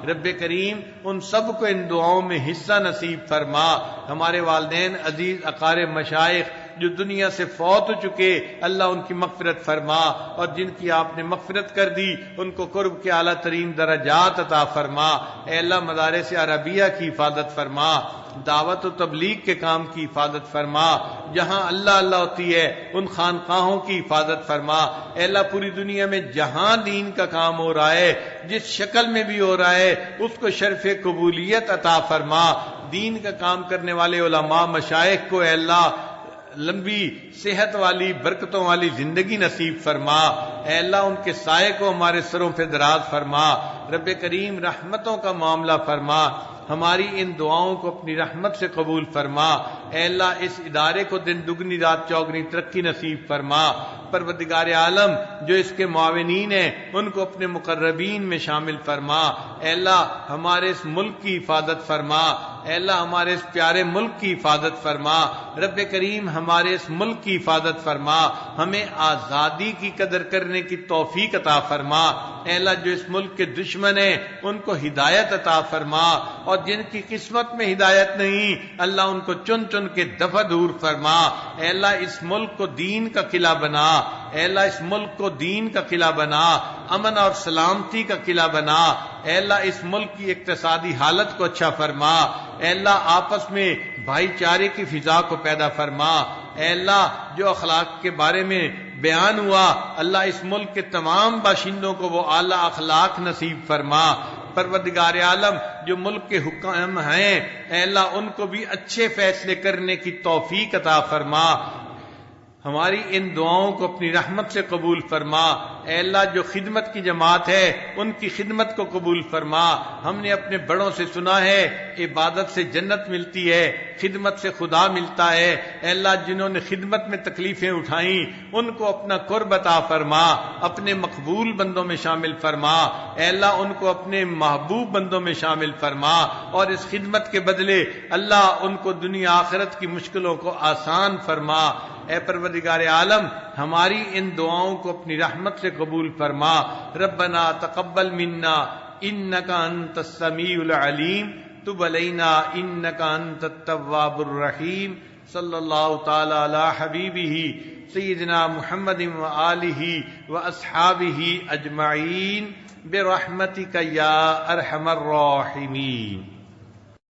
رب کریم ان سب کو ان دعاؤں میں حصہ نصیب فرما۔ ہمارے والدین عزیز، اقارب، مشائخ جو دنیا سے فوت ہو چکے، اللہ ان کی مغفرت فرما، اور جن کی آپ نے مغفرت کر دی ان کو قرب کے اعلیٰ ترین درجات عطا فرما۔ اے اللہ مدارس عربیہ کی حفاظت فرما، دعوت و تبلیغ کے کام کی حفاظت فرما، جہاں اللہ اللہ ہوتی ہے ان خانقاہوں کی حفاظت فرما۔ اے اللہ پوری دنیا میں جہاں دین کا کام ہو رہا ہے، جس شکل میں بھی ہو رہا ہے، اس کو شرف قبولیت عطا فرما۔ دین کا کام کرنے والے علماء مشائخ کو اے اللہ لمبی صحت والی برکتوں والی زندگی نصیب فرما۔ اے اللہ ان کے سائے کو ہمارے سروں پہ دراز فرما۔ رب کریم رحمتوں کا معاملہ فرما، ہماری ان دعاؤں کو اپنی رحمت سے قبول فرما۔ اے اللہ اس ادارے کو دن دگنی رات چوگنی ترقی نصیب فرما۔ پروردگار عالم جو اس کے معاونین ہیں ان کو اپنے مقربین میں شامل فرما۔ اے اللہ ہمارے اس ملک کی حفاظت فرما۔ اے اللہ ہمارے اس پیارے ملک کی حفاظت فرما۔ رب کریم ہمارے اس ملک کی حفاظت فرما، ہمیں آزادی کی قدر کرنے کی توفیق عطا فرما۔ اے اللہ جو اس ملک کے دشمن ہیں ان کو ہدایت عطا فرما، اور جن کی قسمت میں ہدایت نہیں اللہ ان کو چن چن کے دفع دور فرما۔ اے اللہ اس ملک کو دین کا قلعہ بنا۔ اے اللہ اس ملک کو دین کا قلعہ بنا، امن اور سلامتی کا قلعہ بنا۔ اے اللہ اس ملک کی اقتصادی حالت کو اچھا فرما۔ اے اللہ آپس میں بھائی چارے کی فضا کو پیدا فرما۔ اے اللہ جو اخلاق کے بارے میں بیان ہوا اللہ اس ملک کے تمام باشندوں کو وہ اعلیٰ اخلاق نصیب فرما۔ پروردگار عالم جو ملک کے حکام ہیں اے اللہ ان کو بھی اچھے فیصلے کرنے کی توفیق عطا فرما۔ ہماری ان دعاؤں کو اپنی رحمت سے قبول فرما۔ اے اللہ جو خدمت کی جماعت ہے ان کی خدمت کو قبول فرما۔ ہم نے اپنے بڑوں سے سنا ہے عبادت سے جنت ملتی ہے، خدمت سے خدا ملتا ہے۔ اے اللہ جنہوں نے خدمت میں تکلیفیں اٹھائیں ان کو اپنا قرب عطا فرما، اپنے مقبول بندوں میں شامل فرما۔ اے اللہ ان کو اپنے محبوب بندوں میں شامل فرما، اور اس خدمت کے بدلے اللہ ان کو دنیا آخرت کی مشکلوں کو آسان فرما۔ اے پروردگار عالم ہماری ان دعاؤں کو اپنی رحمت سے قبول فرما۔ ربنا تقبل منا انک انت السمیع العلیم تب علینا انک انت التواب الرحیم۔ صلی اللہ تعالی علی حبیبہ سیدنا محمد وآلہ واصحابہ اجمعین برحمتک یا ارحم الراحمین۔